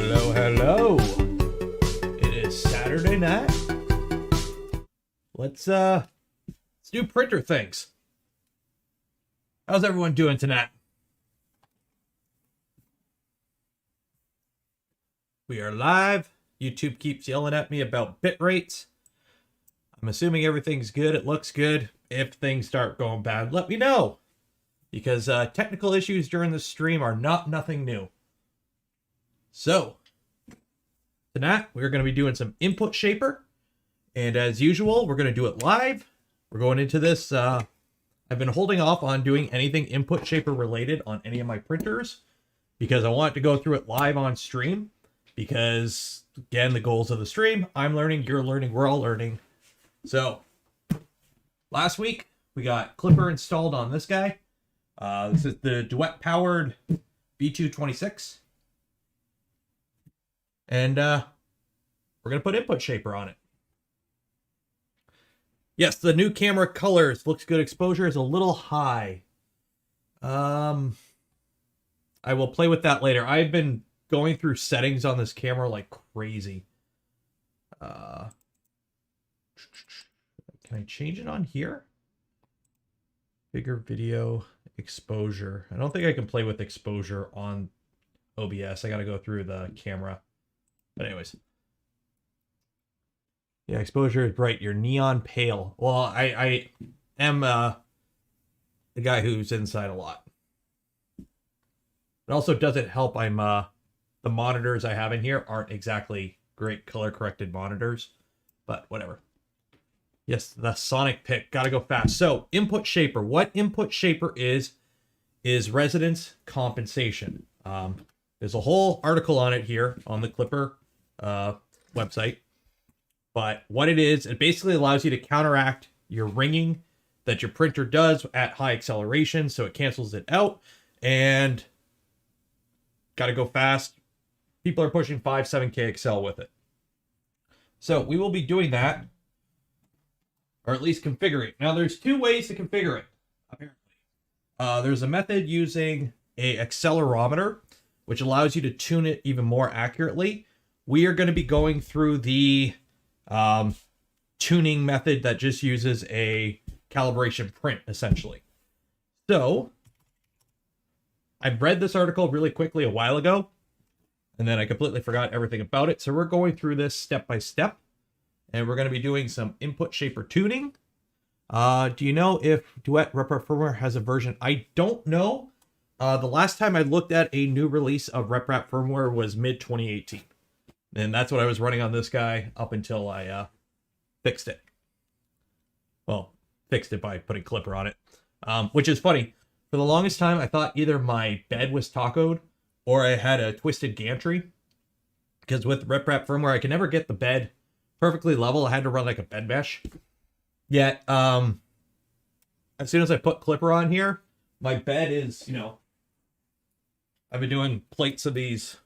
Hello, hello. It is Saturday night. Let's do printer things. How's everyone doing tonight? We are live. YouTube keeps yelling at me about bit rates. I'm assuming everything's good. It looks good. If things start going bad, let me know. Because technical issues during the stream are nothing new. So, tonight we're going to be doing some input shaper. And as usual, we're going to do it live. We're going into this. I've been holding off on doing anything input shaper related on any of my printers because I want to go through it live on stream. Because, again, the goals of the stream, I'm learning, you're learning, we're all learning. So, last week, we got Klipper installed on this guy. This is the Duet-powered B226. And we're going to put input shaper on it. Yes, the new camera colors. Looks good. Exposure is a little high. I will play with that later. I've been going through settings on this camera like crazy. Can I change it on here? Bigger video exposure. I don't think I can play with exposure on OBS. I got to go through the camera. But anyways. Yeah, exposure is bright. You're neon pale. Well, I am the guy who's inside a lot. It also doesn't help. I'm the monitors I have in here aren't exactly great color corrected monitors, but whatever. Yes, the Sonic pick. Gotta go fast. So, input shaper. What input shaper is resonance compensation. There's a whole article on it here on the Klipper website. But what it is, it basically allows you to counteract your ringing that your printer does at high acceleration. So it cancels it out. And gotta go fast. People are pushing 7K Excel with it. So we will be doing that. Or at least configure it. Now there's two ways to configure it, apparently. There's a method using a accelerometer, which allows you to tune it even more accurately. We are going to be going through the tuning method that just uses a calibration print, essentially. So, I read this article really quickly a while ago, and then I completely forgot everything about it. So we're going through this step by step, and we're going to be doing some input shaper tuning. Do you know if Duet RepRap firmware has a version? I don't know. The last time I looked at a new release of RepRap firmware was mid-2018. And that's what I was running on this guy up until I fixed it. Well, fixed it by putting Klipper on it. Which is funny. For the longest time, I thought either my bed was tacoed or I had a twisted gantry. Because with RepRap firmware, I could never get the bed perfectly level. I had to run like a bed mesh. Yet, as soon as I put Klipper on here, my bed is, I've been doing plates of these,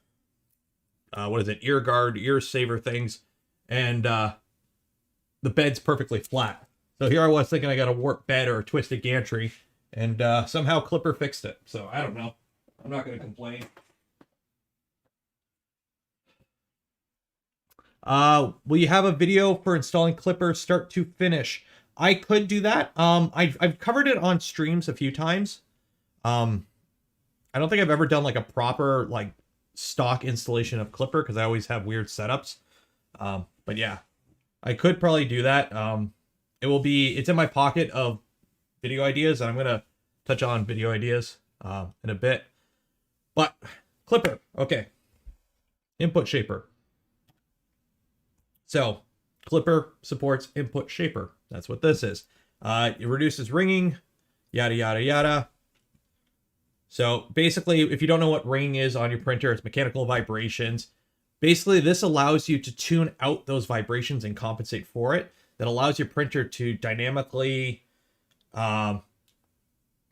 ear guard, ear saver things, and the bed's perfectly flat. So here I was thinking I got a warped bed or a twisted gantry, and somehow Klipper fixed it. So I don't know. I'm not going to complain. Will you have a video for installing Klipper start to finish? I could do that. I've covered it on streams a few times. I don't think I've ever done like a proper stock installation of Klipper because I always have weird setups. But yeah, I could probably do that. It's in my pocket of video ideas, and I'm going to touch on video ideas in a bit. But Klipper, okay. Input shaper. So Klipper supports input shaper. That's what this is. It reduces ringing, yada, yada, yada. So basically, if you don't know what ringing is on your printer, it's mechanical vibrations. Basically, this allows you to tune out those vibrations and compensate for it. That allows your printer to dynamically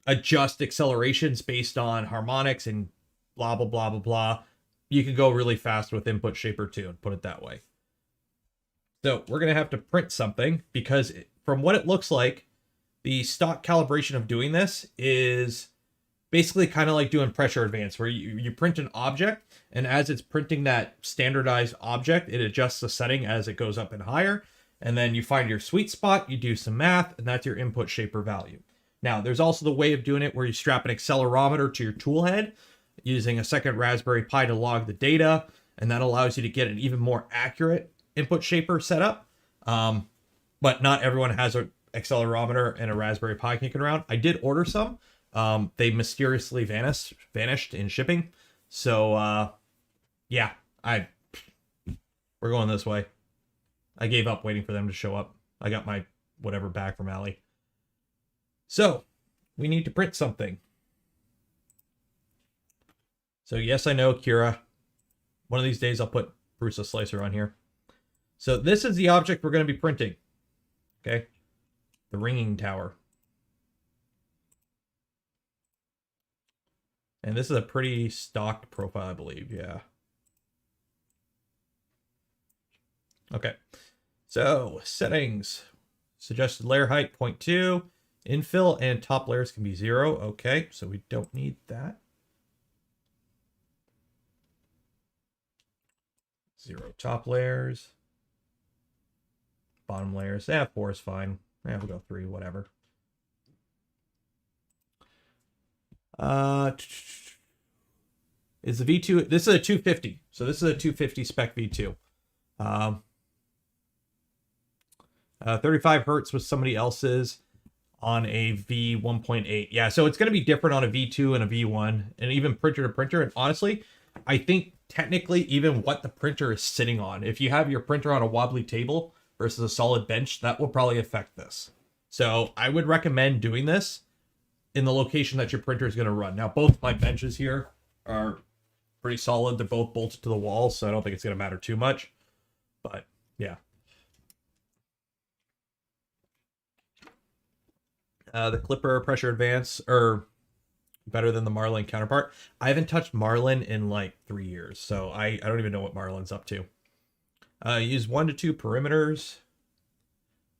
adjust accelerations based on harmonics and blah, blah, blah, blah, blah. You can go really fast with input shaper tune, put it that way. So we're going to have to print something because from what it looks like, the stock calibration of doing this is basically kind of like doing pressure advance, where you print an object, and as it's printing that standardized object, it adjusts the setting as it goes up and higher. And then you find your sweet spot, you do some math, and that's your input shaper value. Now, there's also the way of doing it where you strap an accelerometer to your tool head using a second Raspberry Pi to log the data, and that allows you to get an even more accurate input shaper setup. But not everyone has an accelerometer and a Raspberry Pi kicking around. I did order some. They mysteriously vanished in shipping. So, yeah, we're going this way. I gave up waiting for them to show up. I got my whatever back from Allie. So, we need to print something. So, yes, I know, Kira. One of these days, I'll put Bruce a Slicer on here. So, this is the object we're going to be printing. Okay? The ringing tower. And this is a pretty stocked profile, I believe. Yeah. Okay. So, settings. Suggested layer height, 0.2. Infill and top layers can be 0. Okay, so we don't need that. 0 top layers. Bottom layers. 4 is fine. We'll go 3, whatever. Is the V2... This is a 250. So this is a 250 spec V2. 35 hertz was somebody else's on a V1.8. Yeah, so it's going to be different on a V2 and a V1, and even printer to printer. And honestly, I think technically even what the printer is sitting on, if you have your printer on a wobbly table versus a solid bench, that will probably affect this. So I would recommend doing this in the location that your printer is going to run. Now, both my benches here are pretty solid. They're both bolted to the wall, so I don't think it's going to matter too much. But yeah. The Clipper Pressure Advance are better than the Marlin counterpart. I haven't touched Marlin in like 3 years, so I don't even know what Marlin's up to. Use 1 to 2 perimeters.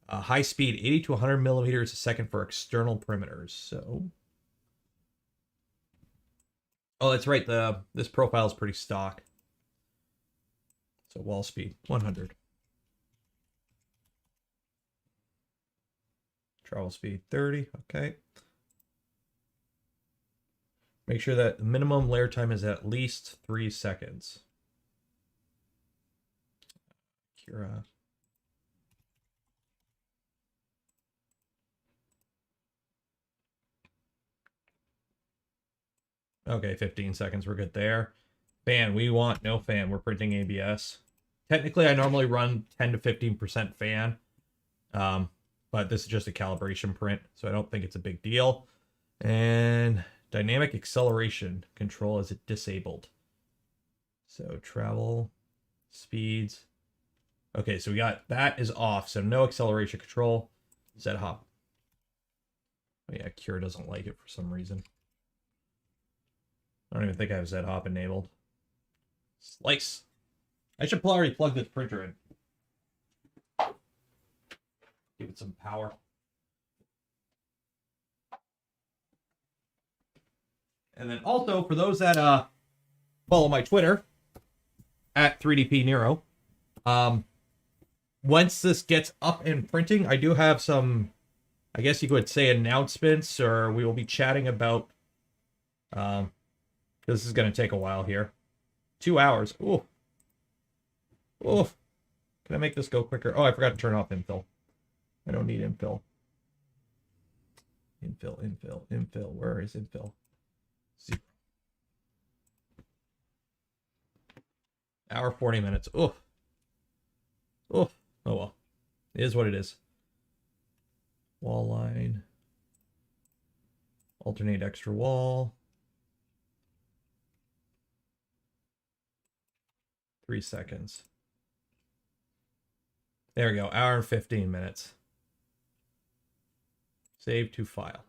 High speed, 80 to 100 millimeters a second for external perimeters. So, oh, that's right. This profile is pretty stock. So wall speed, 100. Travel speed, 30. Okay. Make sure that the minimum layer time is at least 3 seconds. Kira. Okay, 15 seconds. We're good there. Fan, we want no fan. We're printing ABS. Technically, I normally run 10 to 15% fan. But this is just a calibration print, so I don't think it's a big deal. And dynamic acceleration control is disabled. So travel, speeds. Okay, so we got that is off, so no acceleration control. Z hop. Oh yeah, Cure doesn't like it for some reason. I don't even think I have Z hop enabled. Slice. I should already plug this printer in. Give it some power. And then also, for those that follow my Twitter, at 3DPNero, once this gets up and printing, I do have some, I guess you could say, announcements, or we will be chatting about, this is going to take a while here. 2 hours. Ooh. Ooh. Can I make this go quicker? Oh, I forgot to turn off infill. I don't need infill. Infill. Where is infill? 0. Hour 40 minutes. Oh. Oh. Oh well. It is what it is. Wall line. Alternate extra wall. 3 seconds. There we go. Hour and 15 minutes. Save to file.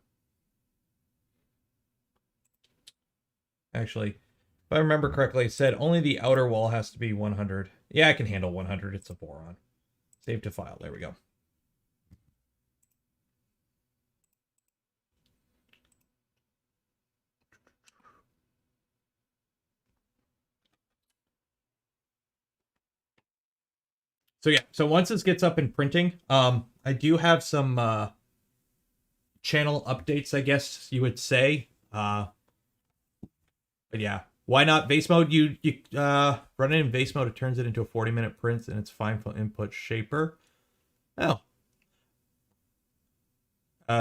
Actually, if I remember correctly, it said only the outer wall has to be 100. Yeah, I can handle 100. It's a boron. Save to file. There we go. So yeah, so once this gets up in printing, I do have some channel updates, I guess you would say. But yeah, why not vase mode? You run it in vase mode, it turns it into a 40-minute print, and it's fine for input shaper. Oh.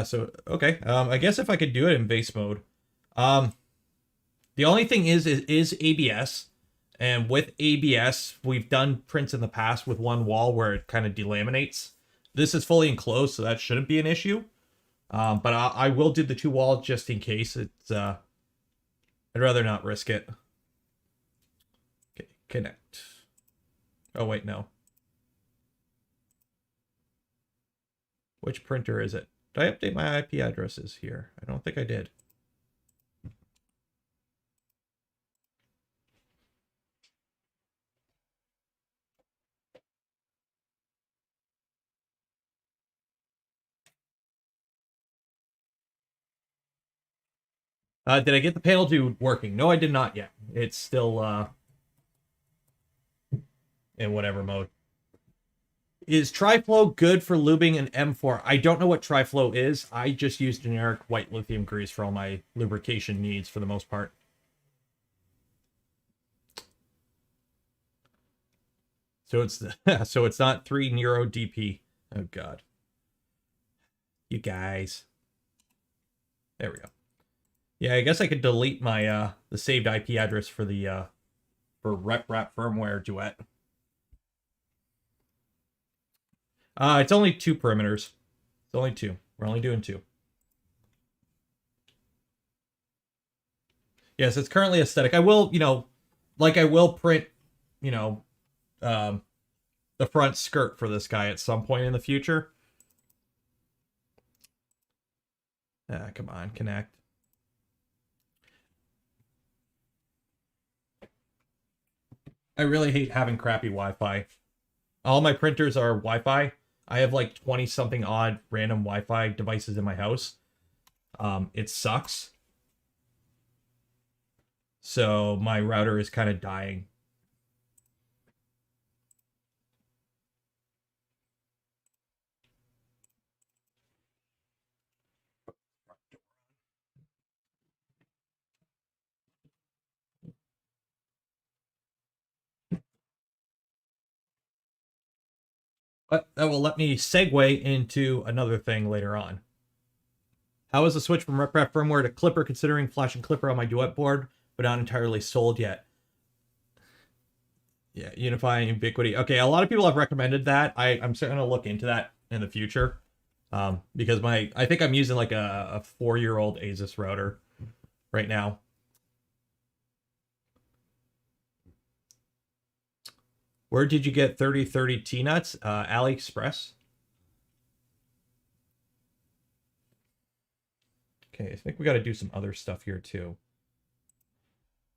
So okay. I guess if I could do it in vase mode. The only thing is ABS. And with ABS, we've done prints in the past with one wall where it kind of delaminates. This is fully enclosed, so that shouldn't be an issue. But I will do the 2 wall just in case. It's I'd rather not risk it. Okay, connect. Oh wait, no. Which printer is it? Did I update my IP addresses here? I don't think I did. Did I get the panel to working? No, I did not yet. It's still in whatever mode. Is TriFlow good for lubing an M4? I don't know what TriFlow is. I just use generic white lithium grease for all my lubrication needs for the most part. So it's so it's not 3 Neuro DP. Oh god. You guys. There we go. Yeah, I guess I could delete my the saved IP address for the for RepRap firmware duet. It's only 2 perimeters. It's only 2. We're only doing 2. Yes, it's currently aesthetic. I will, like I will print, the front skirt for this guy at some point in the future. Come on, connect. I really hate having crappy Wi-Fi. All my printers are Wi-Fi. I have like 20 something odd random Wi-Fi devices in my house. It sucks. So my router is kind of dying. But that will let me segue into another thing later on. How is the switch from RepRap firmware to Klipper, considering flashing Klipper on my duet board, but not entirely sold yet? Yeah, unifying ubiquity. Okay, a lot of people have recommended that. I'm certainly going to look into that in the future. Because I think I'm using like a 4-year-old Asus router right now. Where did you get 3030 T-nuts? AliExpress. Okay, I think we got to do some other stuff here too.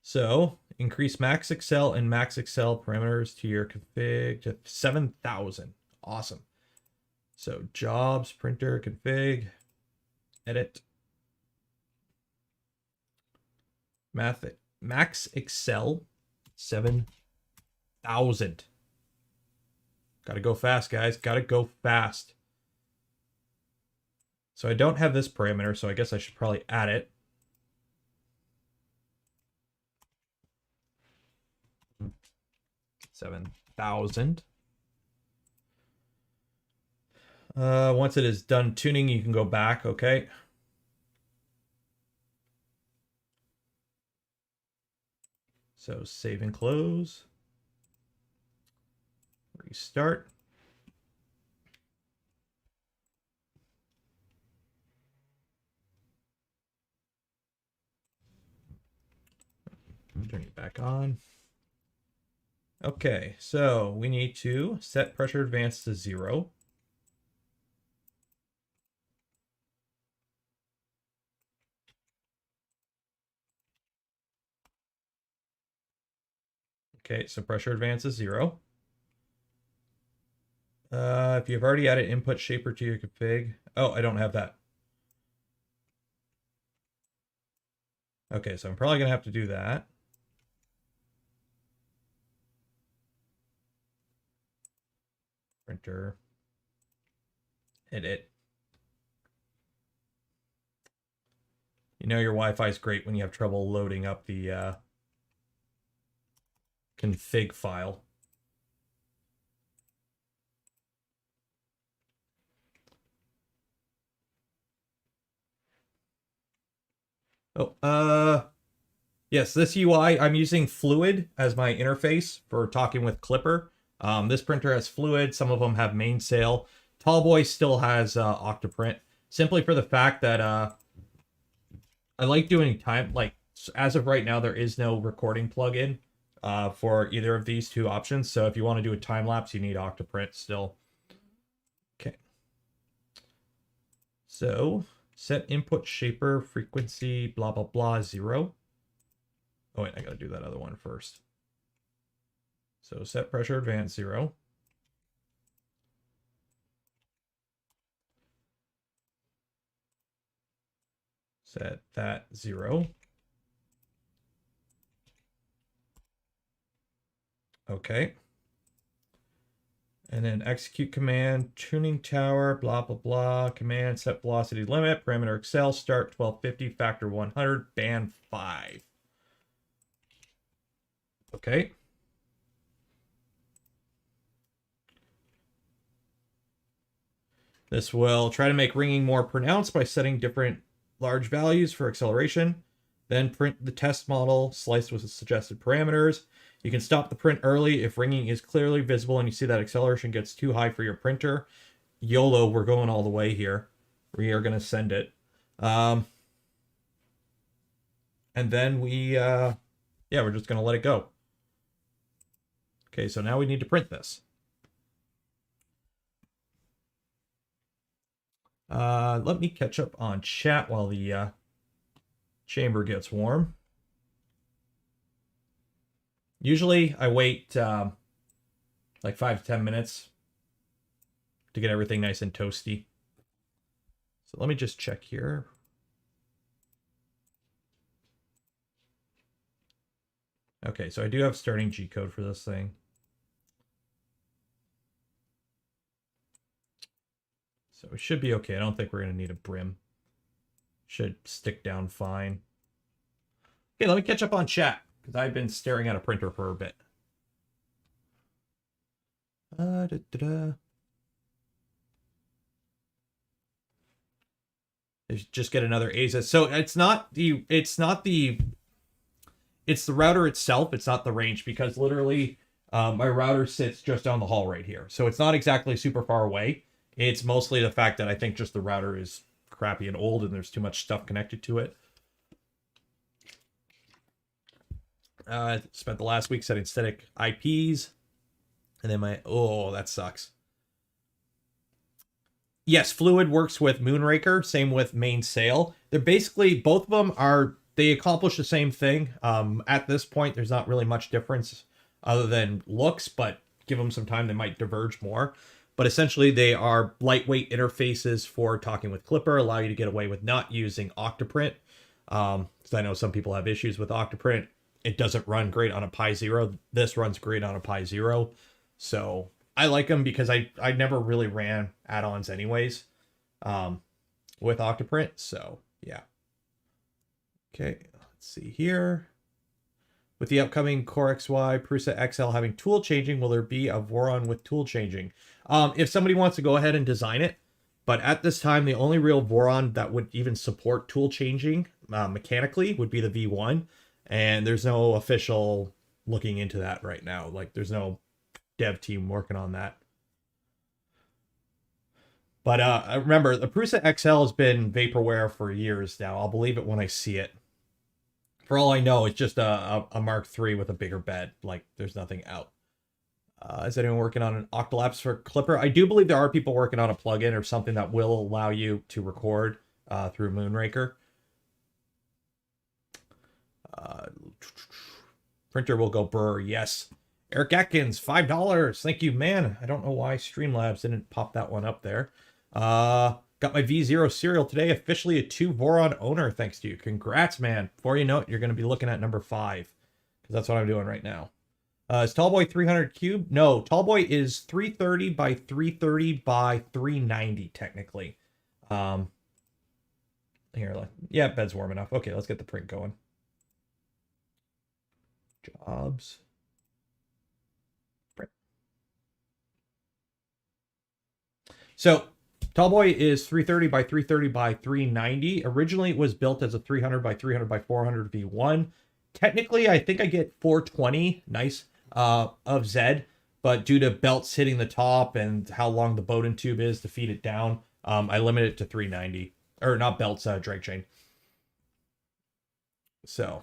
So, increase max Excel and max Excel parameters to your config to 7,000. Awesome. So, jobs, printer, config, edit. Max Excel, 7,000. Gotta go fast, guys. Gotta go fast. So I don't have this parameter, so I guess I should probably add it. $7,000. Once it is done tuning, you can go back, okay? So save and close. Restart. Turn it back on. Okay, so we need to set pressure advance to 0. Okay, so pressure advance is 0. If you've already added input shaper to your config. Oh, I don't have that. Okay, so I'm probably going to have to do that. printer. Edit. You know your Wi-Fi is great when you have trouble loading up the config file. Oh, yes, this UI, I'm using Fluid as my interface for talking with Klipper. This printer has Fluid. Some of them have Mainsail. Tallboy still has Octoprint, simply for the fact that I like doing time, like, as of right now, there is no recording plugin for either of these two options. So if you want to do a time lapse, you need Octoprint still. Okay. So set input shaper frequency, blah, blah, blah, 0. Oh, wait, I got to do that other one first. So set pressure advance 0. Set that 0. Okay. And then execute command, tuning tower, blah, blah, blah. Command, set velocity limit, parameter Excel, start 1250, factor 100, band 5. Okay. This will try to make ringing more pronounced by setting different large values for acceleration. Then print the test model, sliced with the suggested parameters. You can stop the print early if ringing is clearly visible and you see that acceleration gets too high for your printer. YOLO, we're going all the way here. We are going to send it. And then yeah, we're just going to let it go. Okay, so now we need to print this. Let me catch up on chat while the chamber gets warm. Usually I wait like 5 to 10 minutes to get everything nice and toasty. So let me just check here. Okay, so I do have starting G code for this thing. So it should be okay. I don't think we're going to need a brim. Should stick down fine. Okay, let me catch up on chat, because I've been staring at a printer for a bit. Just get another ASUS. So it's the router itself. It's not the range, because literally my router sits just down the hall right here. So it's not exactly super far away. It's mostly the fact that I think just the router is crappy and old and there's too much stuff connected to it. I spent the last week setting static IPs. And then oh, that sucks. Yes, Fluid works with Moonraker. Same with Mainsail. They're basically, both of them they accomplish the same thing. At this point, there's not really much difference other than looks, but give them some time, they might diverge more. But essentially, they are lightweight interfaces for talking with Klipper, allow you to get away with not using Octoprint. Because I know some people have issues with Octoprint. It doesn't run great on a Pi Zero. This runs great on a Pi Zero. So I like them because I never really ran add-ons anyways with Octoprint. So yeah. Okay, let's see here. With the upcoming Core XY Prusa XL having tool changing, will there be a Voron with tool changing? If somebody wants to go ahead and design it, but at this time, the only real Voron that would even support tool changing mechanically would be the V1. And there's no official looking into that right now. Like, there's no dev team working on that. But remember, the Prusa XL has been vaporware for years now. I'll believe it when I see it. For all I know, it's just a Mark III with a bigger bed. Like, there's nothing out. Is anyone working on an Octolapse for Klipper? I do believe there are people working on a plugin or something that will allow you to record through Moonraker. Printer will go brr, yes. Eric Atkins, $5. Thank you, man. I don't know why Streamlabs didn't pop that one up there. Got my V0 serial today. Officially a 2 Voron owner, thanks to you. Congrats, man. Before you know it, you're going to be looking at number 5. Because that's what I'm doing right now. Is Tallboy 300 cube? No, Tallboy is 330 by 330 by 390 technically. Here, yeah, bed's warm enough. Okay, let's get the print going. Jobs. Print. So, Tallboy is 330 by 330 by 390. Originally, it was built as a 300 by 300 by 400 V1. Technically, I think I get 420, nice, of Z, but due to belts hitting the top and how long the Bowden tube is to feed it down, I limit it to 390. Or not belts, drag chain. So.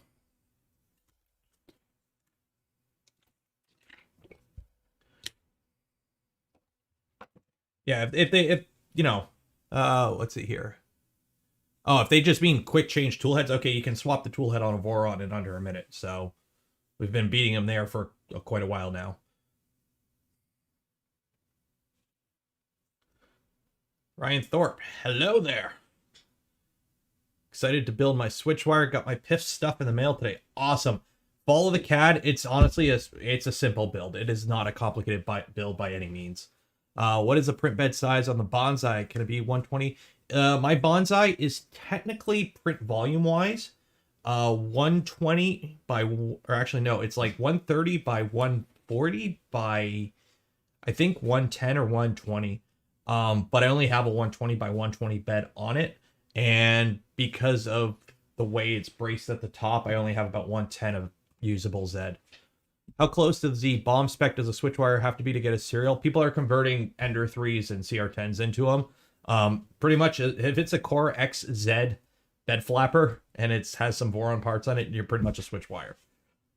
Yeah, if you know, let's see here. Oh, if they just mean quick change tool heads, okay, you can swap the tool head on a Voron in under a minute. So we've been beating them there for quite a while now. Ryan Thorpe, hello there. Excited to build my switch wire. Got my PIF stuff in the mail today. Awesome. Follow the CAD. It's honestly it's a simple build. It is not a complicated build by any means. What is the print bed size on the Bonsai? Can it be 120? My Bonsai is technically print volume wise 120 by, or actually no, it's like 130 by 140 by I think 110 or 120. But I only have a 120 by 120 bed on it, and because of the way it's braced at the top, I only have about 110 of usable Z. How close to the bomb spec does a switch wire have to be to get a serial? People are converting Ender 3s and CR10s into them. Pretty much, if it's a Core XZ bed flapper and it has some Voron parts on it, you're pretty much a switch wire.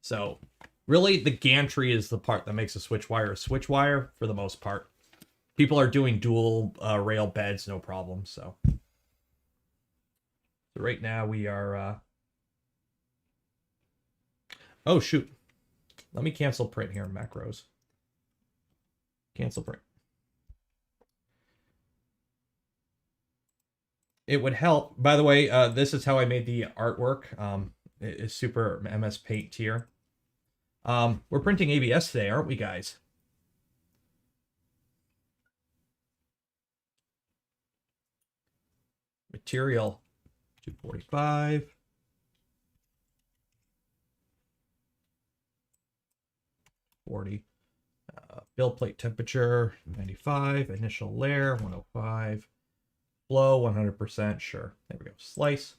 So really, the gantry is the part that makes a switch wire for the most part. People are doing dual rail beds, no problem. So right now we are... Oh, shoot. Let me cancel print here in macros. Cancel print. It would help. By the way, this is how I made the artwork. It is super MS Paint tier. We're printing ABS today, aren't we, guys? Material 245. Build plate temperature 95. Initial layer 105. Flow 100%. Sure. There we go. Slice.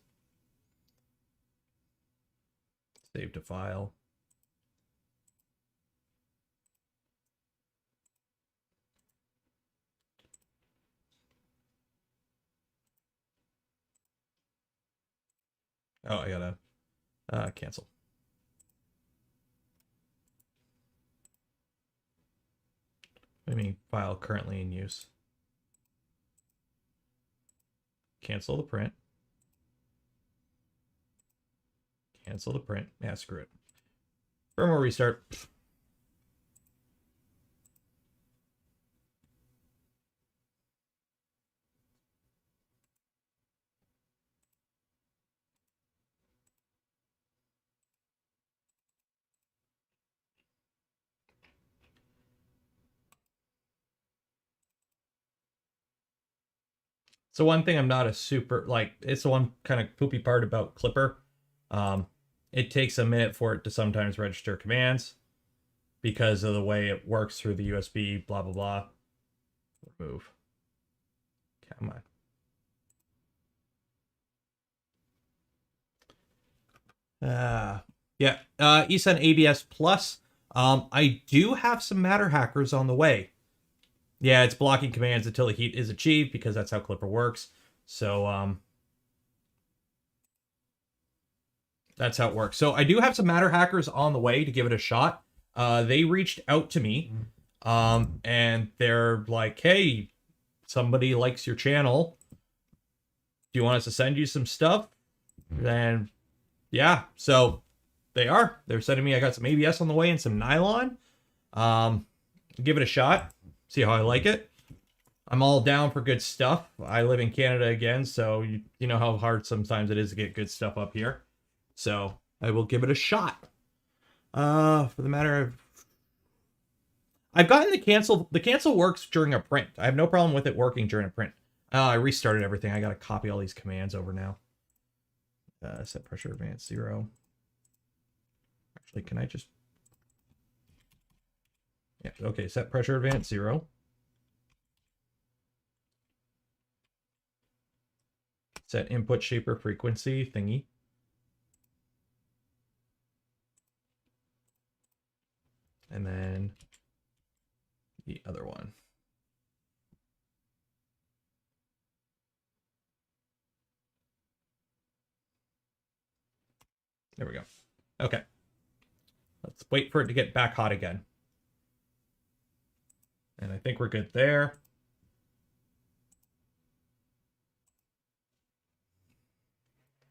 Save to file. Oh, I gotta cancel. I mean, file currently in use. Cancel the print. Cancel the print. Yeah, screw it. Firmware restart. So one thing I'm not a super, like, it's the one kind of poopy part about Klipper. It takes a minute for it to sometimes register commands because of the way it works through the USB, blah, blah, blah. Remove. Come on. Yeah, eSun ABS Plus. I do have some matter hackers on the way. Yeah, it's blocking commands until the heat is achieved because that's how Klipper works. So, that's how it works. So I do have some matter hackers on the way to give it a shot. They reached out to me, and they're like, hey, somebody likes your channel. Do you want us to send you some stuff? And yeah, so they're sending me, I got some ABS on the way and some nylon. Give it a shot. See how I like it. I'm all down for good stuff. I live in Canada again, so you know how hard sometimes it is to get good stuff up here. So I will give it a shot. For the matter of I've gotten the cancel. The cancel works during a print. I have no problem with it working during a print. I restarted everything. I got to copy all these commands over now. Set pressure advance 0. Actually, can I just... Yeah, okay, set pressure advance 0. Set input shaper frequency thingy. And then the other one. There we go. Okay. Let's wait for it to get back hot again. And I think we're good there.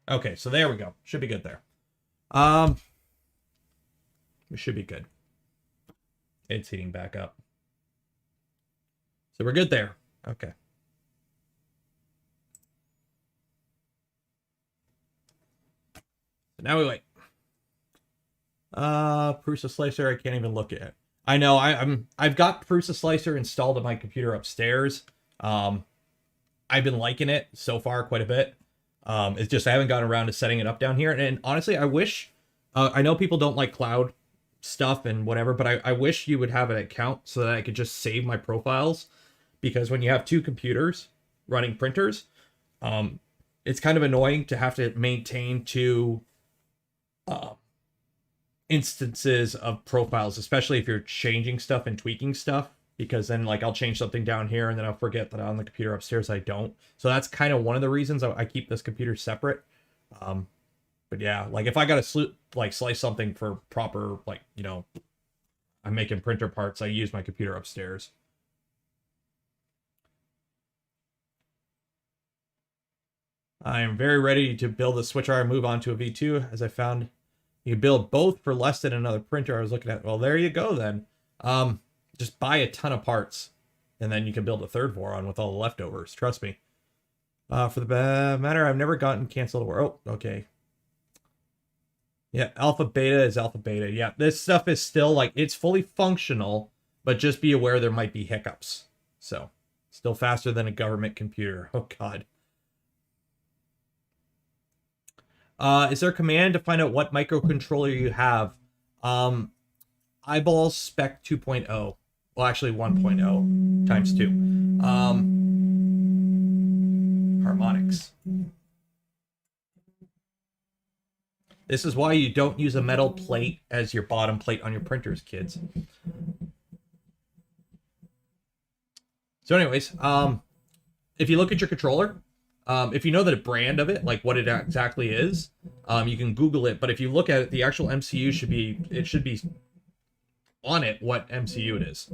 Okay, so there we go. Should be good there. We should be good. It's heating back up. So we're good there. Okay. So now we wait. Prusa Slicer, I can't even look at it. I know I've got Prusa Slicer installed on my computer upstairs. I've been liking it so far quite a bit. It's just I haven't gotten around to setting it up down here. And honestly, I wish I know people don't like cloud stuff and whatever, but I wish you would have an account so that I could just save my profiles, because when you have two computers running printers, it's kind of annoying to have to maintain two instances of profiles, especially if you're changing stuff and tweaking stuff, because then like I'll change something down here and then I'll forget that on the computer upstairs I don't. So that's kind of one of the reasons I keep this computer separate. But yeah, like if I gotta slice something for proper, like, you know, I'm making printer parts, I use my computer upstairs. I am very ready to build a switcher and move on to a V2, as I found you can build both for less than another printer I was looking at. Well, there you go then. Just buy a ton of parts, and then you can build a third Voron with all the leftovers. Trust me. For the matter, I've never gotten canceled. Oh, okay. Yeah, alpha beta is alpha beta. Yeah, this stuff is still like, it's fully functional, but just be aware there might be hiccups. So, still faster than a government computer. Oh, God. Is there a command to find out what microcontroller you have? Eyeball spec 2.0. Well, actually 1.0 times 2. Harmonics. This is why you don't use a metal plate as your bottom plate on your printers, kids. So anyways, if you look at your controller, if you know the brand of it, like what it exactly is, you can Google it. But if you look at it, the actual MCU should be on it what MCU it is.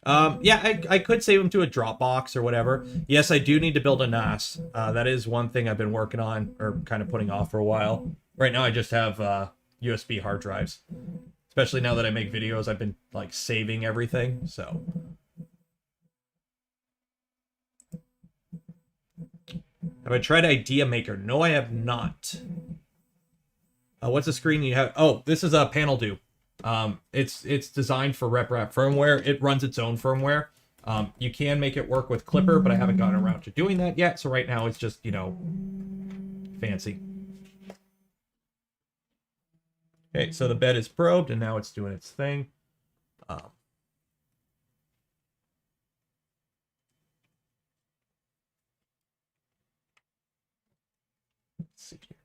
Yeah, I could save them to a Dropbox or whatever. Yes, I do need to build a NAS. That is one thing I've been working on, or kind of putting off for a while. Right now I just have USB hard drives. Especially now that I make videos, I've been like saving everything, so. Have I tried Idea Maker? No, I have not. What's the screen you have? Oh, this is a Panel Do. It's designed for RepRap firmware. It runs its own firmware. You can make it work with Klipper, but I haven't gotten around to doing that yet. So right now it's just, you know, fancy. Okay, so the bed is probed and now it's doing its thing. Let's see here.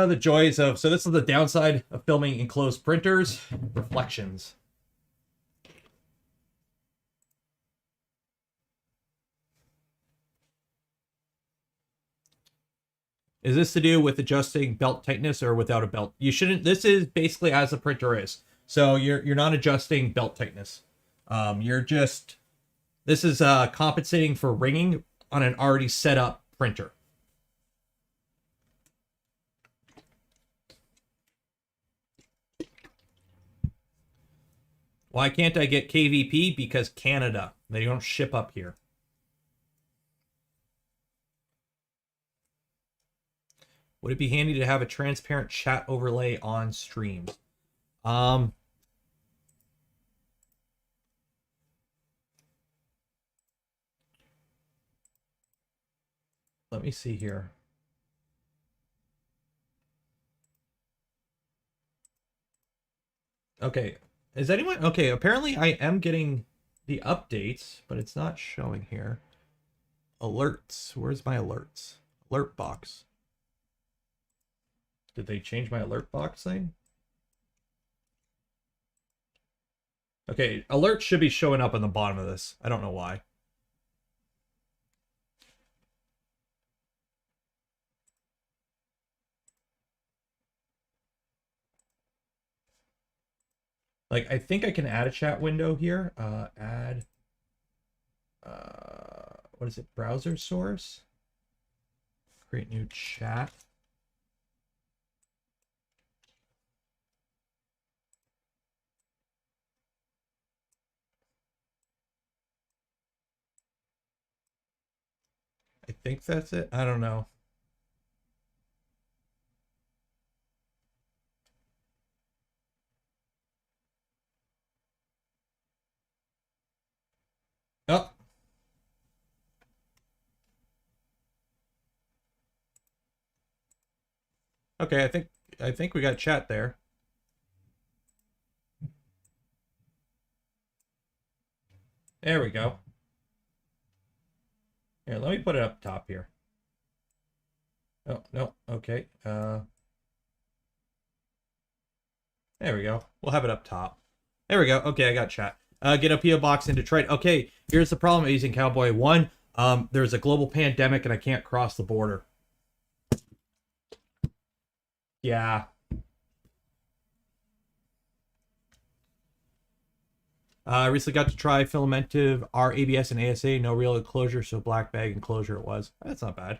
The joys of, so this is the downside of filming enclosed printers. Reflections. Is this to do with adjusting belt tightness or without a belt? You shouldn't, this is basically as the printer is. So you're not adjusting belt tightness. You're just, this is compensating for ringing on an already set up printer. Why can't I get KVP? Because Canada. They don't ship up here. Would it be handy to have a transparent chat overlay on streams? Let me see here. Okay, is anyone okay? Apparently, I am getting the updates, but it's not showing here. Alerts. Where's my alerts? Alert box. Did they change my alert box thing? Okay, alerts should be showing up on the bottom of this. I don't know why. Like, I think I can add a chat window here. Add, what is it? Browser source. Create new chat. I think that's it. I don't know. Oh. Okay, I think we got chat there. There we go. Here, let me put it up top here. Oh, no. Okay. There we go. We'll have it up top. There we go. Okay, I got chat. Get a PO box in Detroit. Okay, here's the problem using Cowboy 1. There's a global pandemic and I can't cross the border. Yeah. I recently got to try Filament R ABS and ASA. No real enclosure, so black bag enclosure it was. That's not bad.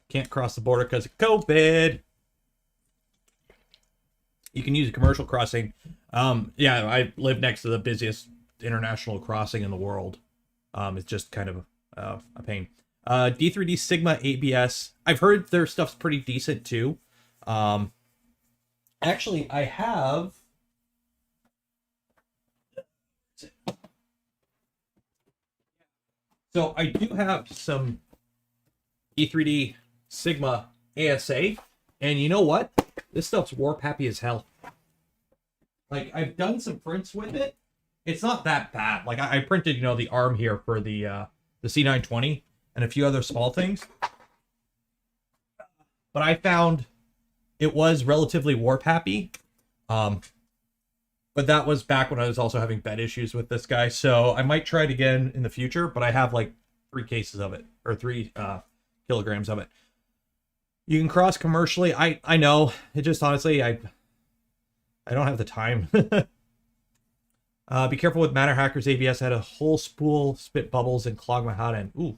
Can't cross the border because of COVID. You can use a commercial crossing. Yeah, I live next to the busiest international crossing in the world. It's just kind of a pain. D3D Sigma ABS. I've heard their stuff's pretty decent too. Actually, I have. So I do have some D3D Sigma ASA, and you know what? This stuff's warp happy as hell. Like, I've done some prints with it. It's not that bad. Like, I printed, you know, the arm here for the C920 and a few other small things. But I found it was relatively warp happy. But that was back when I was also having bed issues with this guy. So I might try it again in the future, but I have like 3 cases of it, or 3 kilograms of it. You can cross commercially. I know. It just honestly, I don't have the time. Be careful with Matter Hackers ABS. I had a whole spool spit bubbles and clog my hot end. Ooh.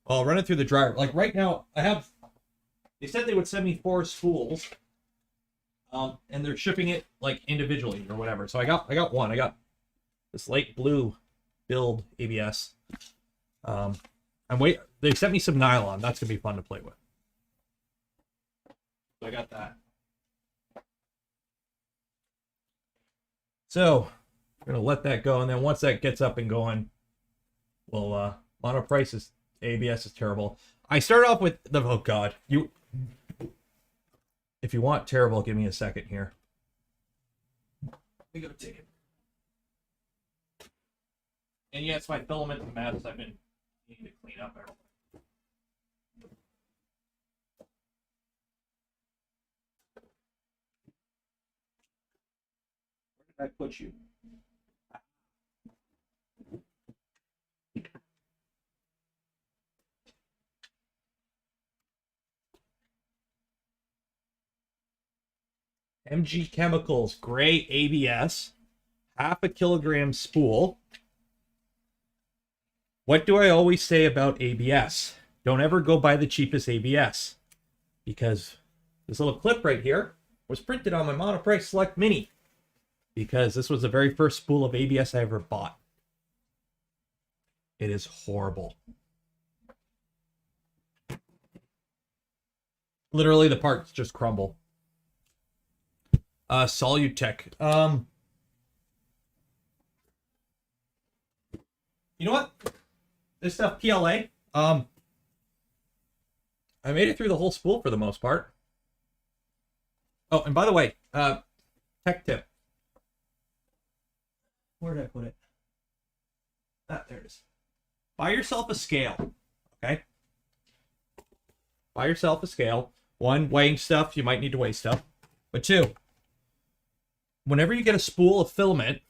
Well, I'll run it through the dryer. Like right now, I have. They said they would send me 4 spools. And they're shipping it like individually or whatever. So I got one. I got this light blue build ABS. They sent me some nylon. That's gonna be fun to play with. So I got that. So I'm gonna let that go, and then once that gets up and going, well, mono prices ABS is terrible. I started off with the oh god, if you want terrible, give me a second here. Let me go take it. And yeah, it's my filament mess I've been needing to clean up everything. Where did I put you? MG Chemicals, gray ABS, 1/2 kilogram spool. What do I always say about ABS? Don't ever go buy the cheapest ABS, because this little clip right here was printed on my Monoprice Select Mini, because this was the very first spool of ABS I ever bought. It is horrible. Literally, the parts just crumble. Solutech. You know what? This stuff, PLA. I made it through the whole spool for the most part. Oh, and by the way, tech tip. Where did I put it? Ah, there it is. Buy yourself a scale, okay? Buy yourself a scale. One, weighing stuff. You might need to weigh stuff. But two, whenever you get a spool of filament,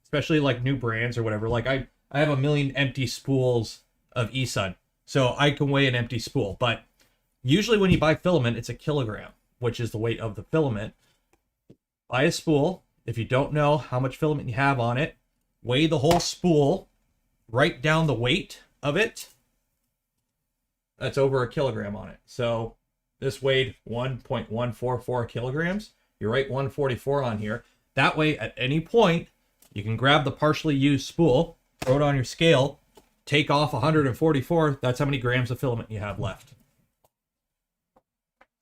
especially like new brands or whatever, like I have a million empty spools of eSun, so I can weigh an empty spool. But usually when you buy filament, it's a kilogram, which is the weight of the filament. Buy a spool. If you don't know how much filament you have on it, weigh the whole spool, write down the weight of it. That's over a kilogram on it. So this weighed 1.144 kilograms. You write 144 on here. That way, at any point, you can grab the partially used spool, throw it on your scale, take off 144. That's how many grams of filament you have left.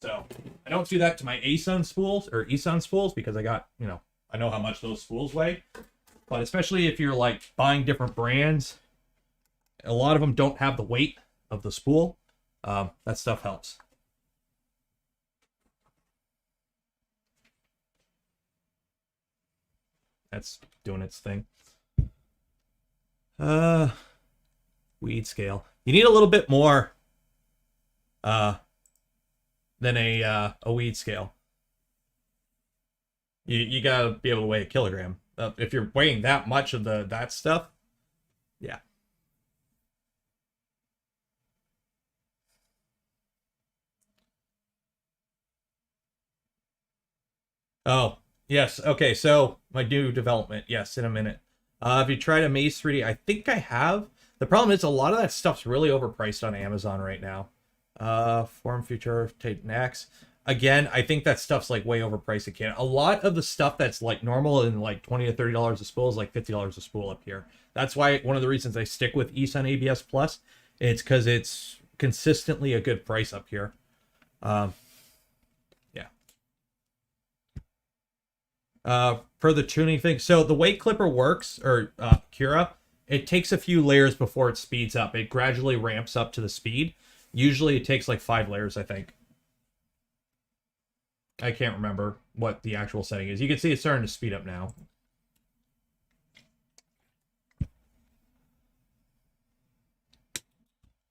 So I don't do that to my eSun spools because I got, I know how much those spools weigh. But especially if you're like buying different brands, a lot of them don't have the weight of the spool. That stuff helps. That's doing its thing. Weed scale. You need a little bit more than a weed scale. You gotta be able to weigh a kilogram. If you're weighing that much of that stuff, yeah. Oh, yes. Okay, so my new development. Yes, in a minute. Have you tried Amaze 3D? I think I have. The problem is a lot of that stuff's really overpriced on Amazon right now. Form Future, Titan X. Again, I think that stuff's like way overpriced again. A lot of the stuff that's like normal and like $20 to $30 a spool is like $50 a spool up here. That's why one of the reasons I stick with eSun ABS Plus, it's because it's consistently a good price up here. Yeah. For the tuning thing, so the way Clipper works, or Cura, it takes a few layers before it speeds up. It gradually ramps up to the speed. Usually it takes like 5 layers, I think. I can't remember what the actual setting is. You can see it's starting to speed up now.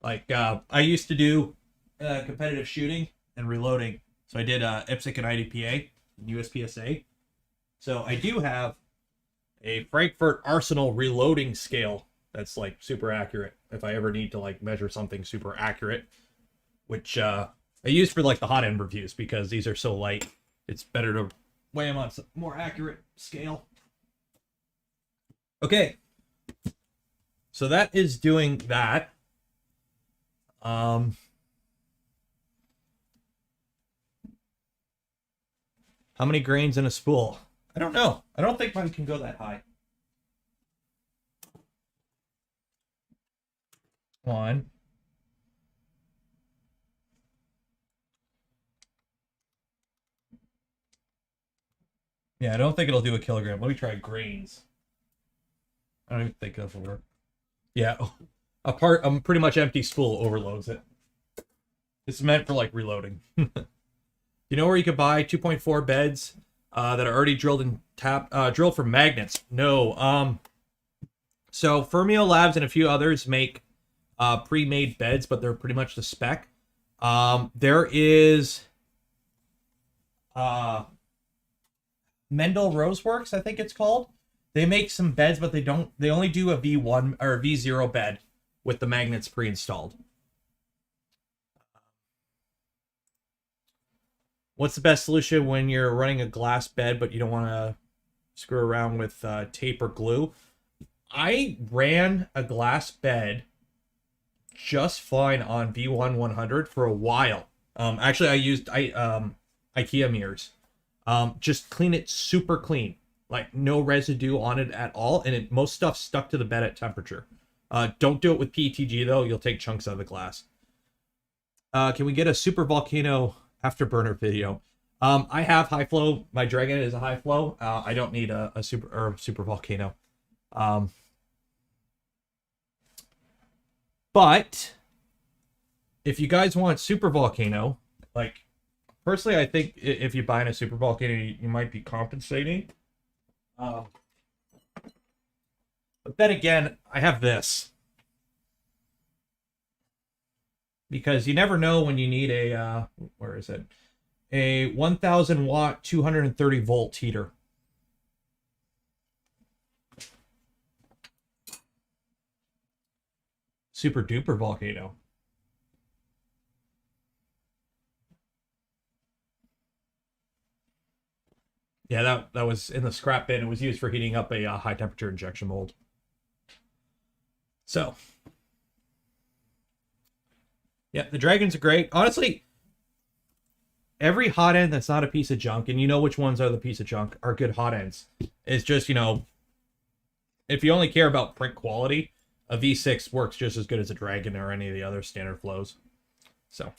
Like, I used to do competitive shooting and reloading. So I did IPSC and IDPA, USPSA. So I do have a Frankfurt Arsenal reloading scale that's like super accurate if I ever need to like measure something super accurate, which I use for like the hot end reviews because these are so light. It's better to weigh them on some more accurate scale. Okay. So that is doing that. How many grains in a spool? I don't know. I don't think mine can go that high. 1. Yeah, I don't think it'll do a kilogram. Let me try grains. I don't even think that'll work. Yeah, pretty much empty spool overloads it. It's meant for like reloading. You know where you could buy 2.4 beds that are already drilled and drilled for magnets? No. So Fermio Labs and a few others make pre-made beds, but they're pretty much the spec. There is Mendel Roseworks, I think it's called. They make some beds, but they only do a V1 or a V0 bed with the magnets pre-installed. What's the best solution when you're running a glass bed, but you don't want to screw around with tape or glue? I ran a glass bed just fine on V1 100 for a while. Actually, I used IKEA mirrors. Just clean it super clean, like no residue on it at all, and most stuff stuck to the bed at temperature. Don't do it with PETG though; you'll take chunks out of the glass. Can we get a super volcano afterburner video. I have high flow. My dragon is a high flow. I don't need a super volcano. But if you guys want super volcano, like personally, I think if you buy in a super volcano, you might be compensating. But then again, I have this. Because you never know when you need a, where is it? A 1000 watt, 230 volt heater. Super duper volcano. Yeah, that was in the scrap bin. It was used for heating up a high temperature injection mold. So, yeah, the dragons are great. Honestly, every hot end that's not a piece of junk, and you know which ones are the piece of junk, are good hot ends. It's just, you know, if you only care about print quality, a V6 works just as good as a dragon or any of the other standard flows. So,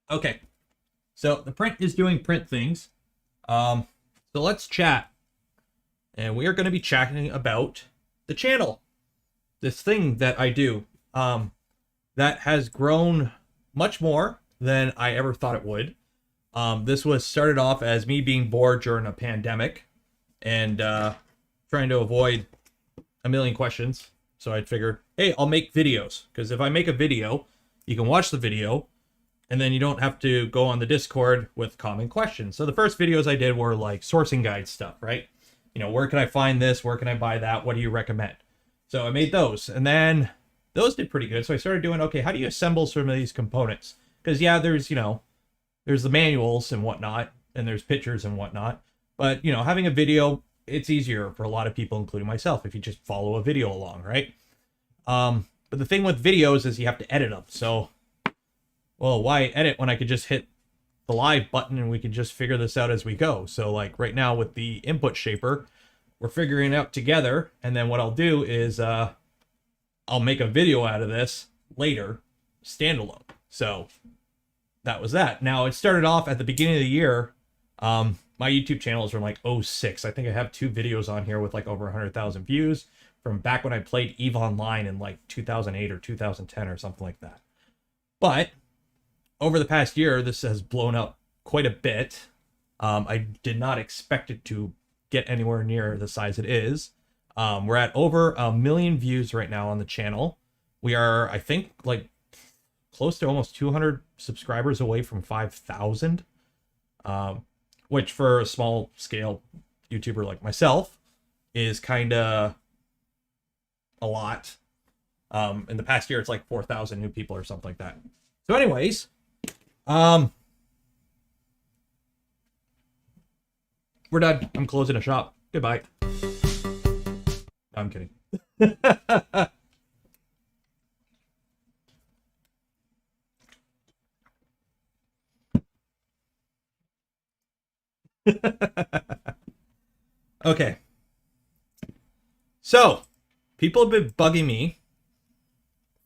okay. So the print is doing print things. So let's chat. And we are going to be chatting about the channel. This thing that I do. That has grown much more than I ever thought it would. This was started off as me being bored during a pandemic and trying to avoid a million questions. So I'd figure, hey, I'll make videos. Because if I make a video, you can watch the video, and then you don't have to go on the Discord with common questions. So the first videos I did were like sourcing guide stuff, right? You know, where can I find this? Where can I buy that? What do you recommend? So I made those. And then those did pretty good. So I started doing, okay, how do you assemble some of these components? Because, yeah, there's, you know, there's the manuals and whatnot, and there's pictures and whatnot. But, you know, having a video, it's easier for a lot of people, including myself, if you just follow a video along, right? But the thing with videos is you have to edit them. So, well, why edit when I could just hit the live button and we can just figure this out as we go? So, like, right now with the input shaper, we're figuring it out together. And then what I'll do is I'll make a video out of this later, standalone. So that was that. Now, it started off at the beginning of the year. My YouTube channel is from like 06. I think I have 2 videos on here with like over 100,000 views from back when I played EVE Online in like 2008 or 2010 or something like that. But over the past year, this has blown up quite a bit. I did not expect it to get anywhere near the size it is. We're at over 1 million views right now on the channel. We are, I think, like close to almost 200 subscribers away from 5,000. Which for a small scale YouTuber like myself is kind of a lot. In the past year, it's like 4,000 new people or something like that. So anyways, we're done. I'm closing a shop. Goodbye. I'm kidding. Okay. So, people have been bugging me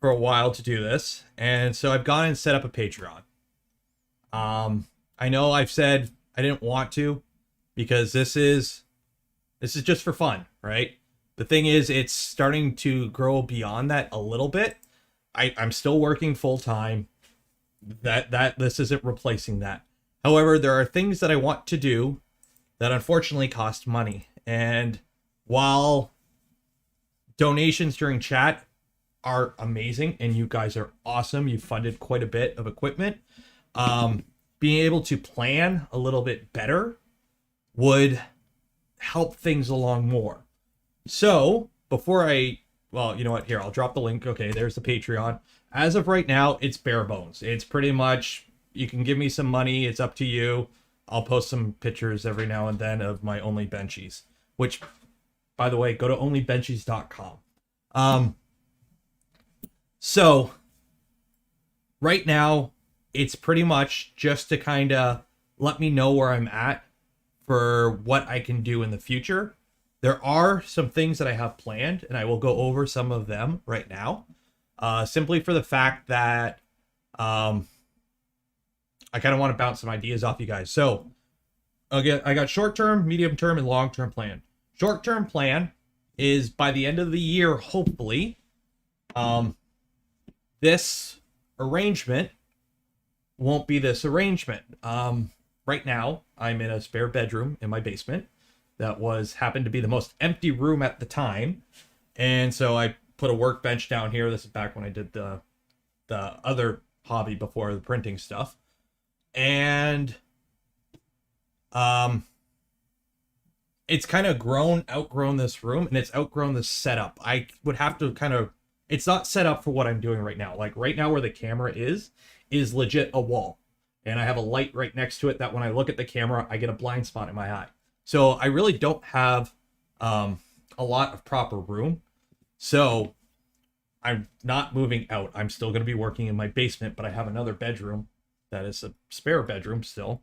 for a while to do this, and so I've gone and set up a Patreon. I know I've said I didn't want to because this is just for fun, right? The thing is, it's starting to grow beyond that a little bit. I'm still working full time. This isn't replacing that. However, there are things that I want to do that unfortunately cost money. And while donations during chat are amazing and you guys are awesome, you funded quite a bit of equipment, being able to plan a little bit better would help things along more. So before well, you know what, here, I'll drop the link. Okay, there's the Patreon. As of right now, it's bare bones. It's pretty much, you can give me some money, it's up to you. I'll post some pictures every now and then of my Only Benchies, which, by the way, go to onlybenchies.com. So right now, it's pretty much just to kind of let me know where I'm at for what I can do in the future. There are some things that I have planned, and I will go over some of them right now. Simply for the fact that I kind of want to bounce some ideas off you guys. So again, I got short-term, medium-term, and long-term plan. Short-term plan is by the end of the year, hopefully, this arrangement won't be this arrangement. Right now, I'm in a spare bedroom in my basement that happened to be the most empty room at the time. And so I put a workbench down here. This is back when I did the other hobby before the printing stuff. And it's kind of outgrown this room, and it's outgrown this setup. I would have to it's not set up for what I'm doing right now. Like right now where the camera is legit a wall. And I have a light right next to it that when I look at the camera, I get a blind spot in my eye. So I really don't have a lot of proper room. So I'm not moving out. I'm still going to be working in my basement, but I have another bedroom that is a spare bedroom still,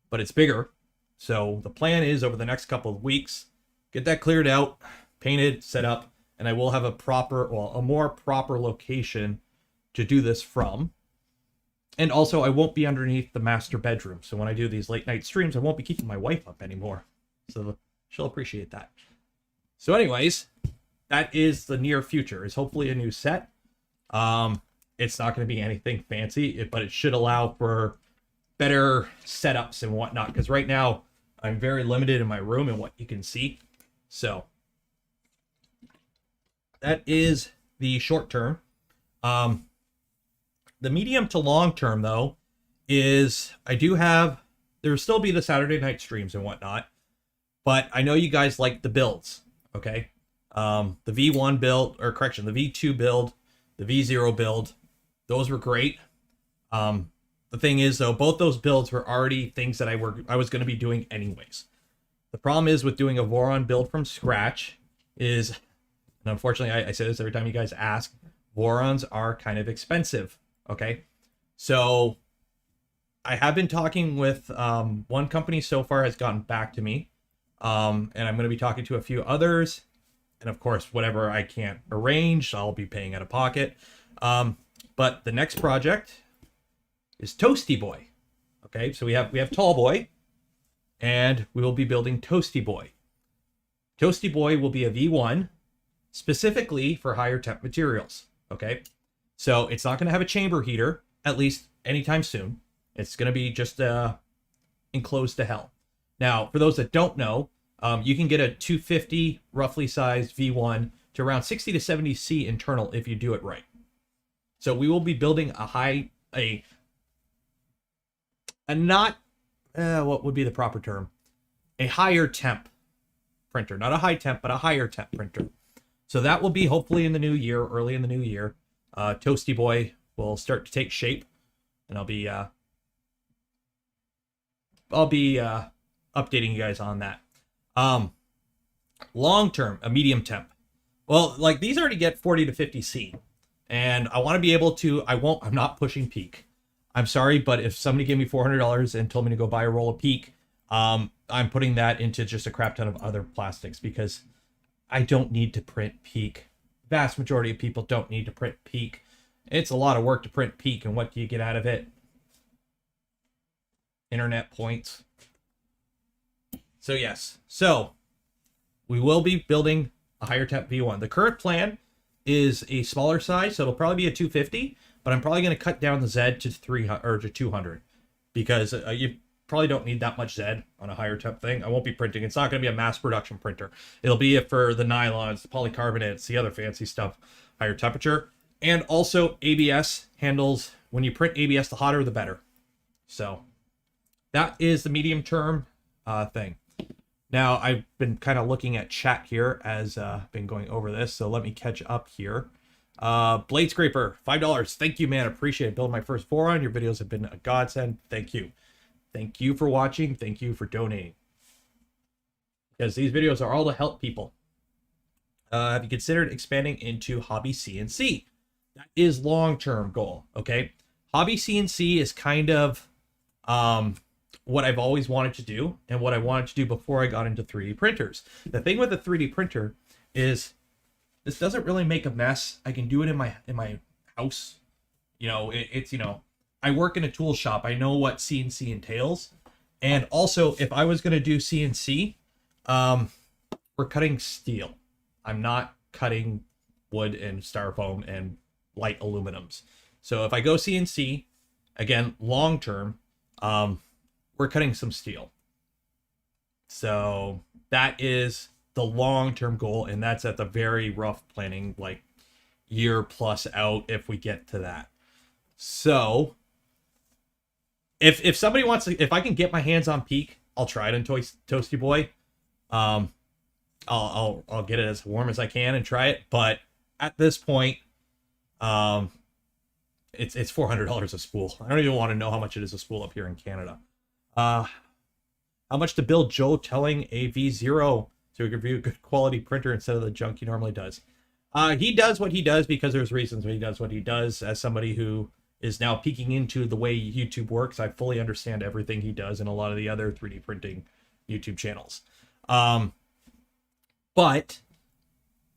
but it's bigger. So the plan is over the next couple of weeks, get that cleared out, painted, set up, and I will have a more proper location to do this from. And also, I won't be underneath the master bedroom. So when I do these late night streams, I won't be keeping my wife up anymore. So she'll appreciate that. So anyways, that is the near future, is hopefully a new set. It's not going to be anything fancy, but it should allow for better setups and whatnot. Because right now, I'm very limited in my room and what you can see. So that is the short term. The medium to long term, though, is there will still be the Saturday night streams and whatnot, but I know you guys like the builds, okay? The V1 build, the V2 build, the V0 build, those were great. The thing is, though, both those builds were already things that I was going to be doing anyways. The problem is with doing a Voron build from scratch is, and unfortunately, I say this every time you guys ask, Vorons are kind of expensive. Okay, so I have been talking with one company so far has gotten back to me, and I'm going to be talking to a few others, and of course, whatever I can't arrange, I'll be paying out of pocket. But the next project is Toasty Boy. Okay, so we have Tall Boy, and we will be building Toasty Boy. Toasty Boy will be a V1 specifically for higher temp materials. Okay. So it's not going to have a chamber heater, at least anytime soon. It's going to be just enclosed to hell. Now, for those that don't know, you can get a 250 roughly sized V1 to around 60 to 70 C internal if you do it right. So we will be building what would be the proper term? A higher temp printer. Not a high temp, but a higher temp printer. So that will be hopefully in the new year, early in the new year. Toasty Boy will start to take shape, and I'll be updating you guys on that. Long term, a medium temp. Well, like these already get 40 to 50 C, and I want to be able to. I'm not pushing peak. I'm sorry, but if somebody gave me $400 and told me to go buy a roll of peak, I'm putting that into just a crap ton of other plastics because I don't need to print peak. Vast majority of people don't need to print peak. It's a lot of work to print peak, and what do you get out of it? Internet points. So yes, so we will be building a higher temp V1. The current plan is a smaller size, so it'll probably be a 250, but I'm probably going to cut down the Z to 300 or to 200 because you probably don't need that much Z on a higher temp thing. I won't be printing. It's not going to be a mass production printer. It'll be for the nylons, the polycarbonates, the other fancy stuff, higher temperature. And also ABS handles, when you print ABS, the hotter the better. So that is the medium term thing. Now I've been kind of looking at chat here as been going over this. So let me catch up here. Blade Scraper, $5. Thank you, man. Appreciate it. Build my first Voron. Your videos have been a godsend. Thank you. Thank you for watching. Thank you for donating. Because these videos are all to help people. Have you considered expanding into hobby CNC? That is long-term goal, okay? Hobby CNC is kind of what I've always wanted to do and what I wanted to do before I got into 3D printers. The thing with a 3D printer is this doesn't really make a mess. I can do it in my house. You know, it's, you know, I work in a tool shop. I know what CNC entails. And also, if I was going to do CNC, we're cutting steel. I'm not cutting wood and styrofoam and light aluminums. So if I go CNC, again, long term, we're cutting some steel. So that is the long-term goal, and that's at the very rough planning, like year plus out if we get to that. So if somebody wants to, if I can get my hands on Peak, I'll try it in Toasty Boy. I'll get it as warm as I can and try it. But at this point, it's $400 a spool. I don't even want to know how much it is a spool up here in Canada. How much to build? Joe telling a V0 to review a good quality printer instead of the junk he normally does. He does what he does because there's reasons why he does what he does. As somebody who is now peeking into the way YouTube works, I fully understand everything he does and a lot of the other 3D printing YouTube channels. But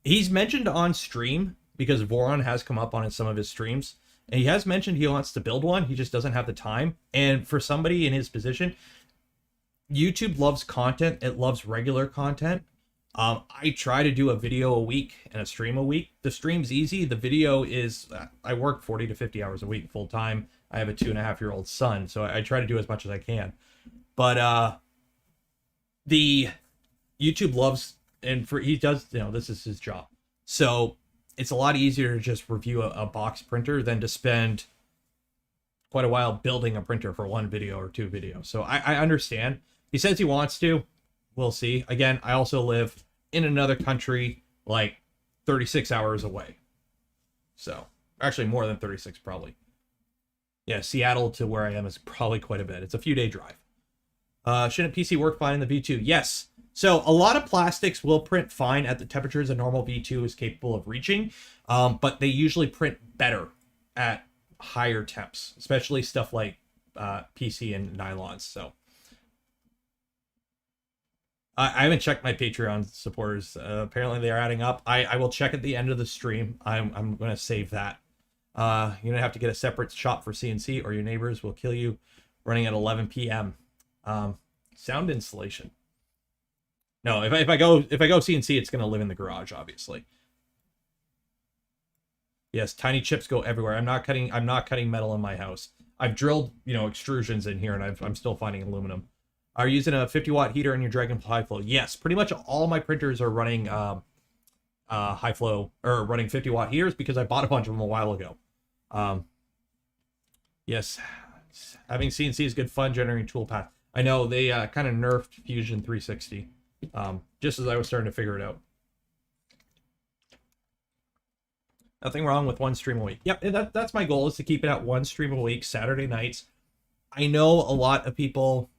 he's mentioned on stream, because Voron has come up on some of his streams, and he has mentioned he wants to build one. He just doesn't have the time. And for somebody in his position, YouTube loves content. It loves regular content. I try to do a video a week and a stream a week. The stream's easy. The video is, I work 40 to 50 hours a week full time. I have a 2.5-year-old son, so I try to do as much as I can. But the YouTube loves, and he does, this is his job. So it's a lot easier to just review a box printer than to spend quite a while building a printer for one video or two videos. So I understand. He says he wants to. We'll see. Again, I also live in another country, like 36 hours away. So, actually more than 36 probably. Yeah, Seattle to where I am is probably quite a bit. It's a few day drive. Shouldn't PC work fine in the V2? Yes. So, a lot of plastics will print fine at the temperatures a normal V2 is capable of reaching, but they usually print better at higher temps, especially stuff like PC and nylons. So, I haven't checked my Patreon supporters. Apparently they are adding up. I will check at the end of the stream. I'm going to save that. You're going to have to get a separate shop for CNC or your neighbors will kill you, running at 11 p.m. Sound installation. No, if I go CNC, it's going to live in the garage, obviously. Yes, tiny chips go everywhere. I'm not cutting metal in my house. I've drilled, extrusions in here, and I'm still finding aluminum. Are you using a 50-watt heater in your Dragonfly high flow? Yes, pretty much all my printers are running high flow, or running 50-watt heaters, because I bought a bunch of them a while ago. Yes, having CNC is good fun generating toolpath. I know they kind of nerfed Fusion 360, just as I was starting to figure it out. Nothing wrong with one stream a week. Yep, that's my goal, is to keep it at one stream a week, Saturday nights. I know a lot of people,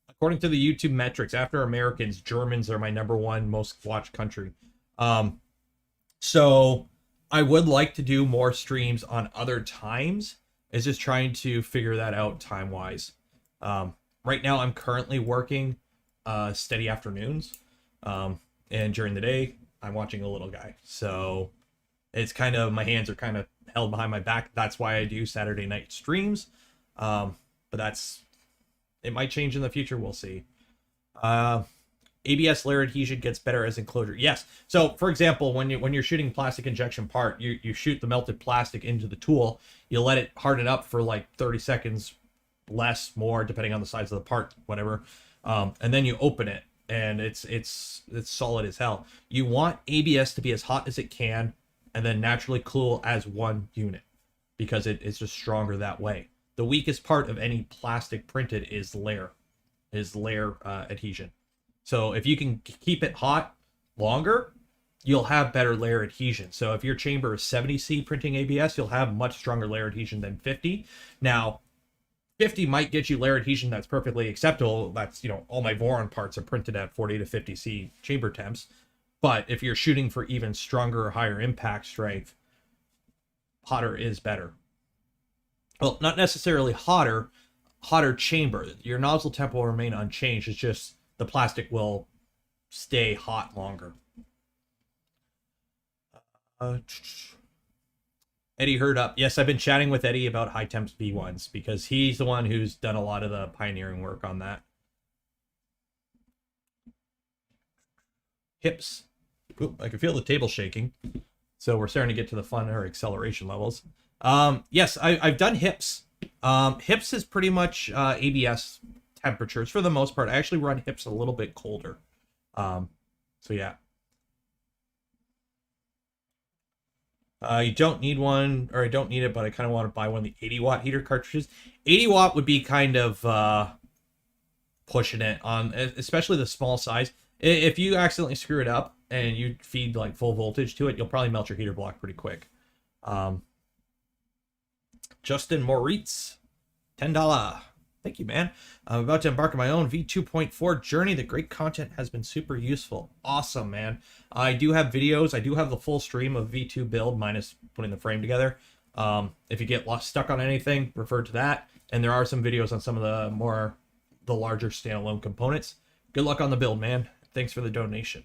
according to the YouTube metrics, after Americans, Germans are my #1 most watched country. So I would like to do more streams on other times. It's just trying to figure that out time-wise. Right now, I'm currently working steady afternoons. And during the day, I'm watching a little guy. So it's kind of, my hands are kind of held behind my back. That's why I do Saturday night streams. But it might change in the future. We'll see. ABS layer adhesion gets better as enclosure. Yes. So for example, when you're shooting plastic injection part, you shoot the melted plastic into the tool. You let it harden up for like 30 seconds, less, more, depending on the size of the part, whatever. And then you open it, and it's solid as hell. You want ABS to be as hot as it can, and then naturally cool as one unit, because it's just stronger that way. The weakest part of any plastic printed is layer adhesion. So if you can keep it hot longer, you'll have better layer adhesion. So if your chamber is 70C printing ABS, you'll have much stronger layer adhesion than 50. Now, 50 might get you layer adhesion that's perfectly acceptable. That's, all my Voron parts are printed at 40 to 50C chamber temps. But if you're shooting for even stronger or higher impact strength, hotter is better. Well, not necessarily hotter chamber. Your nozzle temp will remain unchanged. It's just the plastic will stay hot longer. Eddie Hurd up. Yes, I've been chatting with Eddie about high temps B1s because he's the one who's done a lot of the pioneering work on that. Hips. Oop, I can feel the table shaking. So we're starting to get to the fun or acceleration levels. Yes, I've done hips. Hips is pretty much ABS temperatures for the most part. I actually run hips a little bit colder. So yeah. You don't need one, or I don't need it, but I kind of want to buy one of the 80 watt heater cartridges. 80 watt would be kind of pushing it on, especially the small size. If you accidentally screw it up and you feed like full voltage to it, you'll probably melt your heater block pretty quick. Justin Moritz, $10. Thank you, man. I'm about to embark on my own V2.4 journey. The great content has been super useful. Awesome, man. I do have videos. I do have the full stream of V2 build minus putting the frame together. If you get stuck on anything, refer to that. And there are some videos on some of the larger standalone components. Good luck on the build, man. Thanks for the donation.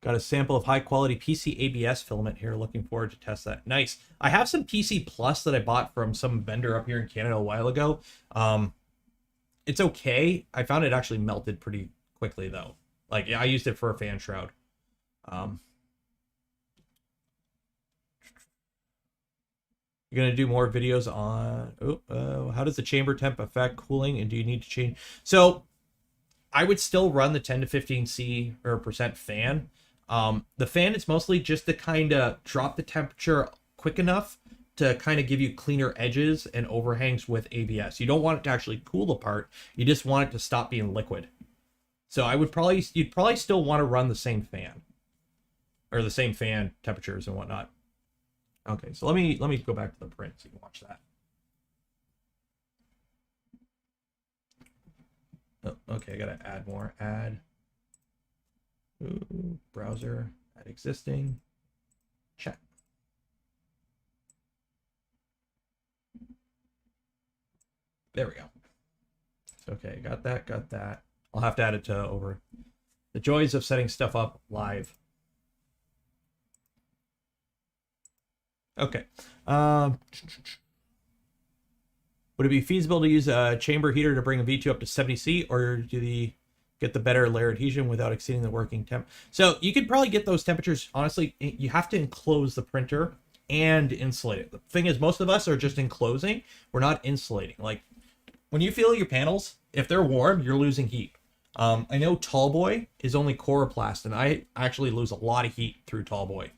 Got a sample of high quality PC ABS filament here. Looking forward to test that. Nice. I have some PC Plus that I bought from some vendor up here in Canada a while ago. It's okay. I found it actually melted pretty quickly though. Like I used it for a fan shroud. You're going to do more videos on how does the chamber temp affect cooling, and do you need to change? So I would still run the 10 to 15 C or percent fan. The fan is mostly just to kind of drop the temperature quick enough to kind of give you cleaner edges and overhangs with ABS. You don't want it to actually cool the part. You just want it to stop being liquid. So you'd probably still want to run the same fan or the same fan temperatures and whatnot. Okay, so let me go back to the print so you can watch that. Oh, okay, I gotta add more. Add browser, add existing, chat. There we go. Okay, got that. I'll have to add it to over. The joys of setting stuff up live. Okay. Would it be feasible to use a chamber heater to bring a V2 up to 70C, or do they get the better layer adhesion without exceeding the working temp? So you could probably get those temperatures. Honestly, you have to enclose the printer and insulate it. The thing is, most of us are just enclosing. We're not insulating. Like when you feel your panels, if they're warm, you're losing heat. I know Tallboy is only coroplast, and I actually lose a lot of heat through Tallboy.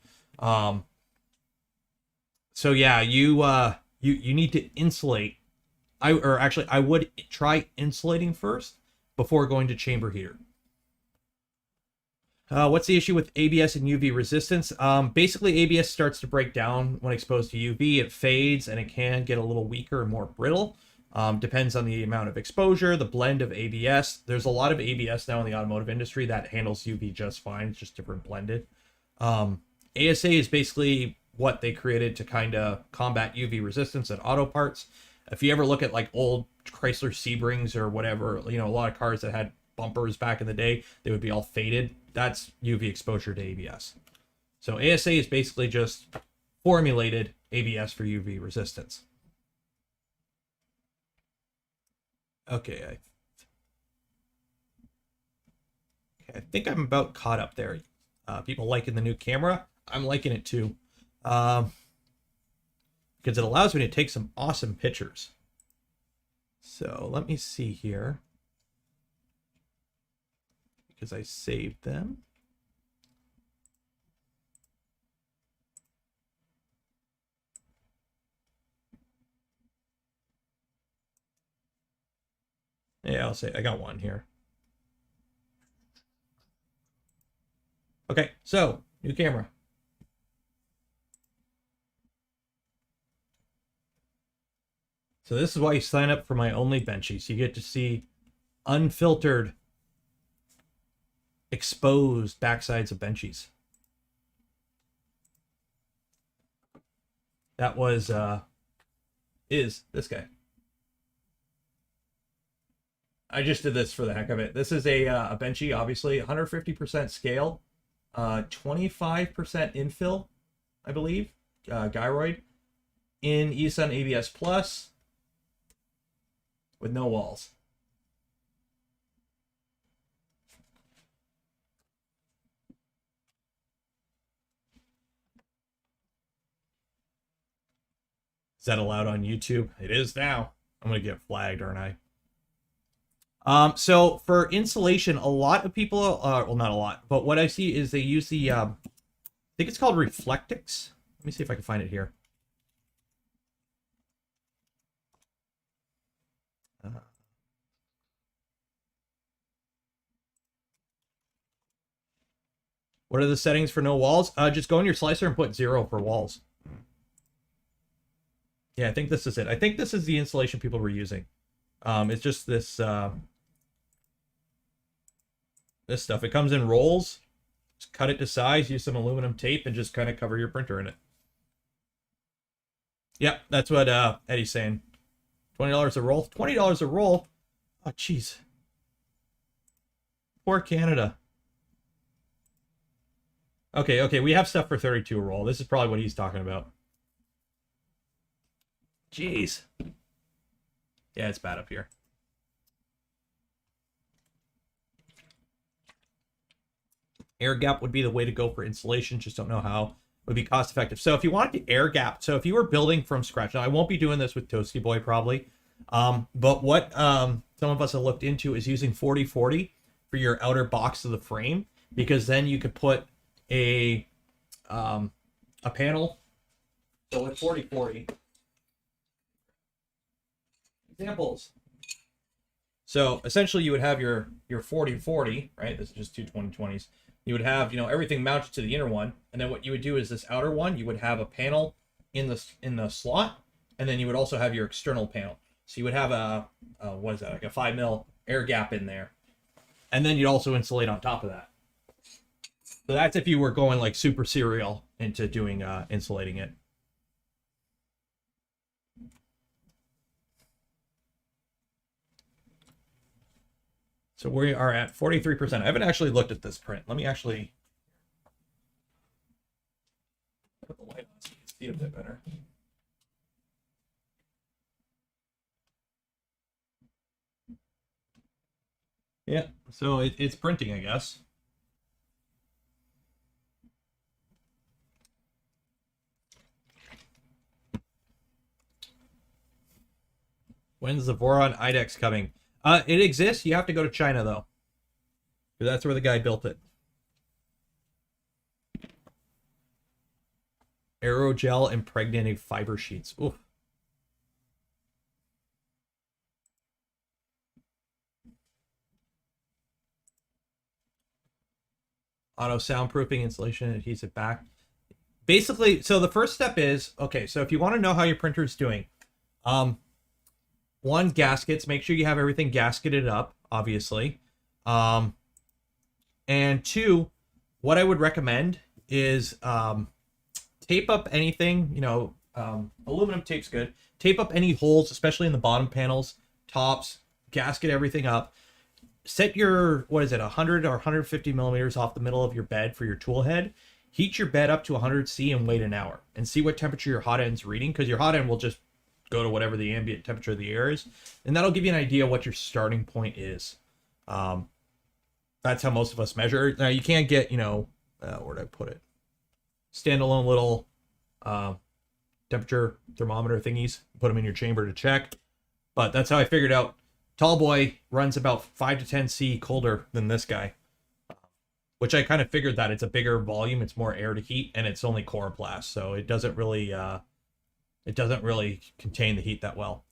So yeah, you need to insulate. I would try insulating first before going to chamber heater. What's the issue with ABS and UV resistance? Basically, ABS starts to break down when exposed to UV. It fades and it can get a little weaker and more brittle. Depends on the amount of exposure, the blend of ABS. There's a lot of ABS now in the automotive industry that handles UV just fine. It's just different blended. ASA is basically what they created to kind of combat UV resistance in auto parts. If you ever look at like old Chrysler Sebrings or whatever, you know, a lot of cars that had bumpers back in the day, they would be all faded. That's UV exposure to ABS. So ASA is basically just formulated ABS for UV resistance. Okay, I think I'm about caught up there. People liking the new camera. I'm liking it too. Because it allows me to take some awesome pictures. So let me see here. Because I saved them. Yeah, I'll say I got one here. Okay, so new camera. So this is why you sign up for my only benchies. You get to see unfiltered, exposed backsides of benchies. That was is this guy. I just did this for the heck of it. This is a Benchy, obviously 150% scale. 25% infill, I believe, gyroid, in eSun ABS Plus, with no walls. Is that allowed on YouTube? It is now. I'm gonna get flagged, aren't I? So for insulation, a lot of people, well, not a lot, but what I see is they use the, I think it's called Reflectix. Let me see if I can find it here. What are the settings for no walls? Just go in your slicer and put 0 for walls. Yeah, I think this is it. I think this is the insulation people were using. It's just this, this stuff. It comes in rolls. Just cut it to size, use some aluminum tape, and just kind of cover your printer in it. Yep, that's what Eddie's saying. $20 a roll. $20 a roll? Oh, jeez. Poor Canada. Okay, we have stuff for 32 a roll. This is probably what he's talking about. Jeez. Yeah, it's bad up here. Air gap would be the way to go for insulation. Just don't know how. It would be cost effective. So if you want to air gap, so if you were building from scratch, now I won't be doing this with Toasty Boy probably, but what some of us have looked into is using 40/40 for your outer box of the frame, because then you could put a panel. So with 40/40 examples. So essentially you would have your 40/40, right? This is just two 2020s. You would have, you know, everything mounted to the inner one, and then what you would do is this outer one, you would have a panel in the slot, and then you would also have your external panel. So you would have a what is that, like a 5mm air gap in there, and then you'd also insulate on top of that. So that's if you were going like super serial into doing insulating it. So we are at 43%. I haven't actually looked at this print. Let me actually put the light on so you can see it a bit better. Yeah, so it's printing, I guess. When's the Voron IDEX coming? It exists. You have to go to China, though. That's where the guy built it. Aerogel impregnated fiber sheets. Oof. Auto soundproofing, insulation, adhesive back. Basically, so the first step is, okay, so if you want to know how your printer is doing, one, gaskets. Make sure you have everything gasketed up, obviously. And two, what I would recommend is tape up anything, you know, aluminum tape's good. Tape up any holes, especially in the bottom panels, tops, gasket everything up. Set your, what is it, 100 or 150 millimeters off the middle of your bed for your tool head. Heat your bed up to 100 C and wait an hour and see what temperature your hot end's reading, because your hot end will just go to whatever the ambient temperature of the air is, and that'll give you an idea what your starting point is. That's how most of us measure. Now you can't get, you know, where'd I put it? Standalone little temperature thermometer thingies. Put them in your chamber to check. But that's how I figured out. Tall Boy runs about 5 to 10 C colder than this guy, which I kind of figured that it's a bigger volume, it's more air to heat, and it's only chloroplast, so it doesn't really contain the heat that well.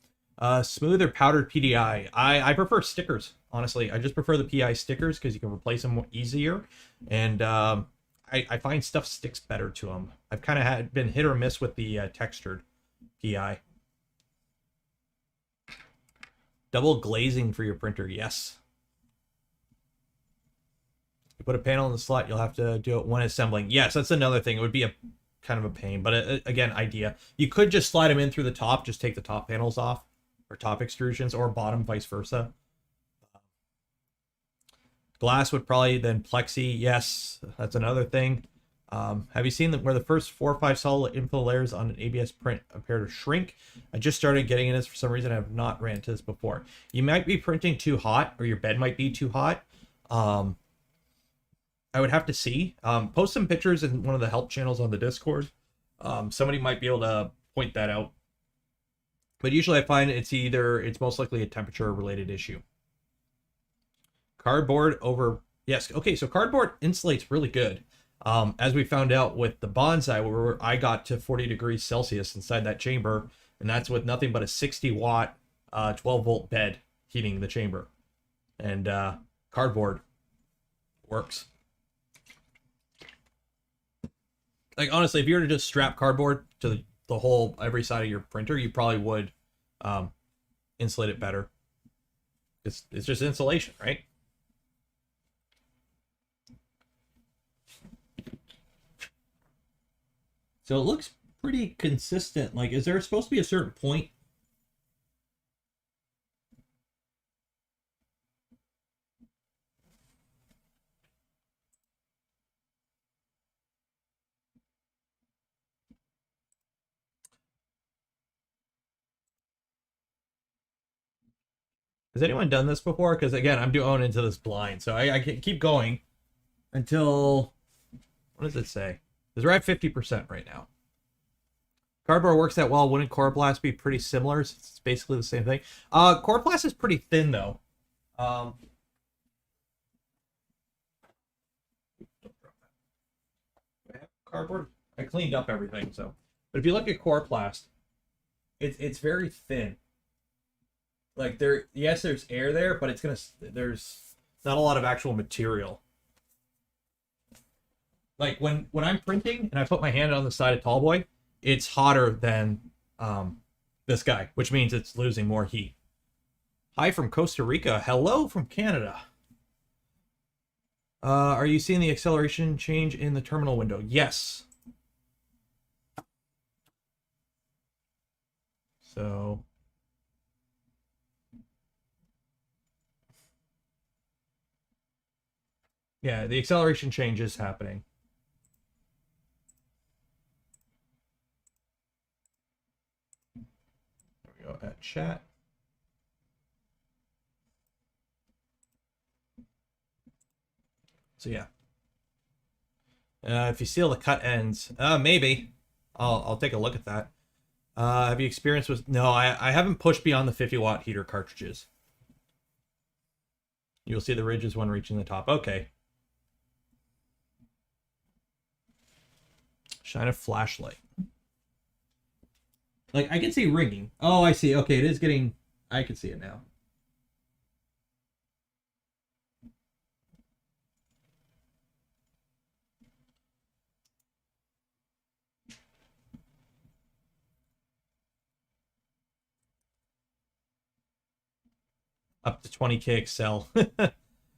Smooth or powdered PDI? I prefer stickers, honestly. I just prefer the PI stickers because you can replace them easier, and I find stuff sticks better to them. I've kind of been hit or miss with the textured PI. Double glazing for your printer, yes. You put a panel in the slot, you'll have to do it when assembling. Yes, that's another thing. It would be a kind of a pain, but again, idea. You could just slide them in through the top, just take the top panels off, or top extrusions, or bottom, vice versa. Glass would probably then plexi. Yes, that's another thing. Have you seen where the first 4 or 5 solid infill layers on an ABS print appear to shrink? I just started getting in this for some reason. I have not ran into this before. You might be printing too hot, or your bed might be too hot. I would have to see. Post some pictures in one of the help channels on the Discord. Somebody might be able to point that out. But usually I find it's most likely a temperature related issue. Cardboard over, yes. Okay, so cardboard insulates really good. As we found out with the bonsai, where I got to 40 degrees Celsius inside that chamber, and that's with nothing but a 60 watt, 12 volt bed heating the chamber. And cardboard works. Like, honestly, if you were to just strap cardboard to the whole, every side of your printer, you probably would insulate it better. It's just insulation, right? So it looks pretty consistent. Like, is there supposed to be a certain point? Has anyone done this before? Because again, I'm going into this blind, so I can keep going until, what does it say? Because we're at 50% right now. Cardboard works that well. Wouldn't Coroplast be pretty similar? It's basically the same thing. Coroplast is pretty thin though. Cardboard. I cleaned up everything, so. But if you look at Coroplast, it's very thin. Like yes, there's air there, but there's not a lot of actual material. Like when I'm printing and I put my hand on the side of Tallboy, it's hotter than this guy, which means it's losing more heat. Hi from Costa Rica. Hello from Canada. Are you seeing the acceleration change in the terminal window? Yes. So yeah, the acceleration change is happening. There we go at chat. So yeah. If you seal the cut ends, maybe. I'll take a look at that. Have you experienced with... No, I haven't pushed beyond the 50 watt heater cartridges. You'll see the ridges when reaching the top. Okay. Shine a flashlight. Like, I can see ringing. Oh, I see. Okay, it is getting... I can see it now. Up to 20K Excel.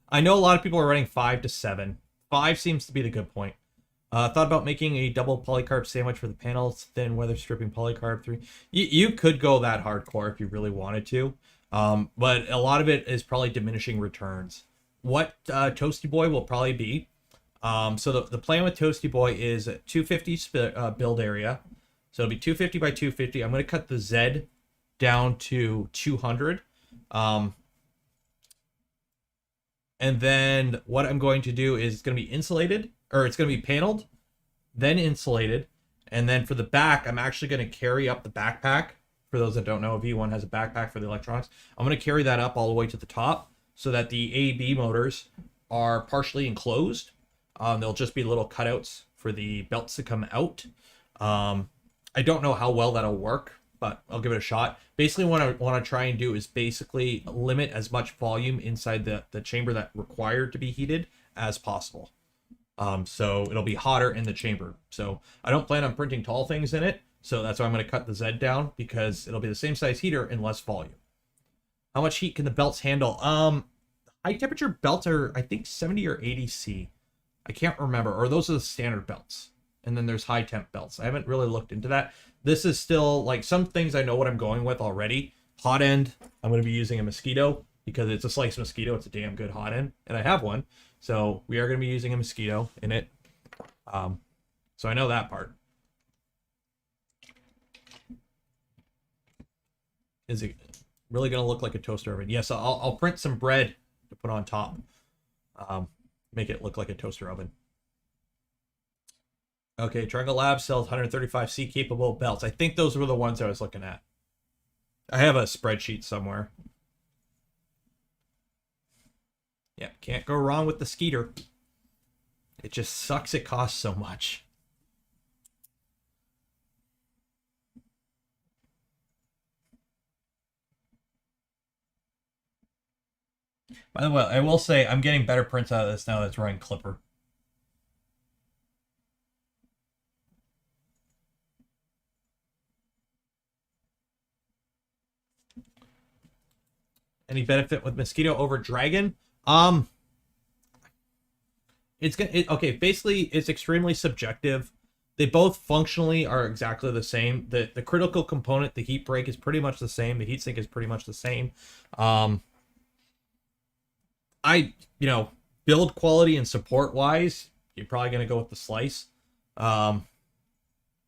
I know a lot of people are running 5 to 7. 5 seems to be the good point. Thought about making a double polycarb sandwich for the panels, thin weather stripping polycarb 3. You could go that hardcore if you really wanted to, but a lot of it is probably diminishing returns. What Toasty Boy will probably be, so the plan with Toasty Boy is 250 build area, so it'll be 250 by 250. I'm going to cut the Z down to 200. And then what I'm going to do is it's going to be insulated, or it's going to be paneled, then insulated. And then for the back, I'm actually going to carry up the backpack. For those that don't know, V1 has a backpack for the electronics. I'm going to carry that up all the way to the top so that the A/B motors are partially enclosed. There'll just be little cutouts for the belts to come out. I don't know how well that'll work, but I'll give it a shot. Basically, what I want to try and do is basically limit as much volume inside the chamber that required to be heated as possible. So it'll be hotter in the chamber. So I don't plan on printing tall things in it. So that's why I'm going to cut the Z down, because it'll be the same size heater and less volume. How much heat can the belts handle? High temperature belts are, I think, 70 or 80 C. I can't remember. Or those are the standard belts. And then there's high temp belts. I haven't really looked into that. This is still, like, some things I know what I'm going with already. Hot end, I'm going to be using a Mosquito. because it's a sliced mosquito. It's a damn good hot end, and I have one. So we are going to be using a mosquito in it. So I know that part. Is it really going to look like a toaster oven? Yes, I'll print some bread to put on top. Make it look like a toaster oven. Okay, Triangle Labs sells 135C capable belts. I think those were the ones I was looking at. I have a spreadsheet somewhere. Yeah, can't go wrong with the Skeeter. It just sucks it costs so much. By the way, I will say I'm getting better prints out of this now that it's running Klipper. Any benefit with mosquito over dragon? Okay, basically it's extremely subjective. They both functionally are exactly the same. The critical component, the heat break, is pretty much the same. The heat sink is pretty much the same. Build quality and support wise, you're probably gonna go with the slice. But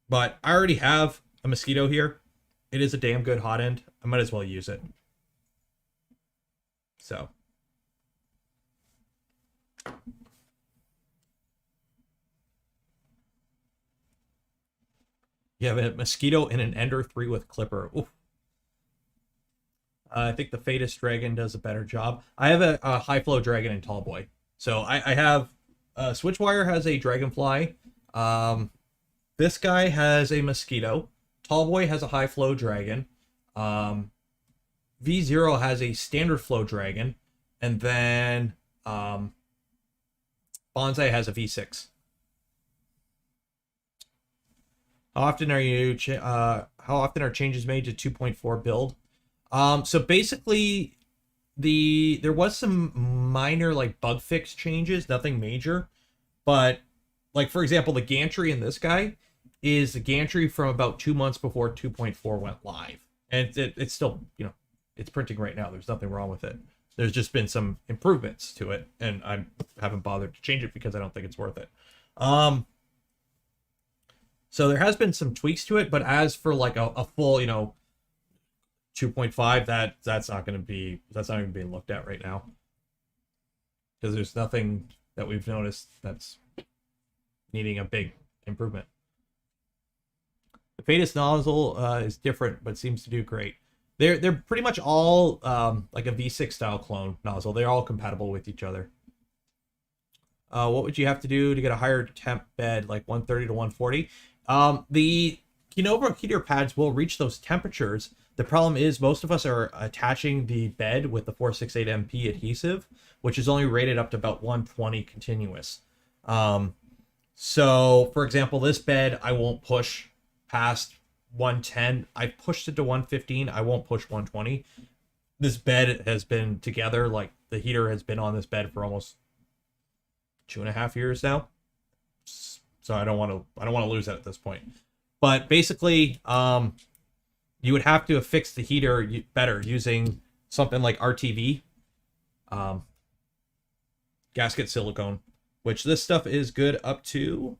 I already have a mosquito here. It is a damn good hot end. I might as well use it. So. You have a mosquito and an Ender 3 with Klipper. Oof. I think the Fatus Dragon does a better job. I have a High Flow Dragon and Tallboy. So I have... Switchwire has a Dragonfly. This guy has a Mosquito. Tallboy has a High Flow Dragon. V0 has a Standard Flow Dragon. And then Bonsai has a V6. How often are changes made to 2.4 build? So basically, there was some minor like bug fix changes, nothing major, but like for example, the gantry in this guy is the gantry from about 2 months before 2.4 went live, and it's still it's printing right now. There's nothing wrong with it. There's just been some improvements to it, and I haven't bothered to change it because I don't think it's worth it. So there has been some tweaks to it, but as for like a full, 2.5, that's not even being looked at right now. Because there's nothing that we've noticed that's needing a big improvement. The Fatus nozzle is different, but seems to do great. They're pretty much all like a V6 style clone nozzle. They're all compatible with each other. What would you have to do to get a higher temp bed, like 130 to 140? The Kinova heater pads will reach those temperatures. The problem is most of us are attaching the bed with the 468MP adhesive, which is only rated up to about 120 continuous. So, for example, this bed, I won't push past 110. I pushed it to 115. I won't push 120. This bed has been together, like the heater has been on this bed for almost 2.5 years now. So I don't want to lose that at this point. But basically, you would have to affix the heater better using something like RTV, gasket silicone, which this stuff is good up to,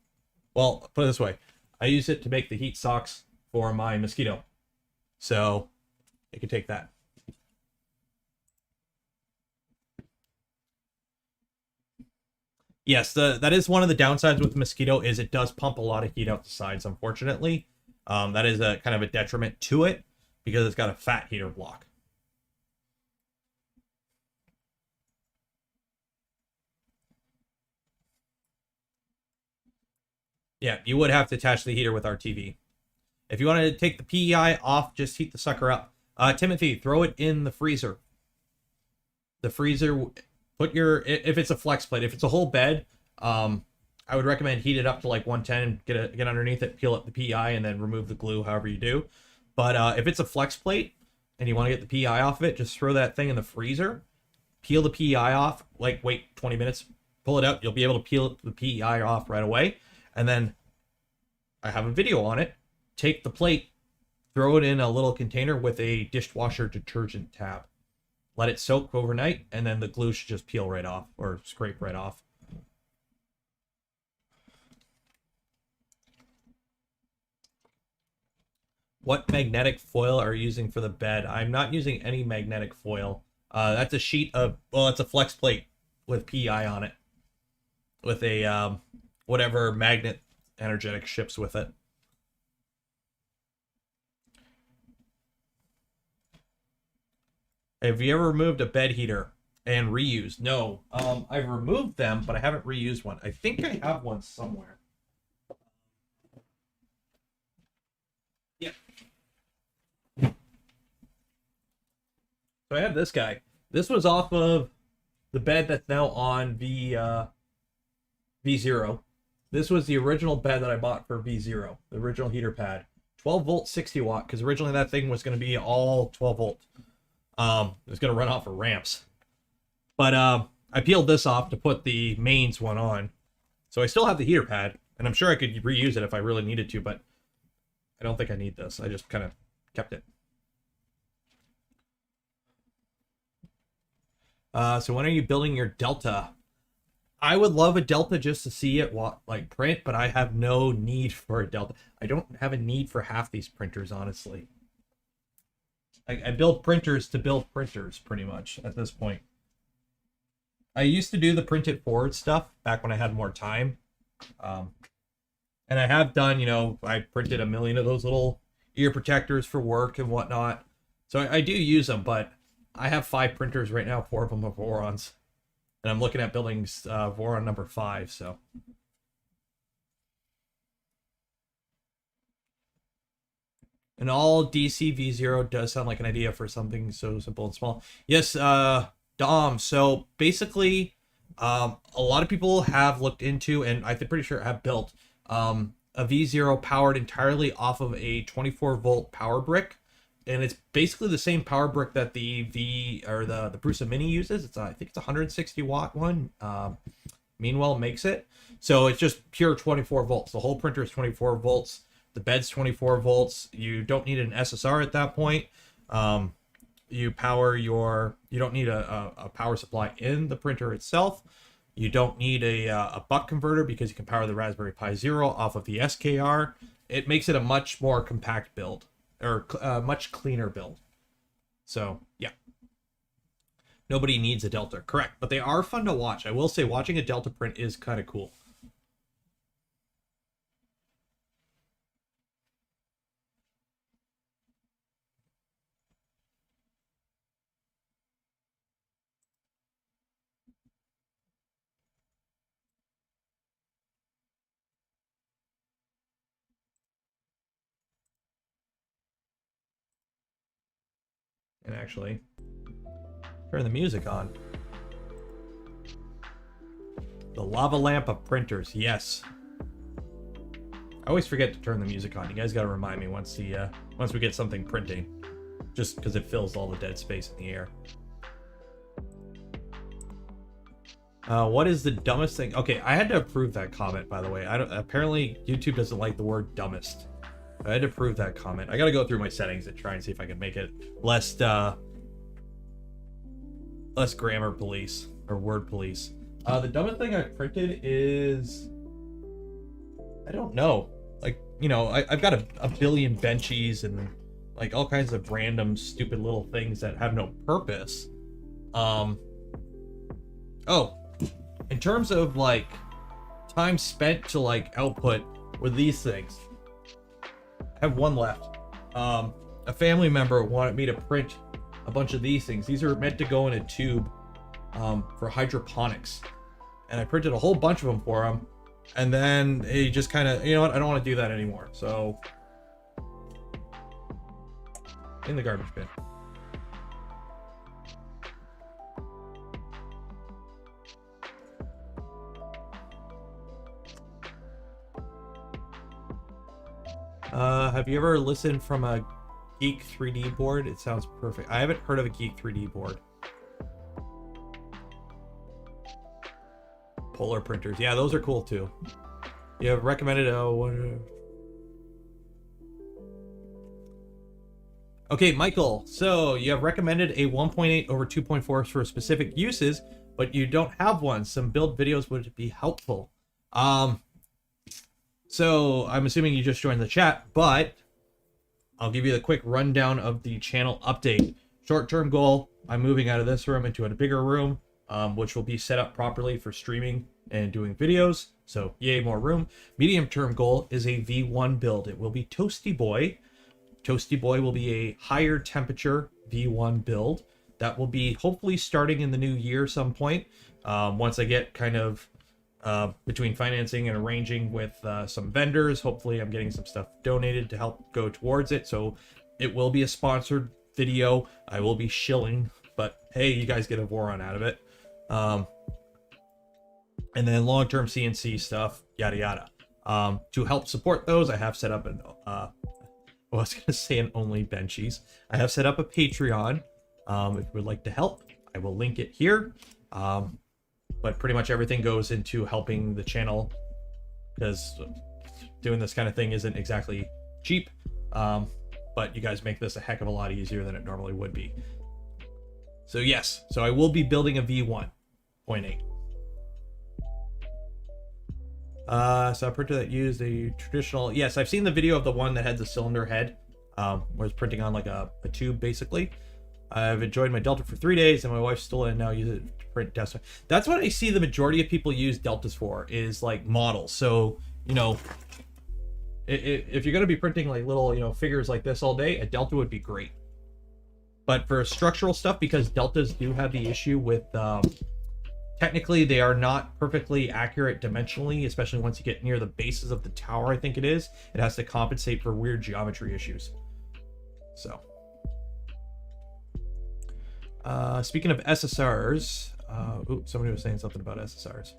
well, put it this way, I use it to make the heat socks for my mosquito. So it could take that. Yes, that is one of the downsides with the mosquito is it does pump a lot of heat out the sides, unfortunately. That is a kind of a detriment to it because it's got a fat heater block. Yeah, you would have to attach the heater with RTV. If you wanted to take the PEI off, just heat the sucker up. Timothy, throw it in the freezer. The freezer, if it's a flex plate, if it's a whole bed, I would recommend heat it up to like 110 and get underneath it, peel up the PEI, and then remove the glue, however you do. But if it's a flex plate and you want to get the PEI off of it, just throw that thing in the freezer, peel the PEI off, like wait 20 minutes, pull it out. You'll be able to peel the PEI off right away. And then I have a video on it. Take the plate, throw it in a little container with a dishwasher detergent tab. let it soak overnight, and then the glue should just peel right off or scrape right off. What magnetic foil are you using for the bed? I'm not using any magnetic foil. That's a sheet of, well, it's a flex plate with PI on it, with a whatever magnet energetic ships with it. Have you ever removed a bed heater and reused? No. I've removed them, but I haven't reused one. I think I have one somewhere. Yeah. So I have this guy. This was off of the bed that's now on V0. This was the original bed that I bought for V0, the original heater pad. 12 volt, 60 watt, because originally that thing was going to be all 12 volt. It was going to run off of ramps. But I peeled this off to put the mains one on. So I still have the heater pad, and I'm sure I could reuse it if I really needed to, but I don't think I need this. I just kind of kept it. So when are you building your Delta? I would love a Delta just to see it like print, but I have no need for a Delta. I don't have a need for half these printers, honestly. I build printers to build printers, pretty much, at this point. I used to do the print it forward stuff back when I had more time. And I have done, you know, I printed a million of those little ear protectors for work and whatnot. So I do use them, but I have 5 printers right now, 4 of them are Vorons. And I'm looking at building Voron number 5, so. An all DC V0 does sound like an idea for something so simple and small. Yes, Dom. So basically, a lot of people have looked into, and I'm pretty sure have built, a V0 powered entirely off of a 24 volt power brick. And it's basically the same power brick that the the Prusa Mini uses. It's I think it's a 160 watt one. Meanwhile makes it. So it's just pure 24 volts. The whole printer is 24 volts. The bed's 24 volts. You don't need an SSR at that point. You don't need a power supply in the printer itself. You don't need a buck converter because you can power the Raspberry Pi Zero off of the SKR. It makes it a much more compact build, or much cleaner build. So yeah, nobody needs a Delta, correct? But they are fun to watch. I will say, watching a Delta print is kind of cool. And actually, turn the music on. The lava lamp of printers, yes. I always forget to turn the music on. You guys got to remind me once we get something printing, just because it fills all the dead space in the air. What is the dumbest thing? Okay, I had to approve that comment, by the way. Apparently YouTube doesn't like the word dumbest. I had to approve that comment. I gotta go through my settings and try and see if I can make it less grammar police or word police. The dumbest thing I've printed is, I don't know. Like, you know, I've got a billion benchies and like all kinds of random stupid little things that have no purpose. Oh, in terms of like time spent to like output with these things, I have one left. A family member wanted me to print a bunch of these things. These are meant to go in a tube for hydroponics. And I printed a whole bunch of them for him. And then he just kind of, you know what, I don't want to do that anymore. So, in the garbage bin. Have you ever listened from a Geek 3D board? It sounds perfect. I haven't heard of a Geek 3D board. Polar printers. Yeah, those are cool too. You have recommended Okay, Michael, so you have recommended a 1.8 over 2.4 for specific uses, but you don't have one. Some build videos would be helpful. So I'm assuming you just joined the chat, but I'll give you the quick rundown of the channel update. Short-term goal, I'm moving out of this room into a bigger room, which will be set up properly for streaming and doing videos. So yay, more room. Medium-term goal is a V1 build. It will be Toasty Boy. Toasty Boy will be a higher temperature V1 build. That will be hopefully starting in the new year some point. Once I get kind of between financing and arranging with some vendors. Hopefully I'm getting some stuff donated to help go towards it. So it will be a sponsored video. I will be shilling, but hey, you guys get a Voron out of it. And then long-term CNC stuff, yada yada. To help support those, I have set up an I was gonna say an only benchies. I have set up a Patreon. If you would like to help, I will link it here. But pretty much everything goes into helping the channel, because doing this kind of thing isn't exactly cheap. But you guys make this a heck of a lot easier than it normally would be. So yes, so I will be building a V1.8. So a printer that used a traditional, yes, I've seen the video of the one that had the cylinder head, where it's printing on like a tube basically. I've enjoyed my Delta for 3 days, and my wife stole it and now use it to print desktop. That's what I see the majority of people use Deltas for, is like models. So, you know, if you're going to be printing like little, you know, figures like this all day, a Delta would be great. But for structural stuff, because Deltas do have the issue with, technically they are not perfectly accurate dimensionally, especially once you get near the bases of the tower, I think it is. It has to compensate for weird geometry issues. So. Speaking of SSRs, somebody was saying something about SSRs.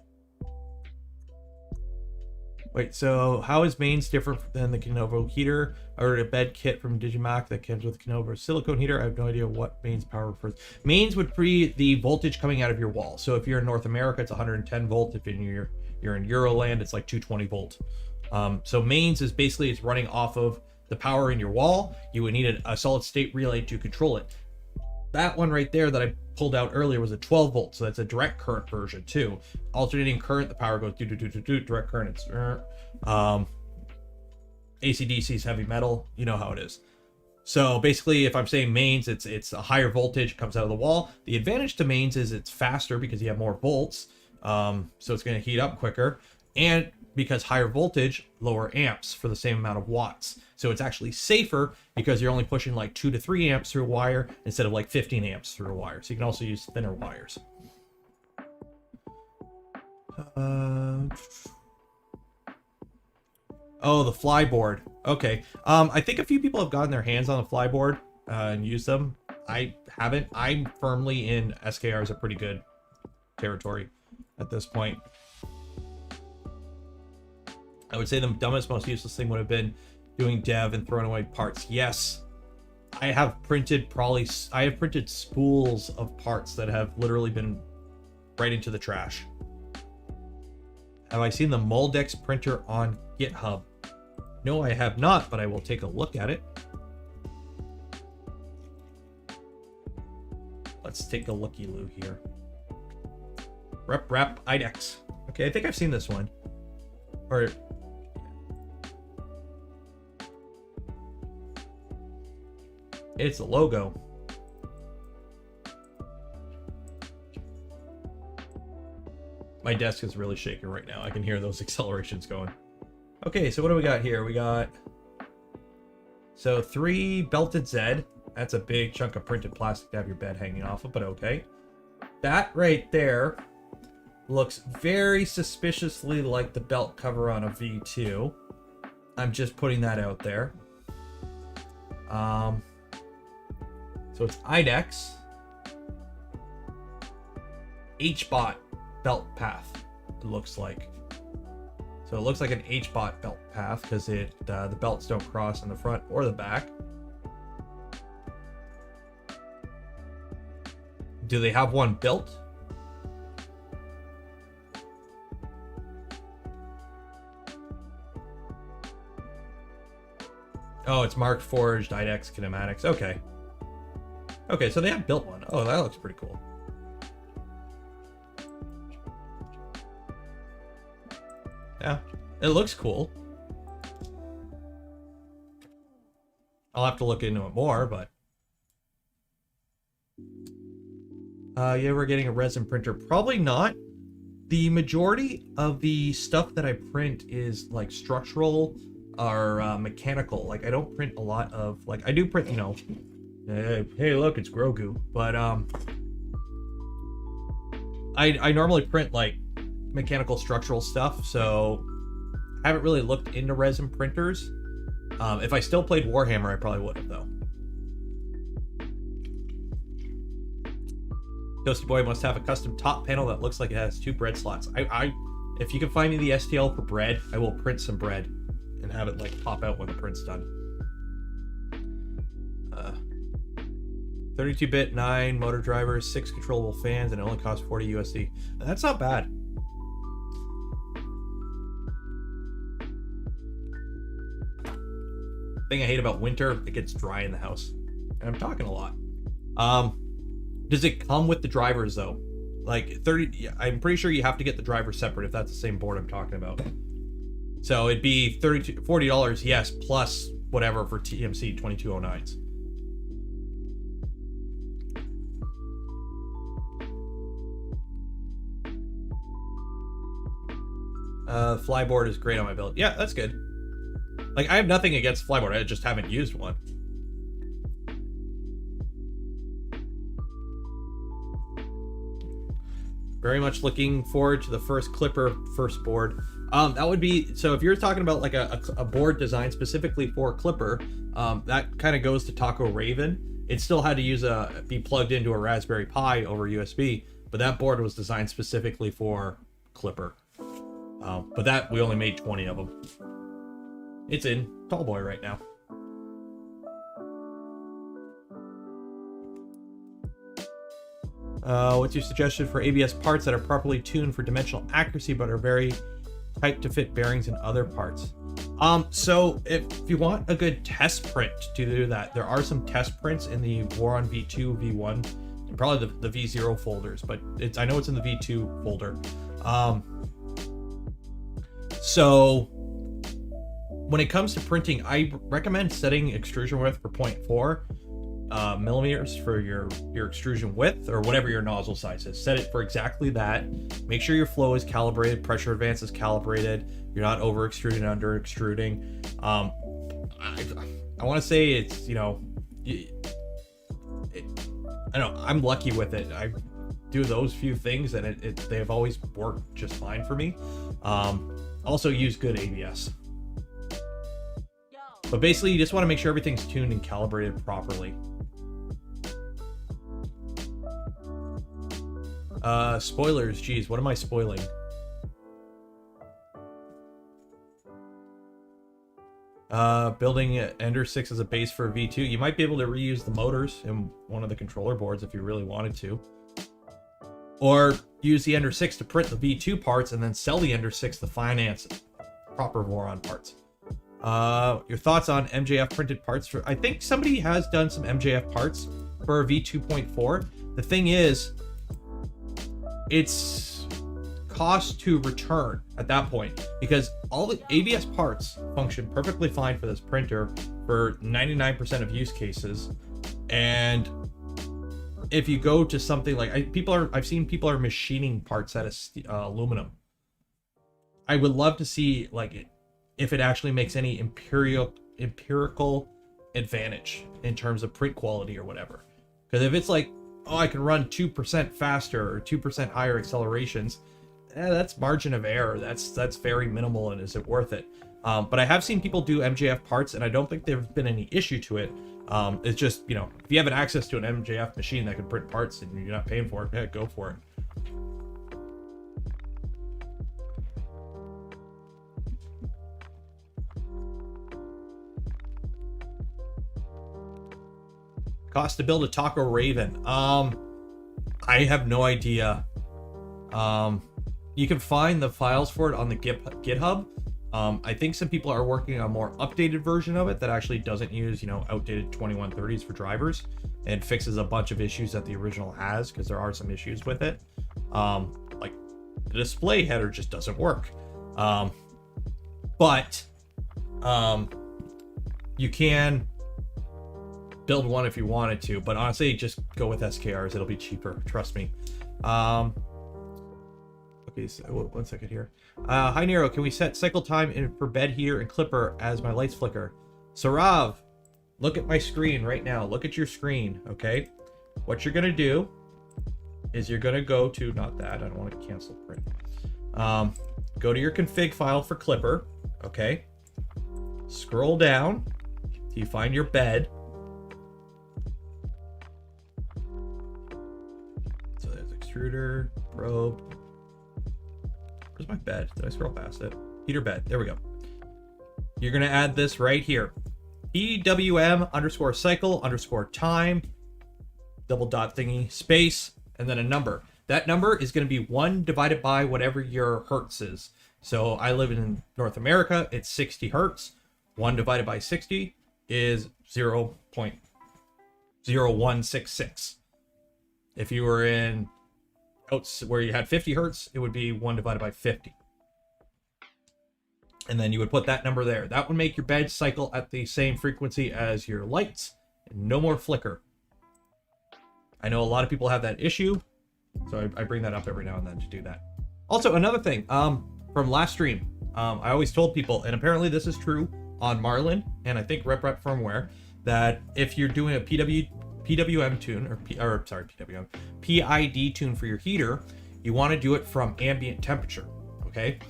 Wait, so how is mains different than the Kenovo heater? I ordered a bed kit from Digimac that comes with Kenovo silicone heater. I have no idea what mains power refers. Mains would be the voltage coming out of your wall. So if you're in North America, it's 110 volt. If you're in Euroland, it's like 220 volt. So mains is basically, it's running off of the power in your wall. You would need a solid state relay to control it. That one right there that I pulled out earlier was a 12 volt, so that's a direct current version too. Alternating current, the power goes do. Direct current, it's AC/DC is heavy metal. You know how it is. So basically, if I'm saying mains, it's a higher voltage, comes out of the wall. The advantage to mains is it's faster because you have more volts, so it's going to heat up quicker, and because higher voltage, lower amps for the same amount of watts. So it's actually safer because you're only pushing like 2 to 3 amps through a wire instead of like 15 amps through a wire. So you can also use thinner wires. Oh, the flyboard. Okay. I think a few people have gotten their hands on the flyboard and used them. I haven't. I'm firmly in SKRs, a pretty good territory at this point. I would say the dumbest, most useless thing would have been doing dev and throwing away parts. Yes, I have printed spools of parts that have literally been right into the trash. Have I seen the Moldex printer on GitHub? No, I have not, but I will take a look at it. Let's take a looky-loo here. Rep IDEX. Okay, I think I've seen this one. Or it's a logo. My desk is really shaking right now. I can hear those accelerations going. Okay, so what do we got here? We got, so 3 belted Z. That's a big chunk of printed plastic to have your bed hanging off of, but okay. That right there looks very suspiciously like the belt cover on a V2. I'm just putting that out there. So it's IDEX HBOT belt path, it looks like. So it looks like an HBOT belt path because the belts don't cross in the front or the back. Do they have one built? Oh, it's marked forged, IDEX, kinematics. Okay. Okay, so they have built one. Oh, that looks pretty cool. Yeah, it looks cool. I'll have to look into it more, but... yeah, we're getting a resin printer. Probably not. The majority of the stuff that I print is like structural or mechanical. Like I don't print a lot of like I do print, you know, hey look, it's Grogu, but I normally print like mechanical structural stuff, so I haven't really looked into resin printers. If I still played Warhammer, I probably would have though. Toasty Boy must have a custom top panel that looks like it has 2 bread slots. If you can find me the STL for bread, I will print some bread and have it like pop out when the print's done. 32-bit, 9 motor drivers, 6 controllable fans, and it only costs 40 USD. That's not bad. Thing I hate about winter, it gets dry in the house. And I'm talking a lot. Does it come with the drivers though? Like 30, I'm pretty sure you have to get the driver separate if that's the same board I'm talking about. So it'd be $40, yes, plus whatever for TMC 2209s. Flyboard is great on my build. Yeah, that's good. Like I have nothing against flyboard, I just haven't used one. Very much looking forward to the first Clipper first board. That would be, so if you're talking about like a board designed specifically for Clipper, that kind of goes to Taco Raven. It still had to be plugged into a Raspberry Pi over USB, but that board was designed specifically for Clipper. But that, we only made 20 of them. It's in Tallboy right now. What's your suggestion for ABS parts that are properly tuned for dimensional accuracy but are very tight to fit bearings and other parts? So if you want a good test print to do that, there are some test prints in the War on V2, V1, and probably the V0 folders, but I know it's in the V2 folder. So when it comes to printing, I recommend setting extrusion width for 0.4 millimeters for your extrusion width, or whatever your nozzle size is. Set it for exactly that. Make sure your flow is calibrated, pressure advance is calibrated, you're not over extruding, under extruding. I want to say it's, you know, I know I'm lucky with it. I do those few things and they have always worked just fine for me. Also use good ABS. But basically, you just want to make sure everything's tuned and calibrated properly. Spoilers, geez, what am I spoiling? Building Ender 6 as a base for V2. You might be able to reuse the motors in one of the controller boards if you really wanted to. Or use the Ender 6 to print the V2 parts and then sell the Ender 6 to finance proper Voron parts. Your thoughts on MJF printed parts I think somebody has done some MJF parts for a V2.4. The thing is, it's cost to return at that point, because all the ABS parts function perfectly fine for this printer for 99% of use cases. And if you go to something like I've seen people are machining parts out of aluminum. I would love to see if it actually makes any empirical advantage in terms of print quality or whatever. Because if it's like, oh, I can run 2% faster or 2% higher accelerations, that's margin of error. That's very minimal, and is it worth it? But I have seen people do MJF parts, and I don't think there's been any issue to it. It's just, you know, if you have an access to an MJF machine that can print parts and you're not paying for it, yeah, go for it. Cost to build a Taco Raven. I have no idea. You can find the files for it on the GitHub. I think some people are working on a more updated version of it that actually doesn't use, you know, outdated 2130s for drivers and fixes a bunch of issues that the original has, because there are some issues with it. Like the display header just doesn't work. But you can build one if you wanted to, but honestly, just go with SKRs. It'll be cheaper. Trust me. Okay, so 1 second here. Hi Nero, can we set cycle time in for bed heater and clipper as my lights flicker? Sarav, look at my screen right now. Look at your screen, okay? What you're gonna do is you're gonna go to, not that, I don't want to cancel print. Go to your config file for clipper, okay? Scroll down till you find your bed. So there's extruder, probe. Where's my bed? Did I scroll past it? Heater bed. There we go. You're going to add this right here. PWM underscore cycle underscore time, double dot thingy, space, and then a number. That number is going to be 1 divided by whatever your hertz is. So I live in North America. It's 60 hertz. 1 divided by 60 is 0.0166. If you were in where you had 50 hertz, it would be 1 divided by 50. And then you would put that number there. That would make your bed cycle at the same frequency as your lights, and no more flicker. I know a lot of people have that issue, so I bring that up every now and then to do that. Also, another thing, from last stream, I always told people, and apparently this is true on Marlin, and I think Rep firmware, that if you're doing a PWM tune, PID tune for your heater, you want to do it from ambient temperature, okay?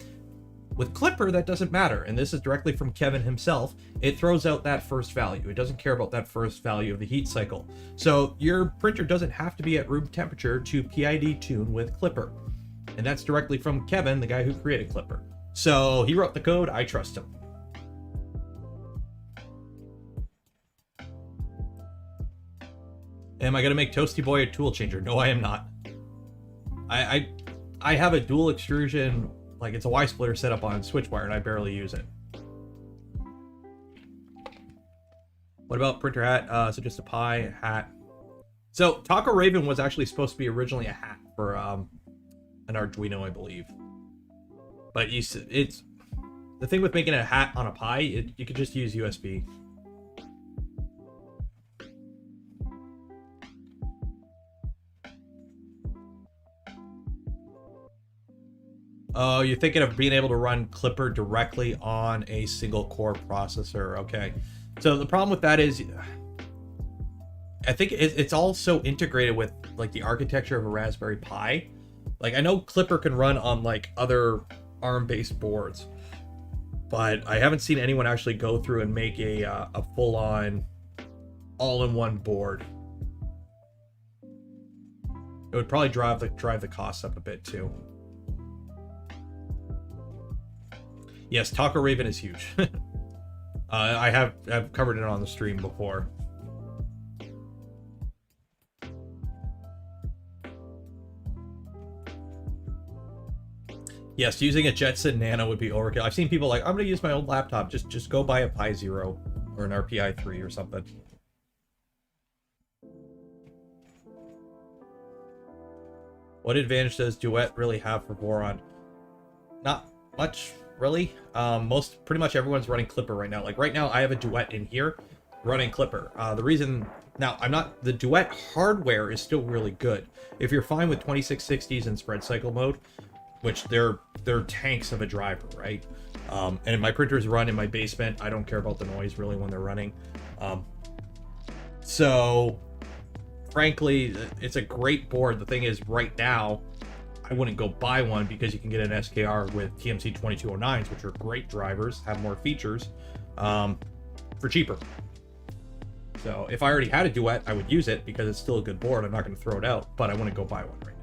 With Klipper, that doesn't matter, and this is directly from Kevin himself. It throws out that first value. It doesn't care about that first value of the heat cycle. So your printer doesn't have to be at room temperature to PID tune with Klipper. And that's directly from Kevin, the guy who created Klipper. So he wrote the code, I trust him. Am I gonna make Toasty Boy a tool changer? No, I am not. I have a dual extrusion, like it's a Y splitter set up on Switchwire, and I barely use it. What about printer hat? So just a Pi hat. So Taco Raven was actually supposed to be originally a hat for an Arduino, I believe. But it's the thing with making a hat on a Pi. You could just use USB. Oh, you're thinking of being able to run Klipper directly on a single core processor. Okay. So the problem with that is, I think it's all so integrated with like the architecture of a Raspberry Pi. Like I know Klipper can run on like other ARM-based boards, but I haven't seen anyone actually go through and make a full-on all-in-one board. It would probably drive the costs up a bit too. Yes, Taco Raven is huge. I've covered it on the stream before. Yes, using a Jetson Nano would be overkill. I've seen people like, I'm going to use my old laptop. Just go buy a Pi Zero or an RPI 3 or something. What advantage does Duet really have for Voron? Not much, really. Pretty much everyone's running Klipper right now. Like right now, I have a Duet in here running Klipper. The reason now the Duet hardware is still really good. If you're fine with 2660s in spread cycle mode, which they're tanks of a driver, right? And my printers run in my basement. I don't care about the noise really when they're running. So frankly, it's a great board. The thing is, right now, I wouldn't go buy one because you can get an SKR with TMC 2209s, which are great drivers, have more features, for cheaper. So if I already had a Duet, I would use it because it's still a good board. I'm not going to throw it out, but I wouldn't go buy one right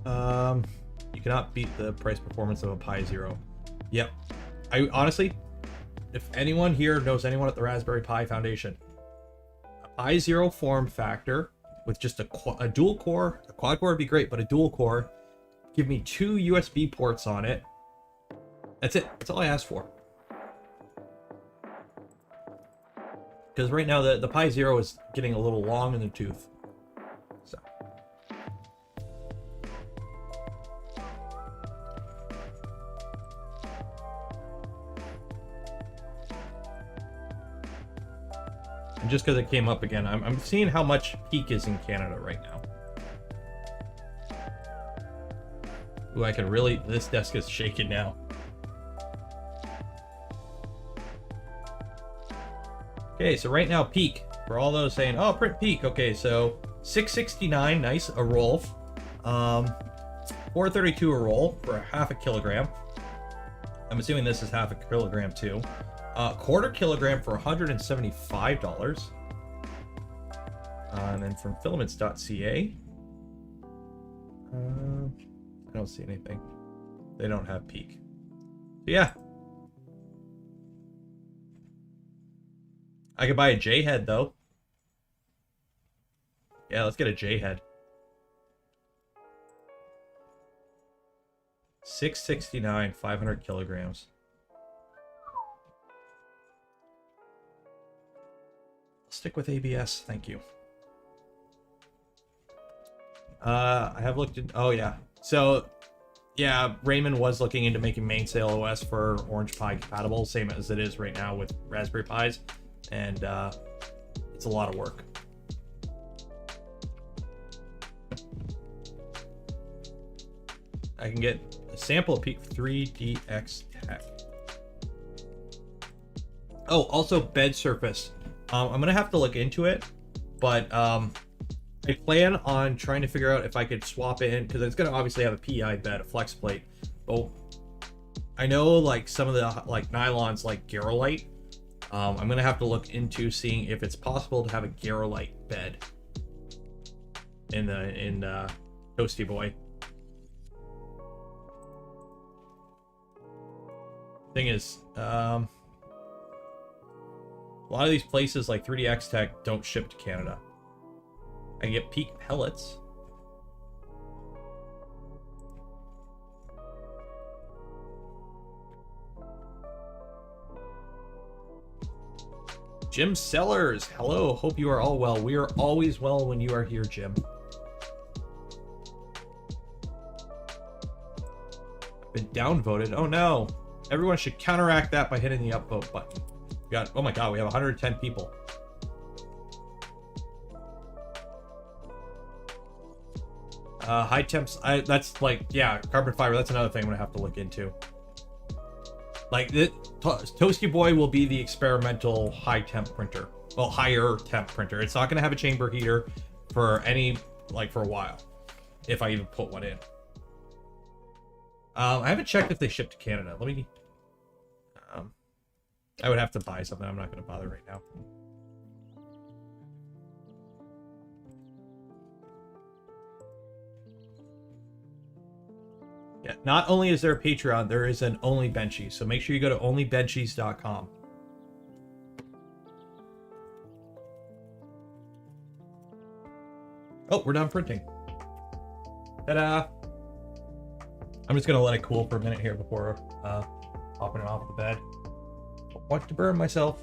now. You cannot beat the price performance of a Pi Zero. Yep. I honestly, if anyone here knows anyone at the Raspberry Pi Foundation, a Pi Zero form factor with just a dual core. A quad core would be great, but a dual core. Give me 2 USB ports on it. That's it. That's all I asked for. Because right now the Pi Zero is getting a little long in the tooth. So. And just because it came up again, I'm seeing how much peak is in Canada right now. Ooh, I can really... This desk is shaking now. Okay, so right now, peak. For all those saying, oh, print peak. Okay, so $6.69, nice, a roll. $4.32 a roll for half a kilogram. I'm assuming this is half a kilogram too. Quarter kilogram for $175. And then from filaments.ca. I don't see anything. They don't have peak. So yeah. I could buy a J head though. Yeah, let's get a J head. $6.69, 500 kilograms. I'll stick with ABS, thank you. I have looked at, oh yeah. So, yeah, Raymond was looking into making mainsail OS for Orange Pi compatible, same as it is right now with Raspberry Pis. And it's a lot of work. I can get a sample of Peak 3DX Tech. Oh, also bed surface. I'm gonna have to look into it, but I plan on trying to figure out if I could swap it in, because it's gonna obviously have a PI bed, a flex plate. Oh, I know like some of the like nylons like Garolite. I'm gonna have to look into seeing if it's possible to have a Garolite bed in Toasty Boy. Thing is, a lot of these places like 3DX Tech don't ship to Canada. I can get Peak pellets. Jim Sellers, hello, hope you are all well. We are always well when you are here, Jim. I've been downvoted. Oh no. Everyone should counteract that by hitting the upvote button. We got, oh my god, we have 110 people. High temps, that's like, yeah, carbon fiber, that's another thing I'm gonna have to look into. Like, Toasty Boy will be the experimental high temp printer. Well, higher temp printer. It's not gonna have a chamber heater for any, like, for a while. If I even put one in. I haven't checked if they ship to Canada. Let me, I would have to buy something. I'm not gonna bother right now. Yeah, not only is there a Patreon, there is an Only Benchies. So make sure you go to onlybenchies.com. Oh, we're done printing. Ta-da! I'm just gonna let it cool for a minute here before popping it off the bed. Don't want to burn myself.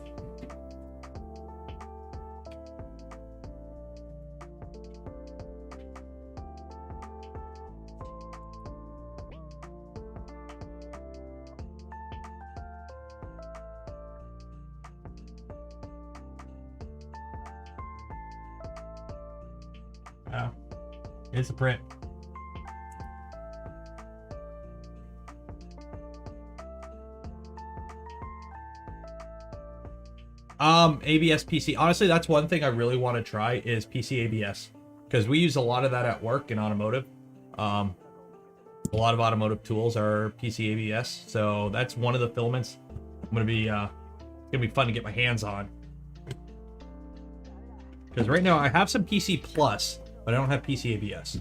Wow. It's a print. ABS PC. Honestly, that's one thing I really want to try is PC ABS, because we use a lot of that at work in automotive. A lot of automotive tools are PC ABS, so that's one of the filaments I'm gonna be fun to get my hands on. Because right now I have some PC Plus, but I don't have PC ABS.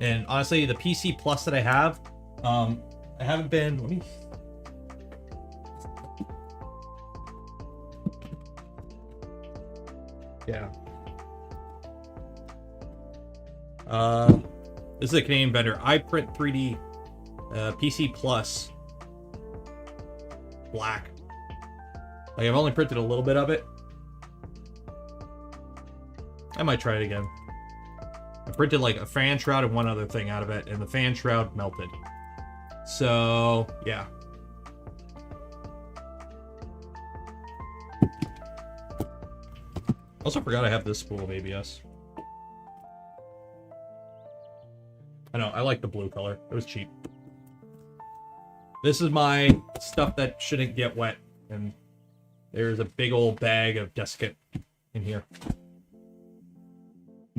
And honestly, the PC Plus that I have, I haven't been. Let me. Yeah. This is a Canadian vendor. I print 3D PC Plus black. Like, I've only printed a little bit of it. I might try it again. I printed like a fan shroud and one other thing out of it, and the fan shroud melted. So, yeah. Also forgot I have this spool of ABS. I know, I like the blue color. It was cheap. This is my stuff that shouldn't get wet, and there's a big old bag of desiccant in here.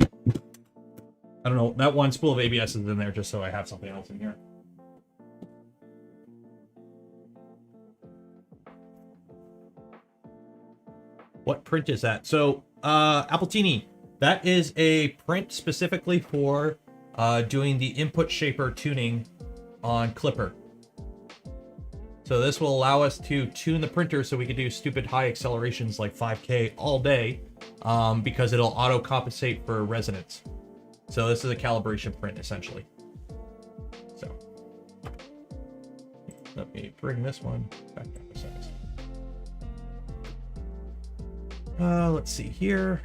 I don't know, that one spool of ABS is in there just so I have something else in here. What print is that? So, Appletini, that is a print specifically for doing the input shaper tuning on Klipper. So this will allow us to tune the printer so we can do stupid high accelerations like 5K all day, because it'll auto compensate for resonance. So this is a calibration print essentially. So let me bring this one back up a second. Let's see here.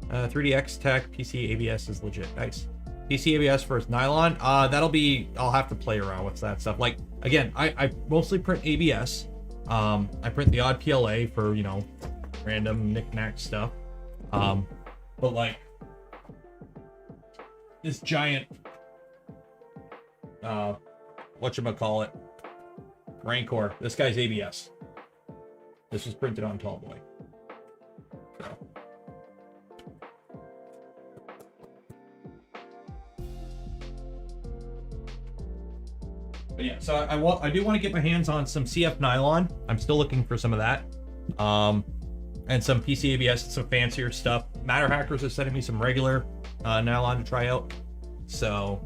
3DX Tech PC ABS is legit. Nice. PC ABS versus nylon. That'll be, I'll have to play around with that stuff. Like, again, I mostly print ABS. I print the odd PLA for, you know, random knick-knack stuff. But like this giant, whatchamacallit, Rancor, this guy's ABS. This was printed on Tallboy. So. But yeah, so I do want to get my hands on some CF nylon. I'm still looking for some of that. And some PC ABS and some fancier stuff. Matter Hackers are sending me some regular nylon to try out. So,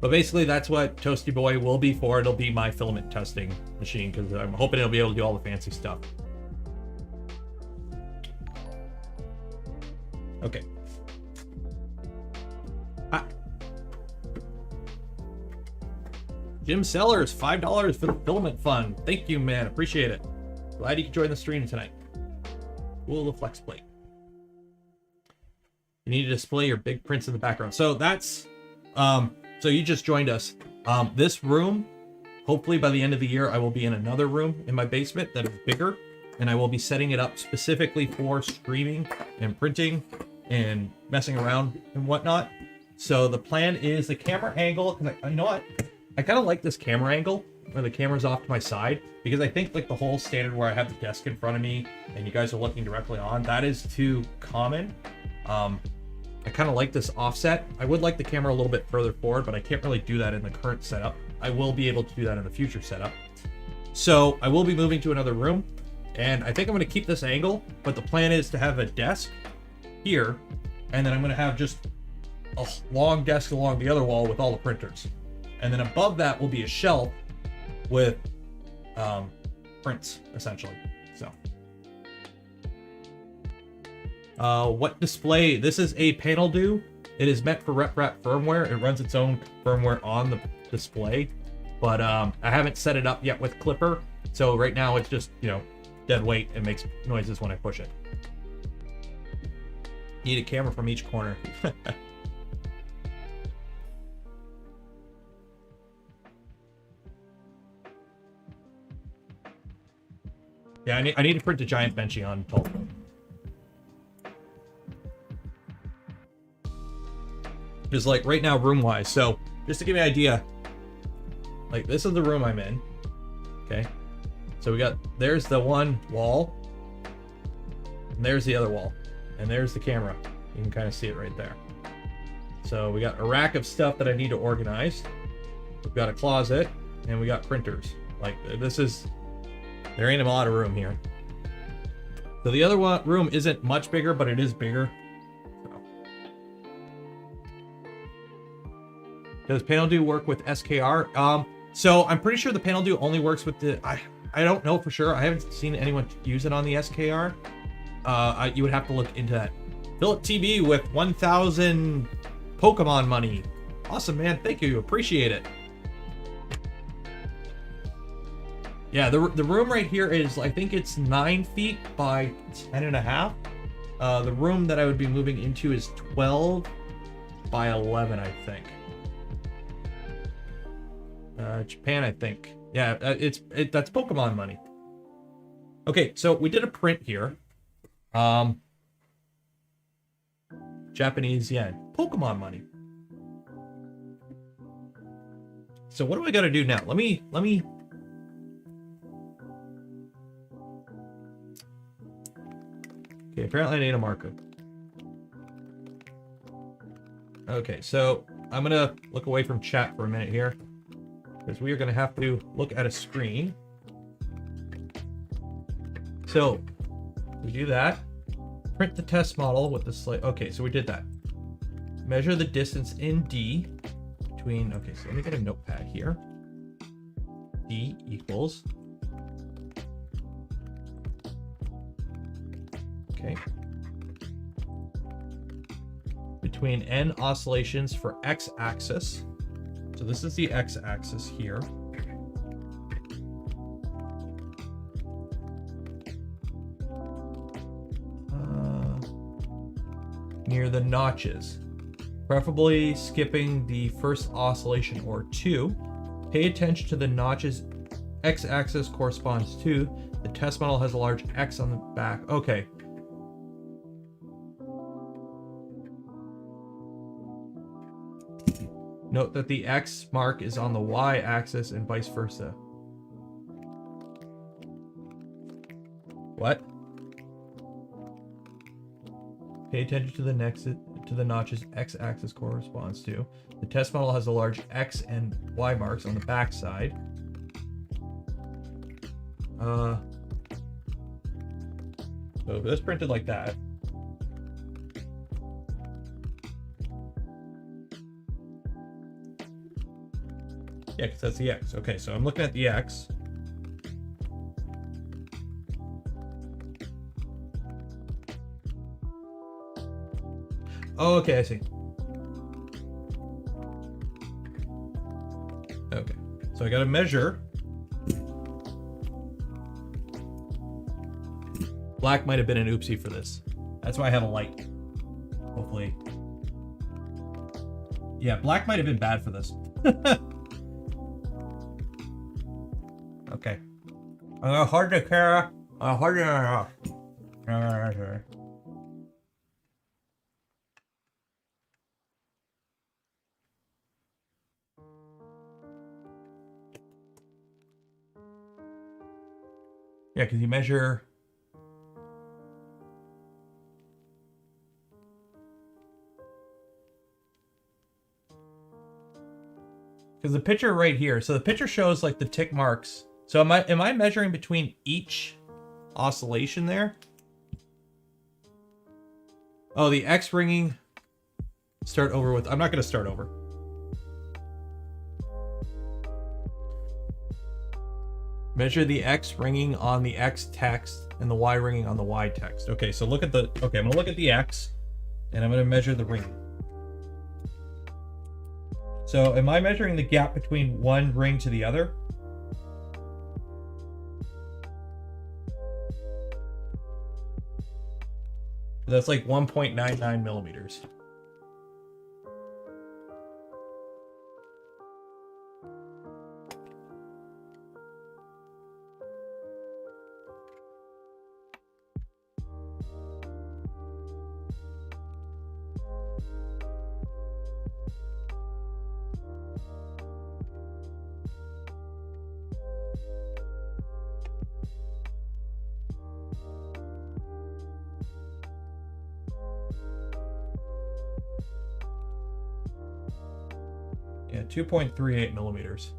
but basically that's what Toasty Boy will be for. It'll be my filament testing machine because I'm hoping it'll be able to do all the fancy stuff. Okay. Jim Sellers, $5 for the filament fund. Thank you, man. Appreciate it. Glad you could join the stream tonight. Cool, the flex plate. You need to display your big prints in the background. So that's, so you just joined us. This room, hopefully by the end of the year, I will be in another room in my basement that is bigger, and I will be setting it up specifically for streaming and printing and messing around and whatnot. So the plan is the camera angle, because you know what? I kind of like this camera angle where the camera's off to my side, because I think like the whole standard where I have the desk in front of me and you guys are looking directly on, that is too common. I kind of like this offset. I would like the camera a little bit further forward, but I can't really do that in the current setup. I will be able to do that in the future setup. So I will be moving to another room, and I think I'm going to keep this angle, but the plan is to have a desk here, and then I'm going to have just a long desk along the other wall with all the printers. And then above that will be a shelf with prints, essentially. So, what display? This is a panel do. It is meant for RepRap firmware. It runs its own firmware on the display, but I haven't set it up yet with Klipper. So right now it's just, you know, dead weight and makes noises when I push it. Need a camera from each corner. Yeah, I need to print a giant benchy on Tallboy. Just like right now, room wise. So just to give you an idea, like this is the room I'm in. Okay. So we got, there's the one wall, and there's the other wall, and there's the camera. You can kind of see it right there. So we got a rack of stuff that I need to organize. We've got a closet, and we got printers. Like this is, there ain't a lot of room here. So the other room isn't much bigger, but it is bigger. Does Panel Do work with SKR? So I'm pretty sure the Panel Do only works with the, I don't know for sure. I haven't seen anyone use it on the SKR. You would have to look into that Philip TB with 1,000 Pokemon money. Awesome, man. Thank you. Appreciate it. Yeah, the room right here is, I think it's 9 feet by 10.5. The room that I would be moving into is 12 by 11, I think. Japan, I think. Yeah, that's Pokemon money. Okay, so we did a print here. Japanese yen. Pokemon money. So what do I gotta do now? Let me... Okay, apparently I need a marker. Okay, so I'm gonna look away from chat for a minute here, because we are gonna have to look at a screen. So, we do that. Print the test model with the slate. Okay, so we did that. Measure the distance in D between, okay, so let me get a notepad here. D equals, okay, between N oscillations for X axis. So this is the X axis here. Near the notches, preferably skipping the first oscillation or two. Pay attention to the notches. X-axis corresponds to the test model has a large X on the back. Okay. Note that the X mark is on the Y-axis and vice versa. What? Pay attention to the notches X-axis corresponds to. The test model has a large X and Y marks on the back side. So this printed like that. Yeah, because that's the X. Okay, so I'm looking at the X. Oh, okay, I see. Okay, so I got to measure. Black might have been an oopsie for this. That's why I have a light. Hopefully. Yeah, black might have been bad for this. Okay. Hard to care. Hard to. Yeah, because you measure. Because the picture right here, so the picture shows like the tick marks. So am I measuring between each oscillation there? Oh, the X ringing. Start over with. I'm not going to start over. Measure the X ringing on the X text and the Y ringing on the Y text. Okay, so look at the. Okay, I'm going to look at the X and I'm going to measure the ringing. So am I measuring the gap between one ring to the other? That's like 1.99 millimeters. Yeah, 2.38 millimeters.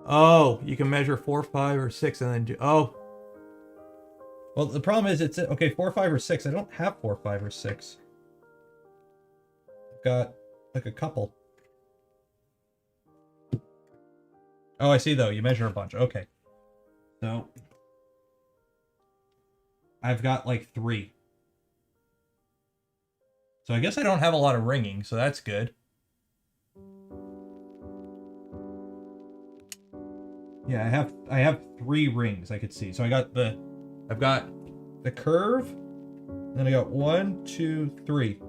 Oh, you can measure 4, 5, or 6 and then do... Oh. Well, the problem is it's... Okay, 4, 5, or 6. I don't have 4, 5, or 6. I've got like a couple. Oh, I see though. You measure a bunch. Okay. So... I've got like 3. So I guess I don't have a lot of ringing, so that's good. Yeah, I have 3 rings I could see. So I've got the curve, then I got 1, 2, 3.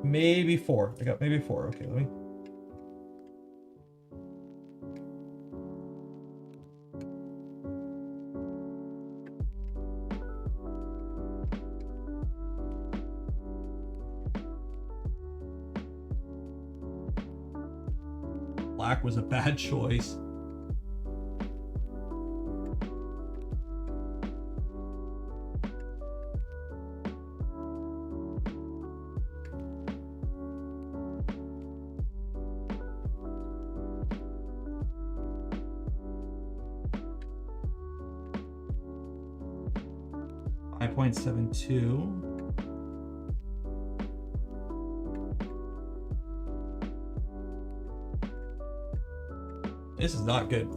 Maybe 4. I got maybe 4. Okay, let me. Black was a bad choice. .72. This is not good.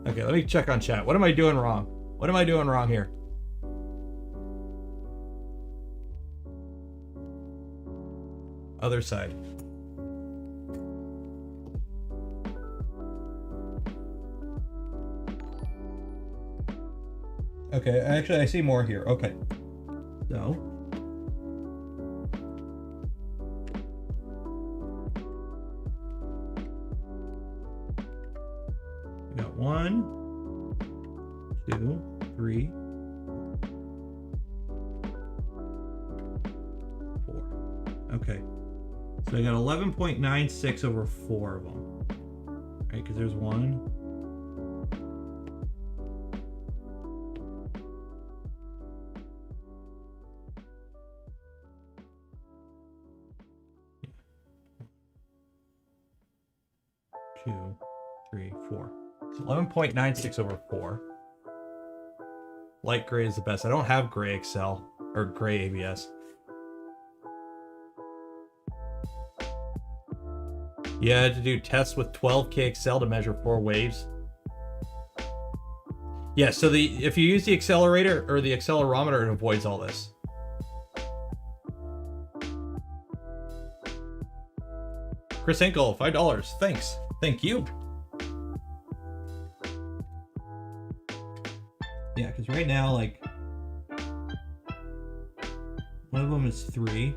Okay, let me check on chat. What am I doing wrong? What am I doing wrong here? Other side. Okay, actually I see more here. Okay. So. We got 1, 2, 3, 4. Okay. So I got 11.96 over 4 of them. Right, because there's 1. Two, 3, 4. So 11.96 over 4. Light gray is the best. I don't have gray Excel or gray ABS. You had to do tests with 12K Excel to measure 4 waves. Yeah, so if you use the accelerator or the accelerometer, it avoids all this. Chris Hinkle, $5. Thanks. Thank you. Yeah, because right now, like, one of them is 3.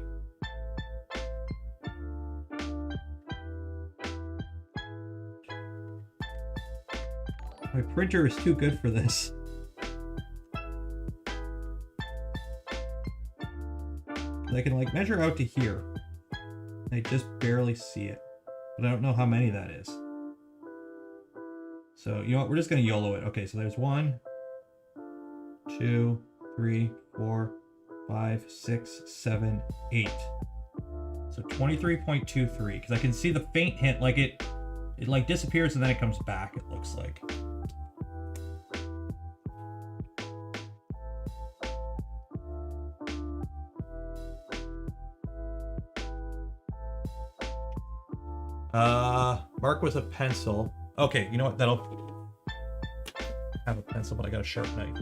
My printer is too good for this. I can, like, measure out to here. I just barely see it. But I don't know how many that is. So, you know what? We're just going to YOLO it. Okay, so there's 1, 2, 3, 4, 5, 6, 7, 8. So 23.23. Because I can see the faint hint, like it like disappears and then it comes back, it looks like. Mark with a pencil. Okay, you know what? That'll have a pencil, but I got a sharp knife.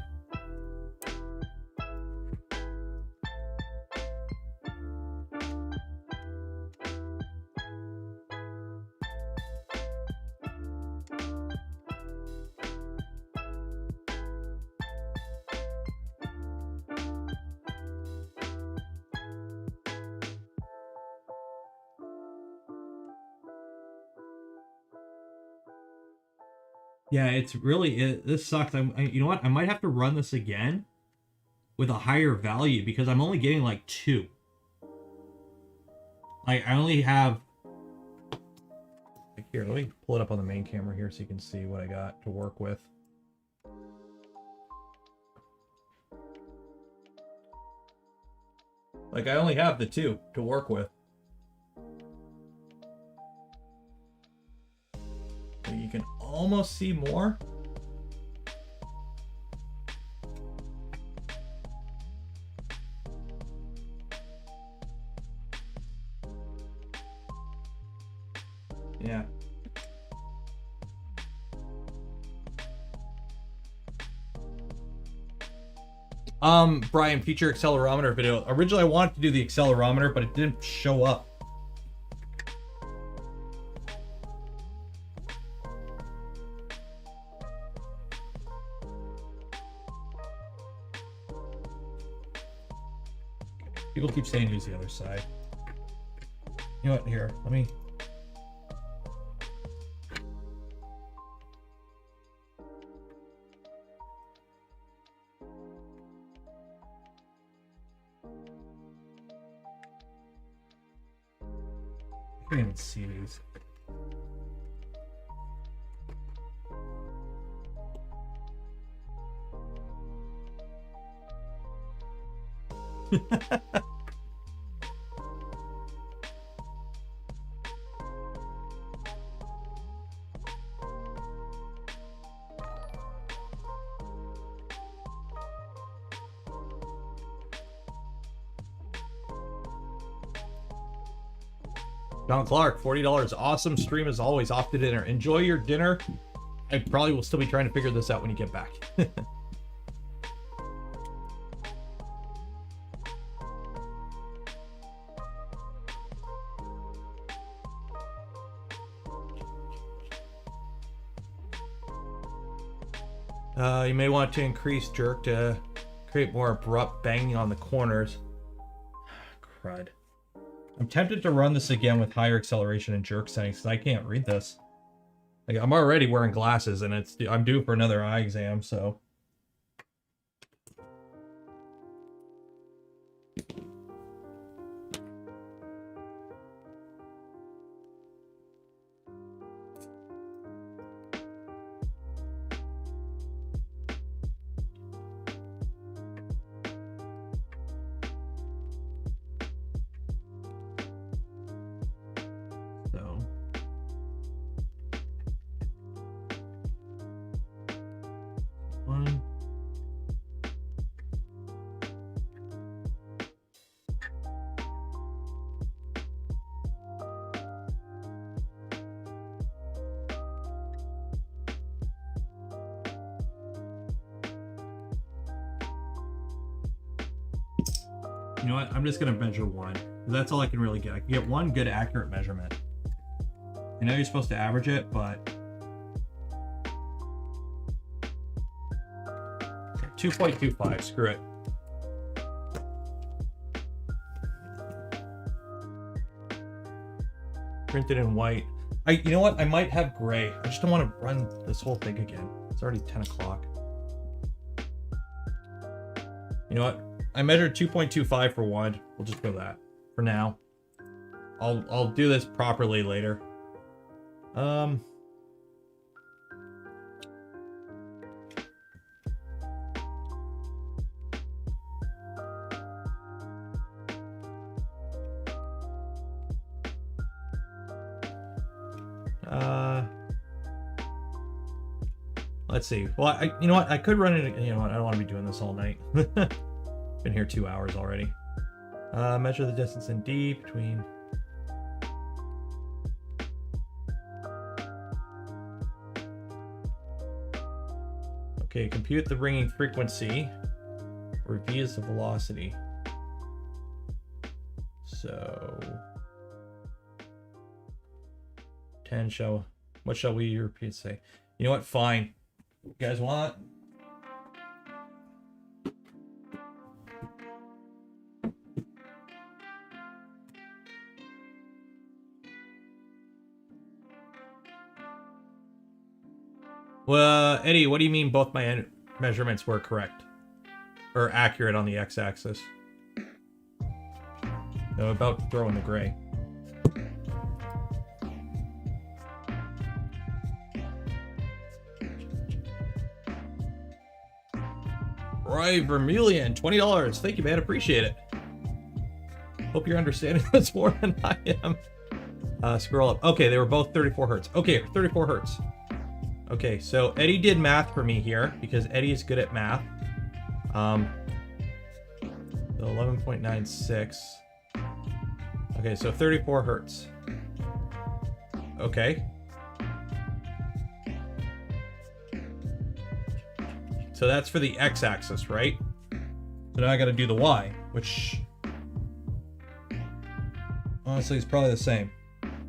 Yeah, it's really, this sucks. You know what? I might have to run this again with a higher value because I'm only getting like 2. Like, I only have, like, here, let me pull it up on the main camera here so you can see what I got to work with. Like, I only have the 2 to work with. You can almost see more. Yeah. Brian, future accelerometer video. Originally I wanted to do the accelerometer, but it didn't show up. People keep saying use the other side. You know what? Here, let me. I can't even see these. John Clark, $40. Awesome stream as always. Off to dinner. Enjoy your dinner. I probably will still be trying to figure this out when you get back. You may want to increase jerk to create more abrupt banging on the corners. Crud. I'm tempted to run this again with higher acceleration and jerk settings because I can't read this. Like, I'm already wearing glasses and I'm due for another eye exam, so. You know what? I'm just going to measure one. That's all I can really get. I can get one good accurate measurement. I know you're supposed to average it, but 2.25. Screw it. Printed in white. You know what? I might have gray. I just don't want to run this whole thing again. It's already 10 o'clock. You know what? I measured 2.25 for one. We'll just go that for now. I'll do this properly later. Let's see. Well, you know what? I could run it. You know what? I don't want to be doing this all night. Been here 2 hours already. Measure the distance in D between. Okay, compute the ringing frequency. Where V is the velocity. So 10 shall. What shall we repeat say? You know what? Fine. You guys want? Well, Eddie, what do you mean both my measurements were correct? Or accurate on the x-axis? No, about to throw in the gray. Roy Vermilion, $20. Thank you, man. Appreciate it. Hope you're understanding this more than I am. Scroll up. Okay, they were both 34 hertz. Okay, 34 hertz. Okay, so Eddie did math for me here because Eddie is good at math. So 11.96. Okay, so 34 hertz. Okay. So that's for the x-axis, right? So now I got to do the Y, which honestly is probably the same.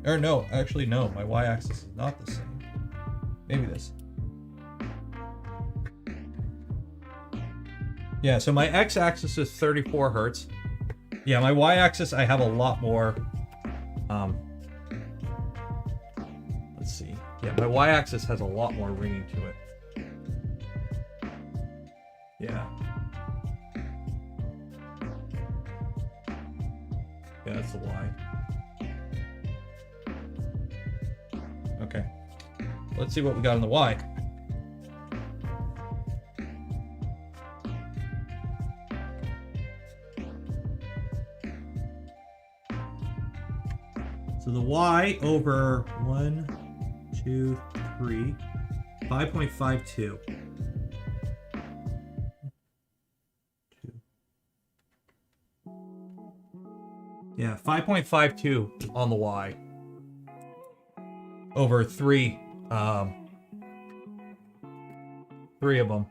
Or no, actually no, my Y-axis is not the same. Maybe this. Yeah, so my X-axis is 34 hertz. Yeah, my Y-axis, I have a lot more. Let's see. Yeah, my Y-axis has a lot more ringing to it. Yeah. Yeah, that's the Y. Okay. Let's see what we got on the Y. So the Y over 1, 2, 3, 5.52. Yeah, 5.52 on the Y. Over 3 of them.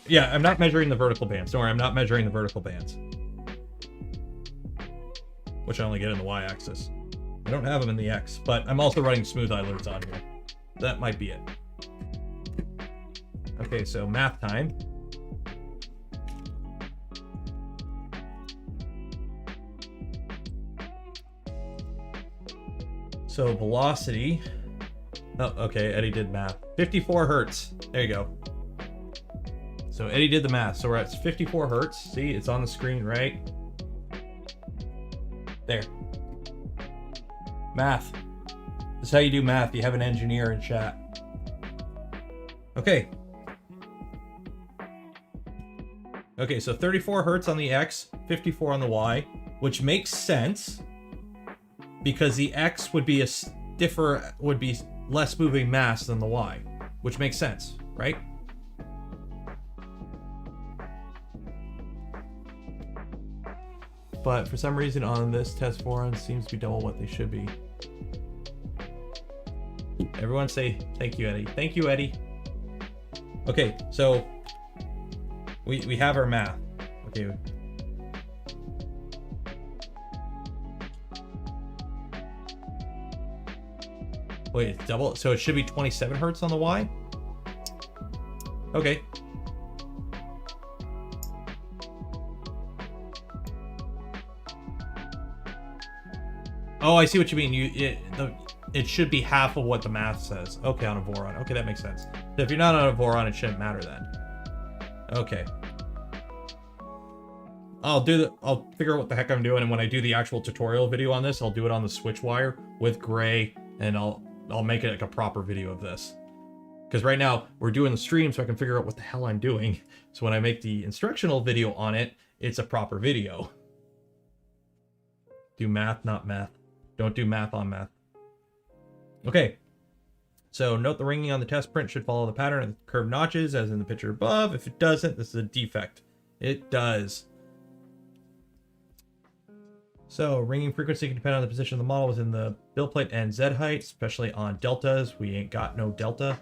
Yeah, I'm not measuring the vertical bands. Don't worry, I'm not measuring the vertical bands. Which I only get in the Y-axis. I don't have them in the X, but I'm also running smooth alerts on here. That might be it. Okay, so math time. So velocity. Oh, okay, Eddie did math. 54 hertz. There you go. So Eddie did the math. So we're at 54 hertz. See, it's on the screen, right? There. Math. This is how you do math. You have an engineer in chat. Okay. Okay, so 34 hertz on the X, 54 on the Y, which makes sense because the X would be would be less moving mass than the Y, which makes sense, right? But for some reason on this test forum seems to be double what they should be. Everyone say thank you, Eddie. Thank you, Eddie. Okay, so we have our math. Okay. Wait, it's double, so it should be 27 hertz on the Y? Okay. Oh, I see what you mean. It should be half of what the math says. Okay, on a Voron. Okay, that makes sense. So if you're not on a Voron, it shouldn't matter then. Okay. I'll figure out what the heck I'm doing, and when I do the actual tutorial video on this, I'll do it on the switch wire with gray, and I'll make it like a proper video of this. Because right now we're doing the stream, so I can figure out what the hell I'm doing. So when I make the instructional video on it, it's a proper video. Do math, not math. Don't do math on math. Okay. So note the ringing on the test print should follow the pattern of the curved notches as in the picture above. If it doesn't, this is a defect. It does. So ringing frequency can depend on the position of the model within the build plate and Z height, especially on deltas. We ain't got no delta.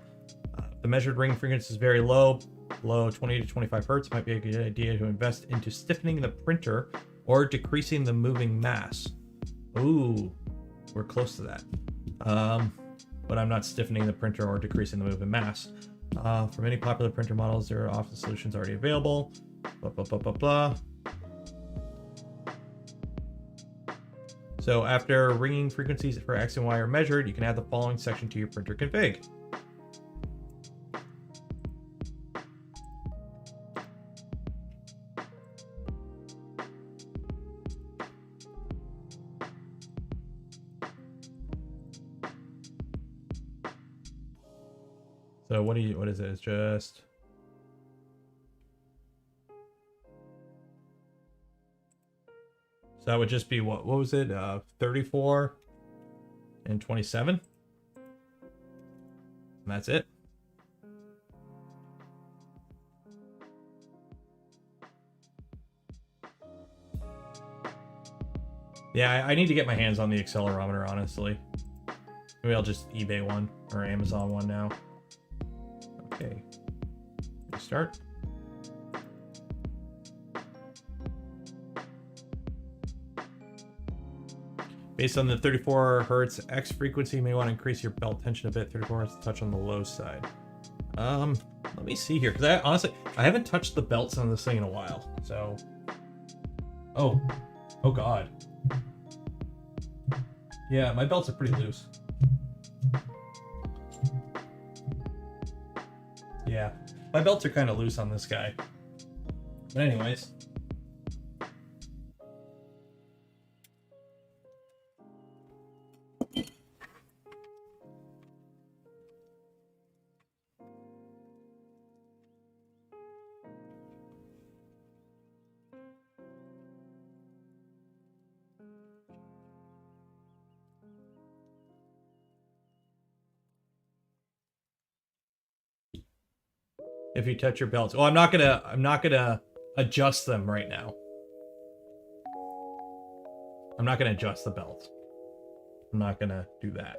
The measured ring frequency is very low, below 20 to 25 hertz. Might be a good idea to invest into stiffening the printer or decreasing the moving mass. Ooh, we're close to that. But I'm not stiffening the printer or decreasing the moving mass. For many popular printer models, there are often solutions already available. Blah, blah, blah, blah, blah. So after ringing frequencies for X and Y are measured, you can add the following section to your printer config. So what is it? It's just so that would just be what was it? 34 and 27. And that's it. Yeah, I need to get my hands on the accelerometer, honestly. Maybe I'll just eBay one or Amazon one now. Okay. Start. Based on the 34 hertz X frequency, you may want to increase your belt tension a bit. 34 hertz touch on the low side. Let me see here, because I haven't touched the belts on this thing in a while. So, oh God. Yeah, my belts are pretty loose. Yeah, my belts are kind of loose on this guy. But anyways. If you touch your belts. Oh, I'm not gonna adjust them right now. I'm not gonna adjust the belt. I'm not gonna do that.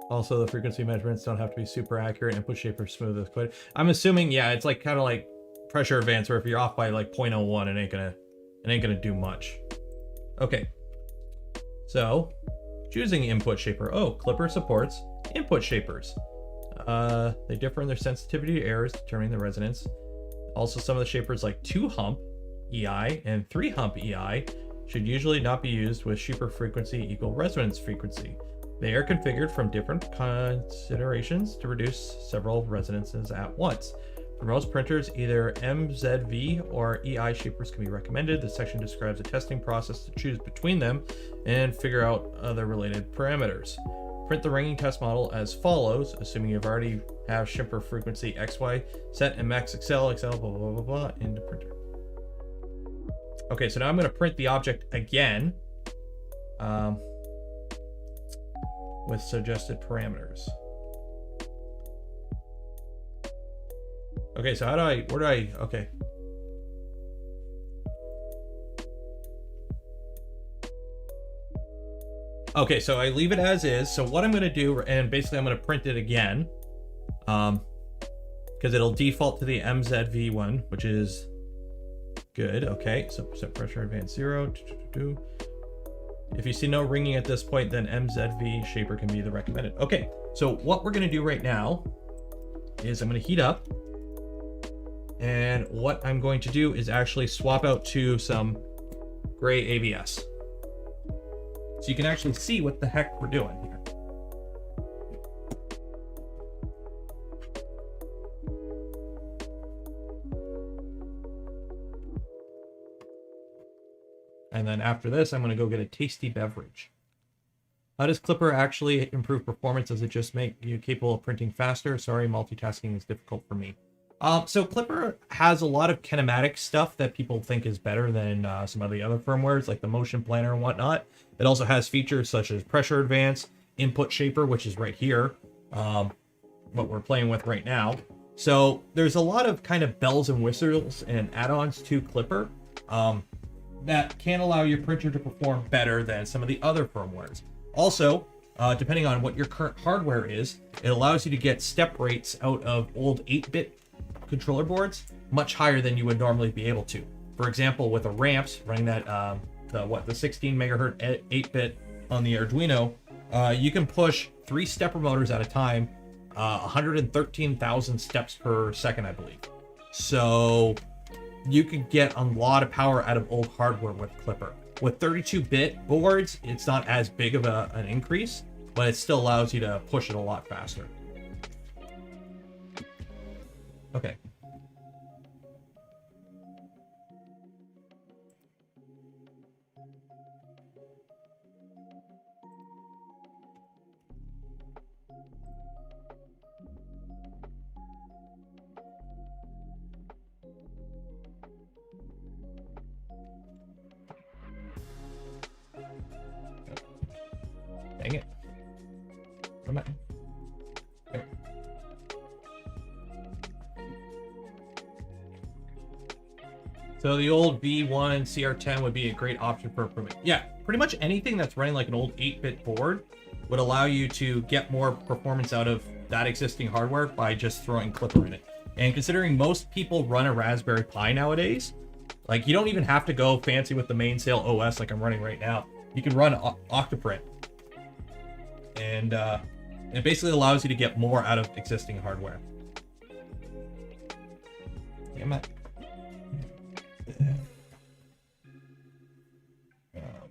Also, the frequency measurements don't have to be super accurate. Input shaper smooth as quite. I'm assuming, yeah, it's like kind of like pressure advance, where if you're off by like 0.01, it ain't gonna do much. Okay. So, choosing input shaper. Oh, Klipper supports input shapers. They differ in their sensitivity to errors, determining the resonance. Also, some of the shapers like 2-hump EI and 3-hump EI should usually not be used with shaper frequency equal resonance frequency. They are configured from different considerations to reduce several resonances at once. For most printers, either MZV or EI shapers can be recommended. This section describes a testing process to choose between them and figure out other related parameters. Print the ringing test model as follows, assuming you've already have shaper frequency XY set and max XL, blah, blah, blah, blah, into printer. Okay, so now I'm going to print the object again with suggested parameters. Okay, so okay. Okay, so I leave it as is. So what I'm going to do, and basically I'm going to print it again, because it'll default to the MZV one, which is good. Okay, so set pressure advance 0. If you see no ringing at this point, then MZV shaper can be the recommended. Okay, so what we're going to do right now is I'm going to heat up. And what I'm going to do is actually swap out to some gray ABS. So you can actually see what the heck we're doing here. And then after this, I'm going to go get a tasty beverage. How does Klipper actually improve performance? Does it just make you capable of printing faster? Sorry, multitasking is difficult for me. So Klipper has a lot of kinematic stuff that people think is better than some of the other firmwares, like the motion planner and whatnot. It also has features such as pressure advance, input shaper, which is right here, what we're playing with right now. So there's a lot of kind of bells and whistles and add-ons to Klipper that can allow your printer to perform better than some of the other firmwares. Also, depending on what your current hardware is, it allows you to get step rates out of old 8-bit controller boards much higher than you would normally be able to. For example, with a ramps running that the 16 megahertz 8-bit on the Arduino, you can push 3 stepper motors at a time, 113,000 steps per second, I believe. So you can get a lot of power out of old hardware with Klipper. With 32-bit boards, it's not as big of an increase, but it still allows you to push it a lot faster. Okay. Dang it. Come on. Okay. So the old V1 CR10 would be a great option for improvement. Yeah, pretty much anything that's running like an old 8-bit board would allow you to get more performance out of that existing hardware by just throwing Klipper in it. And considering most people run a Raspberry Pi nowadays, like you don't even have to go fancy with the mainsail OS like I'm running right now. You can run Octoprint. And it basically allows you to get more out of existing hardware. Damn it.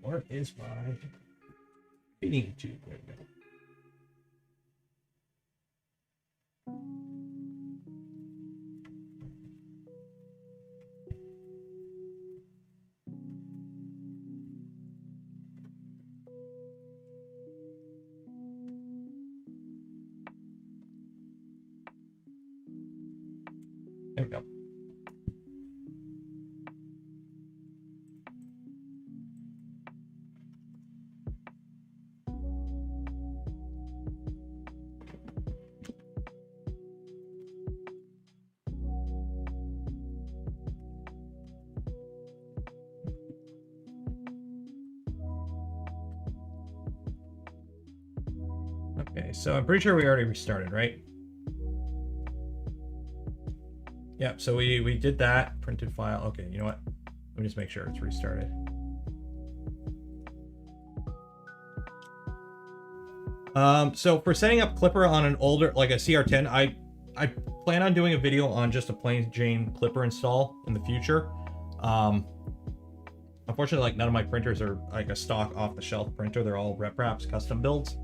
Where is my feeding tube? There we go. There we go. Okay, so I'm pretty sure we already restarted, right? Yeah, so we did that. Printed file. Okay, you know what? Let me just make sure it's restarted. So for setting up Klipper on an older, like a CR10, I plan on doing a video on just a plain Jane Klipper install in the future. Unfortunately, like none of my printers are like a stock off-the-shelf printer. They're all RepRap's custom builds.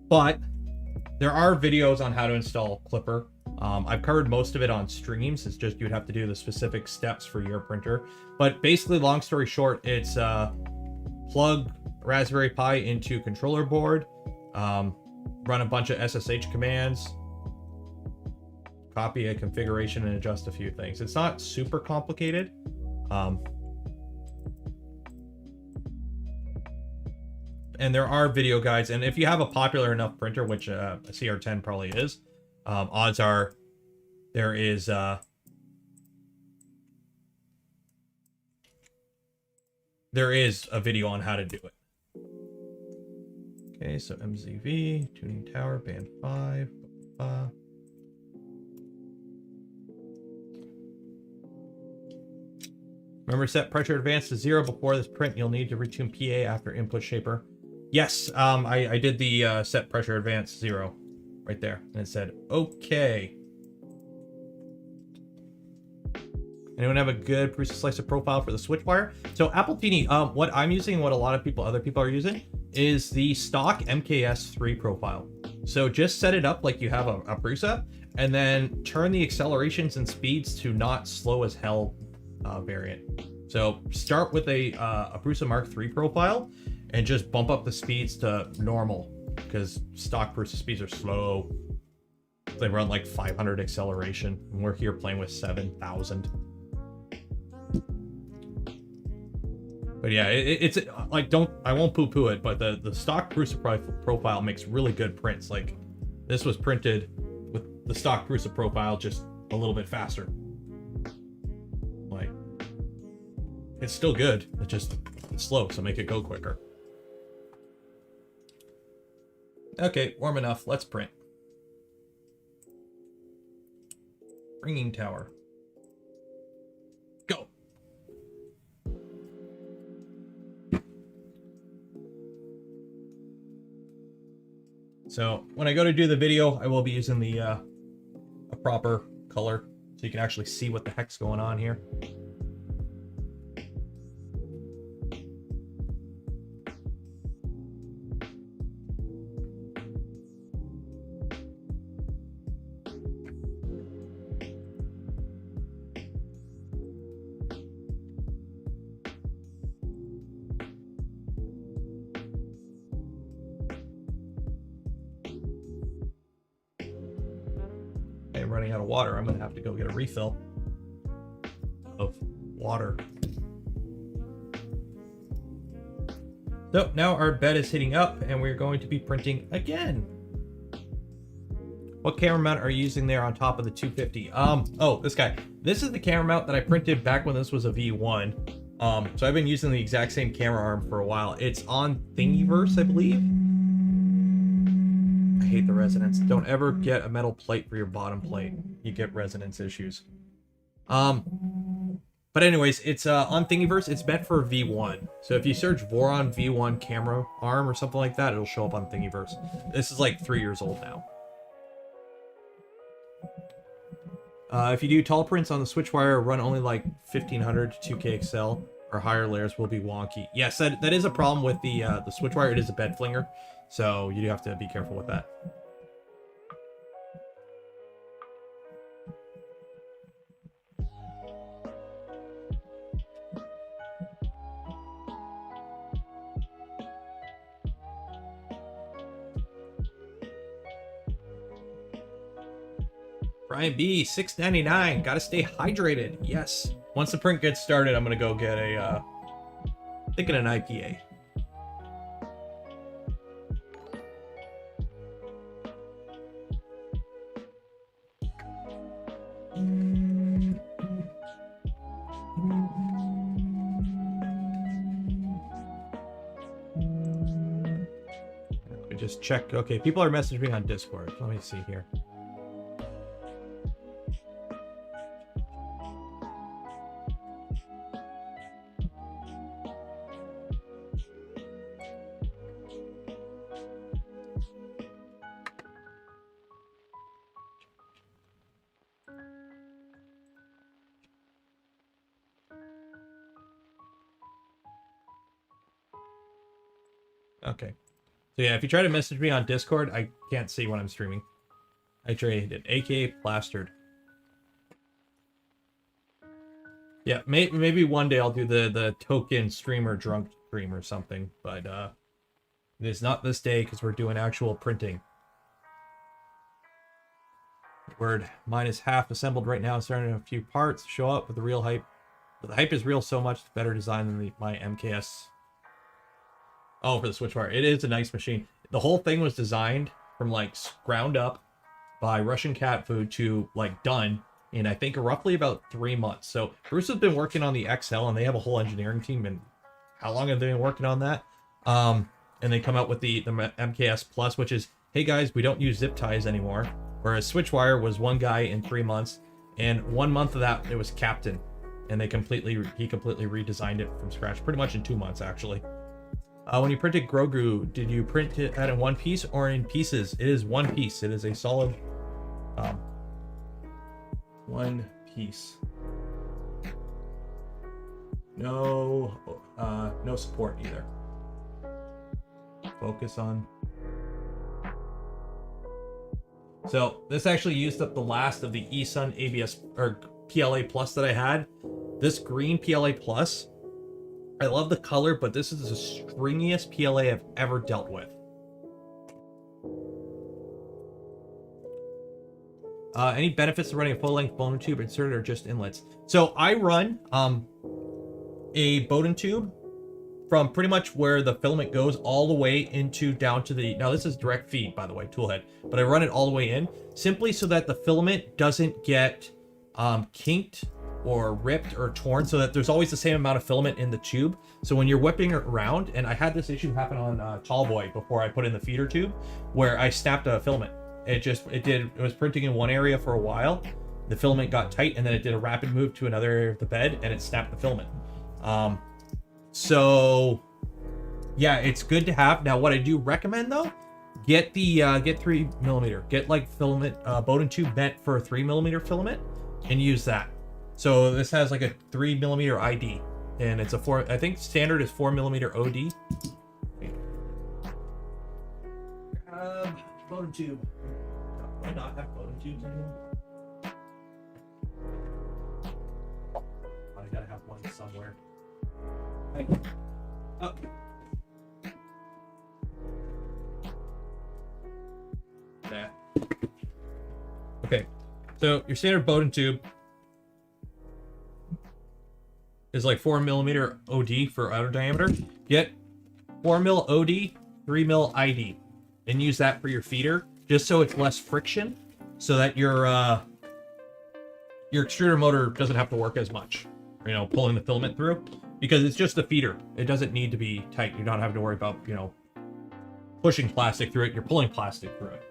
But there are videos on how to install Klipper. I've covered most of it on streams. It's just you'd have to do the specific steps for your printer. But basically, long story short, it's plug Raspberry Pi into controller board, run a bunch of SSH commands, copy a configuration, and adjust a few things. It's not super complicated. And there are video guides, and if you have a popular enough printer, which a CR10 probably is, odds are there is a video on how to do it. Okay, so MZV, tuning tower, band 5. Remember, set pressure advance to 0 before this print. You'll need to retune PA after input shaper. Yes, I did the set pressure advance 0 right there, and it said okay. Anyone have a good Prusa slicer profile for the switch wire? So Apple TV, what I'm using and what a lot of other people are using is the stock MKS3 profile. So just set it up like you have a Prusa, and then turn the accelerations and speeds to not slow as hell variant. So start with a Prusa Mark III profile and just bump up the speeds to normal, because stock Prusa speeds are slow. They run like 500 acceleration, and we're here playing with 7,000. But yeah, it's like, I won't poo-poo it, but the stock Prusa profile makes really good prints. Like this was printed with the stock Prusa profile, just a little bit faster. Like it's still good, it's slow, so make it go quicker. Okay, warm enough. Let's print. Ringing tower. Go. So when I go to do the video, I will be using the a proper color so you can actually see what the heck's going on here. Running out of water. I'm gonna have to go get a refill of water. So now our bed is heating up and we're going to be printing again. What camera mount are you using there on top of the 250? Oh, this guy. this is the camera mount that I printed back when this was a V1. So I've been using the exact same camera arm for a while. It's on Thingiverse, I believe. I hate the resonance. Don't ever get a metal plate for your bottom plate. You get resonance issues. But anyways, it's on Thingiverse. It's meant for V1. So if you search Voron V1 camera arm or something like that, it'll show up on Thingiverse. This is like 3 years old now. If you do tall prints on the switch wire, run only like 1500 to 2K XL or higher layers will be wonky. Yes, that is a problem with the switch wire. It is a bed flinger, so you do have to be careful with that. Brian B, $6.99. Gotta stay hydrated. Yes. Once the print gets started, I'm gonna go get a, thinking an IPA. Let me just check. Okay, people are messaging me on Discord. Let me see here. Okay. So yeah, if you try to message me on Discord, I can't see when I'm streaming. I traded, aka plastered. Yeah, maybe one day I'll do the token streamer drunk stream or something, but it is not this day because we're doing actual printing. Word, mine is half assembled right now, starting a few parts to show up with the real hype. But the hype is real so much better design than my MKS. Oh, for the switch wire. It is a nice machine. The whole thing was designed from like ground up by Russian cat food to like done in I think roughly about 3 months. So Bruce has been working on the XL and they have a whole engineering team. And how long have they been working on that? And they come out with the MKS Plus, which is, hey guys, we don't use zip ties anymore. Whereas switch wire was one guy in 3 months, and 1 month of that it was Captain, and he completely redesigned it from scratch, pretty much in 2 months actually. When you printed Grogu, did you print it in one piece or in pieces? It is one piece. It is a solid one piece. No, no support either. Focus on. So this actually used up the last of the eSun ABS or PLA Plus that I had. This green PLA Plus, I love the color, but this is the stringiest PLA I've ever dealt with. Any benefits to running a full-length Bowden tube inserted or just inlets? So I run a Bowden tube from pretty much where the filament goes all the way into down to the, now this is direct feed, by the way, toolhead, but I run it all the way in simply so that the filament doesn't get kinked or ripped or torn, so that there's always the same amount of filament in the tube. So when you're whipping it around, and I had this issue happen on Tallboy before I put in the feeder tube, where I snapped a filament. It was printing in one area for a while, the filament got tight, and then it did a rapid move to another area of the bed, and it snapped the filament. So yeah, it's good to have. Now what I do recommend though, get 3mm, get like filament, Bowden tube meant for a 3mm filament, and use that. So this has like a 3mm ID, and it's a I think standard is 4mm OD. Bowden tube. Do I not have Bowden tubes anymore? I gotta have one somewhere. Hey. Oh. That. Okay, so your standard Bowden tube is like 4mm OD for outer diameter. Get 4mm OD, 3mm ID, and use that for your feeder, just so it's less friction, so that your your extruder motor doesn't have to work as much, you know, pulling the filament through, because it's just a feeder. It doesn't need to be tight. You're not having to worry about, you know, pushing plastic through it. You're pulling plastic through it.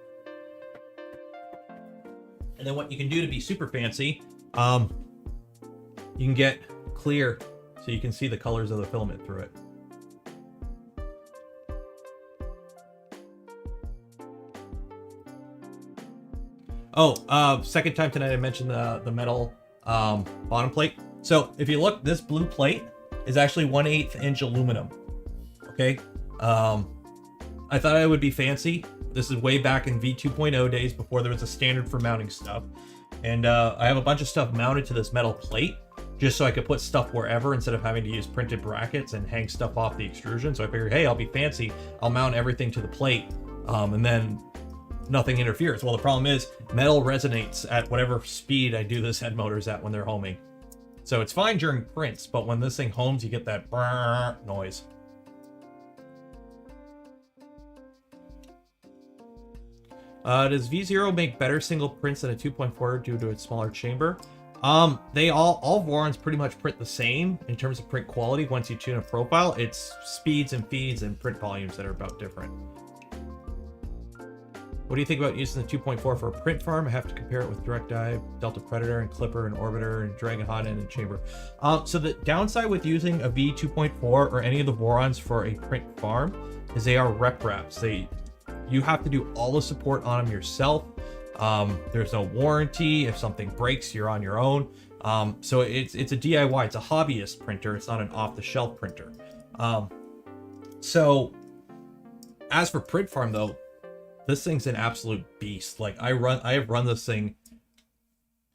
And then what you can do to be super fancy, you can get clear so you can see the colors of the filament through it. Oh, second time tonight I mentioned the metal bottom plate. So if you look, this blue plate is actually 1/8 inch aluminum. Okay. I thought I would be fancy. This is way back in V2.0 days, before there was a standard for mounting stuff. And I have a bunch of stuff mounted to this metal plate just so I could put stuff wherever instead of having to use printed brackets and hang stuff off the extrusion. So I figured, hey, I'll be fancy. I'll mount everything to the plate, and then nothing interferes. Well, the problem is metal resonates at whatever speed I do this head motors at when they're homing. So it's fine during prints, but when this thing homes, you get that brrr noise. Does V0 make better single prints than a 2.4 due to its smaller chamber? They all Vorons pretty much print the same in terms of print quality. Once you tune a profile, it's speeds and feeds and print volumes that are about different. What do you think about using the 2.4 for a print farm? I have to compare it with Direct Dive, Delta Predator, and Clipper, and Orbiter, and Dragon Hot End, and Chamber. So the downside with using a V2.4 or any of the Vorons for a print farm is they are rep wraps. You have to do all the support on them yourself. There's no warranty. If something breaks, you're on your own. So it's a DIY. It's a hobbyist printer. It's not an off-the-shelf printer. So as for print farm though, this thing's an absolute beast. Like I have run this thing.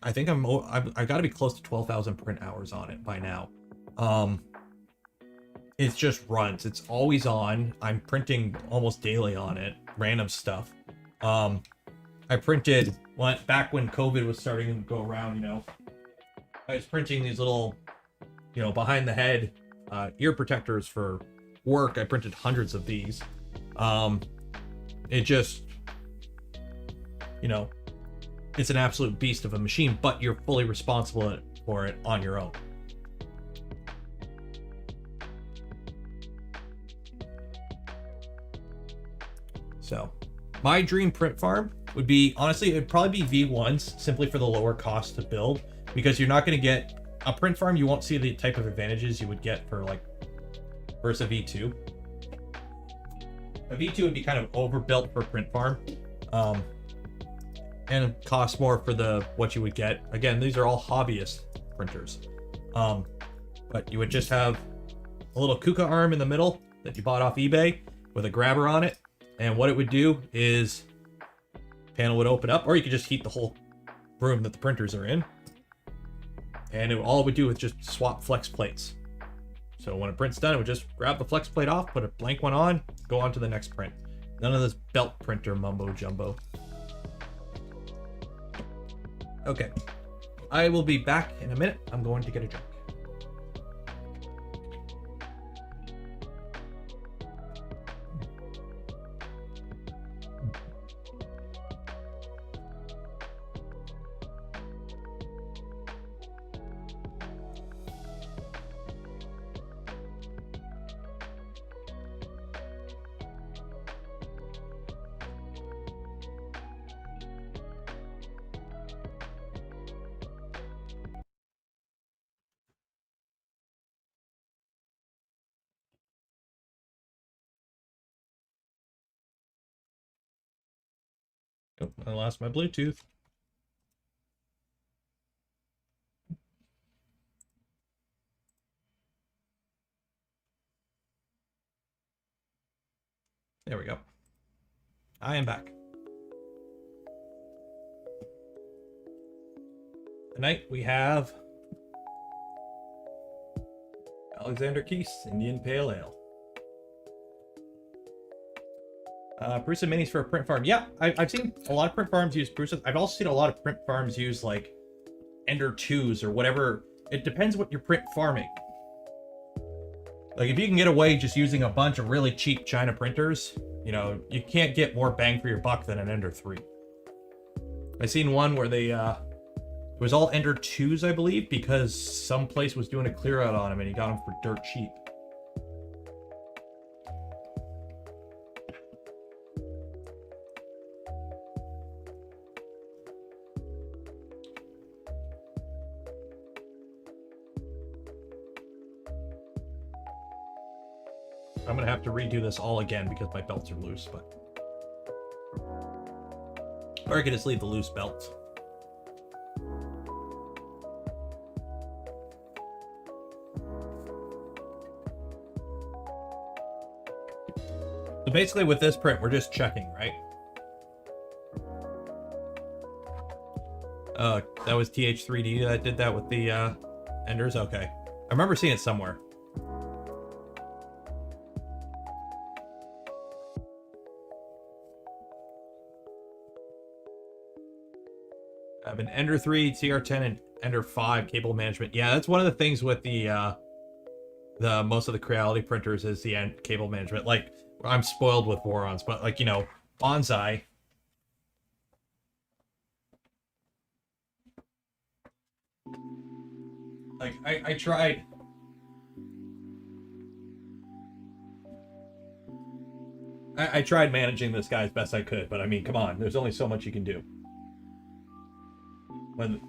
I think I've got to be close to 12,000 print hours on it by now. It just runs. It's always on. I'm printing almost daily on it. Random stuff. I printed back when COVID was starting to go around, you know. I was printing these little, you know, behind the head ear protectors for work. I printed hundreds of these. It just, you know, it's an absolute beast of a machine, but you're fully responsible for it on your own. So my dream print farm would be, honestly, it'd probably be V1s, simply for the lower cost to build, because you're not going to get a print farm. You won't see the type of advantages you would get for like versus a V2. A V2 would be kind of overbuilt for print farm, and cost more for what you would get. Again, these are all hobbyist printers, but you would just have a little Kuka arm in the middle that you bought off eBay with a grabber on it. And what it would do is panel would open up, or you could just heat the whole room that the printers are in. And all it would do is just swap flex plates. So when a print's done, it would just grab the flex plate off, put a blank one on, go on to the next print. None of this belt printer mumbo jumbo. Okay, I will be back in a minute. I'm going to get a drink. Oh, I lost my Bluetooth. There we go. I am back. Tonight we have Alexander Keith's Indian Pale Ale. Prusa minis for a print farm. Yeah, I've seen a lot of print farms use Prusas. I've also seen a lot of print farms use like Ender 2s or whatever. It depends what you're print farming. Like if you can get away just using a bunch of really cheap China printers, you know, you can't get more bang for your buck than an Ender 3. I seen one where it was all Ender 2s, I believe, because some place was doing a clear out on him and he got them for dirt cheap. I'm gonna have to redo this all again because my belts are loose, but... Or I could just leave the loose belts. So basically with this print, we're just checking, right? That was TH3D that did that with the Enders? Okay. I remember seeing it somewhere. I have an Ender 3, CR10, and Ender 5 cable management. Yeah, that's one of the things with the most of the Creality printers is the cable management. Like, I'm spoiled with Vorons, but like, you know, Bonsai. Like, I tried. I tried managing this guy as best I could, but I mean, come on, there's only so much you can do. When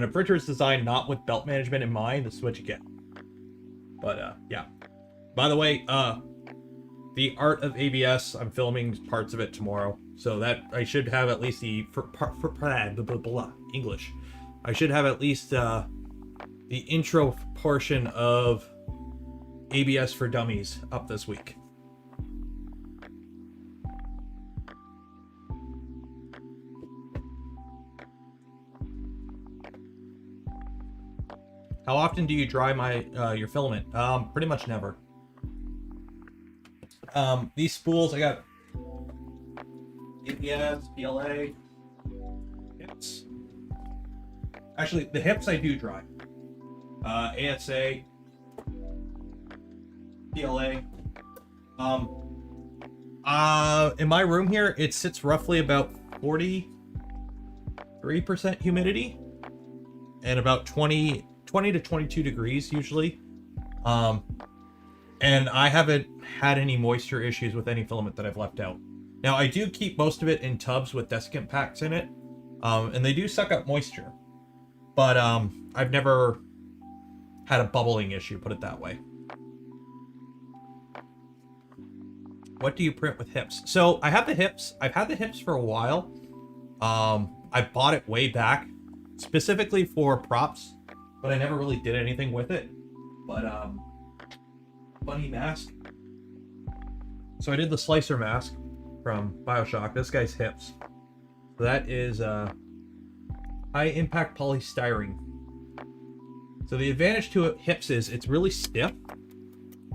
a printer is designed not with belt management in mind, this is what you get. But yeah. By the way, the art of ABS, I'm filming parts of it tomorrow, so that I should have at least the English. I should have at least the intro portion of ABS for Dummies up this week. How often do you dry your filament? Pretty much never. These spools, I got ABS, PLA, hips. Actually, the hips I do dry. ASA, PLA. In my room here, it sits roughly about 43% humidity and about 20 to 22 degrees usually. And I haven't had any moisture issues with any filament that I've left out. Now, I do keep most of it in tubs with desiccant packs in it, and they do suck up moisture. But I've never had a bubbling issue, put it that way. What do you print with hips? So I have the hips. I've had the hips for a while. I bought it way back, specifically for props, but I never really did anything with it. But funny mask. So I did the slicer mask from BioShock. This guy's hips. So that is high impact polystyrene. So the advantage to hips is it's really stiff.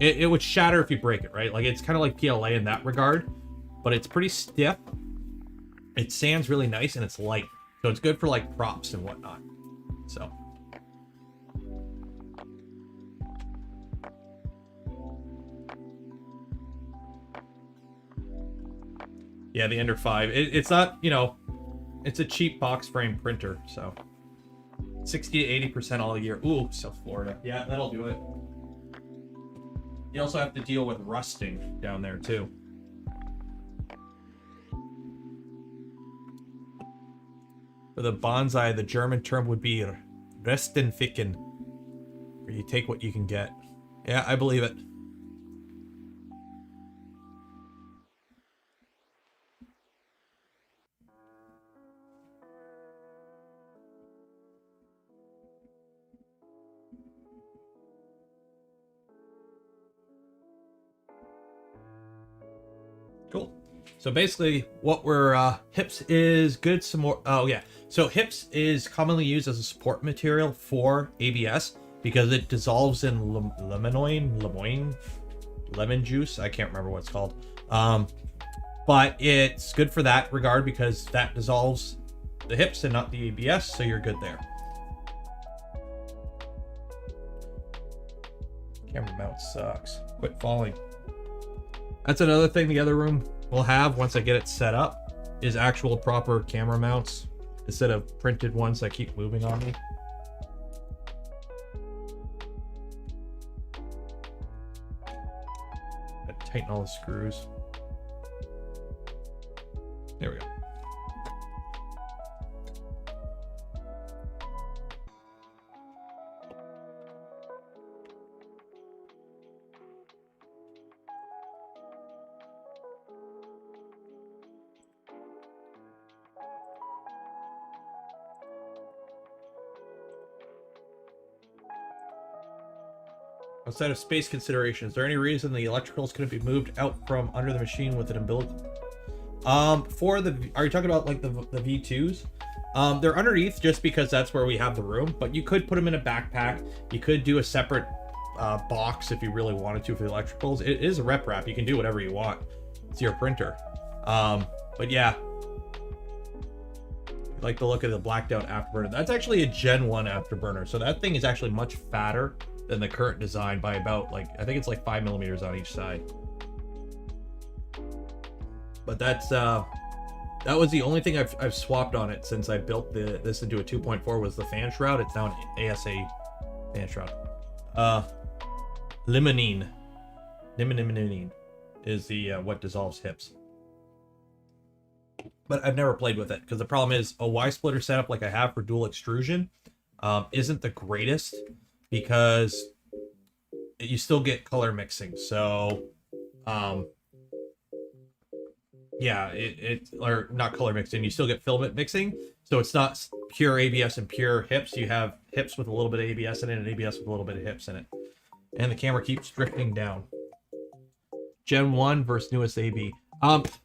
It would shatter if you break it, right? Like, it's kind of like PLA in that regard, but it's pretty stiff. It sands really nice and it's light. So it's good for like props and whatnot. So. Yeah, the Ender 5. It's not, you know, it's a cheap box frame printer, so 60 to 80% all year. Ooh, South Florida. Yeah, that'll do it. You also have to deal with rusting down there too. For the bonsai, the German term would be Restenficken, where you take what you can get. Yeah, I believe it. Cool. So basically what we're, hips is good some more. Oh yeah. So hips is commonly used as a support material for ABS because it dissolves in lemon juice. I can't remember what it's called. But it's good for that regard because that dissolves the hips and not the ABS. So you're good there. Camera mount sucks. Quit falling. That's another thing the other room will have once I get it set up is actual proper camera mounts. instead of printed ones that keep moving on me. Tighten all the screws. There we go. Outside of space considerations, is there any reason the electricals couldn't be moved out from under the machine with an umbilical? For the, are you talking about like the V2s? They're underneath just because that's where we have the room, but you could put them in a backpack. You could do a separate box if you really wanted to for the electricals. It is a rep wrap. You can do whatever you want. It's your printer. But yeah. I like the look of the blacked out afterburner. That's actually a Gen 1 afterburner. So that thing is actually much fatter than the current design by about, like, I think it's like 5 millimeters on each side. But that's that was the only thing I've swapped on it since I built this into a 2.4 was the fan shroud. It's now an ASA fan shroud. Limonene is the what dissolves hips. But I've never played with it because the problem is a Y splitter setup like I have for dual extrusion isn't the greatest, because you still get color mixing. So yeah, or not color mixing, you still get filament mixing. So it's not pure ABS and pure hips. You have hips with a little bit of ABS in it and ABS with a little bit of hips in it. And the camera keeps drifting down. Gen 1 versus newest AB.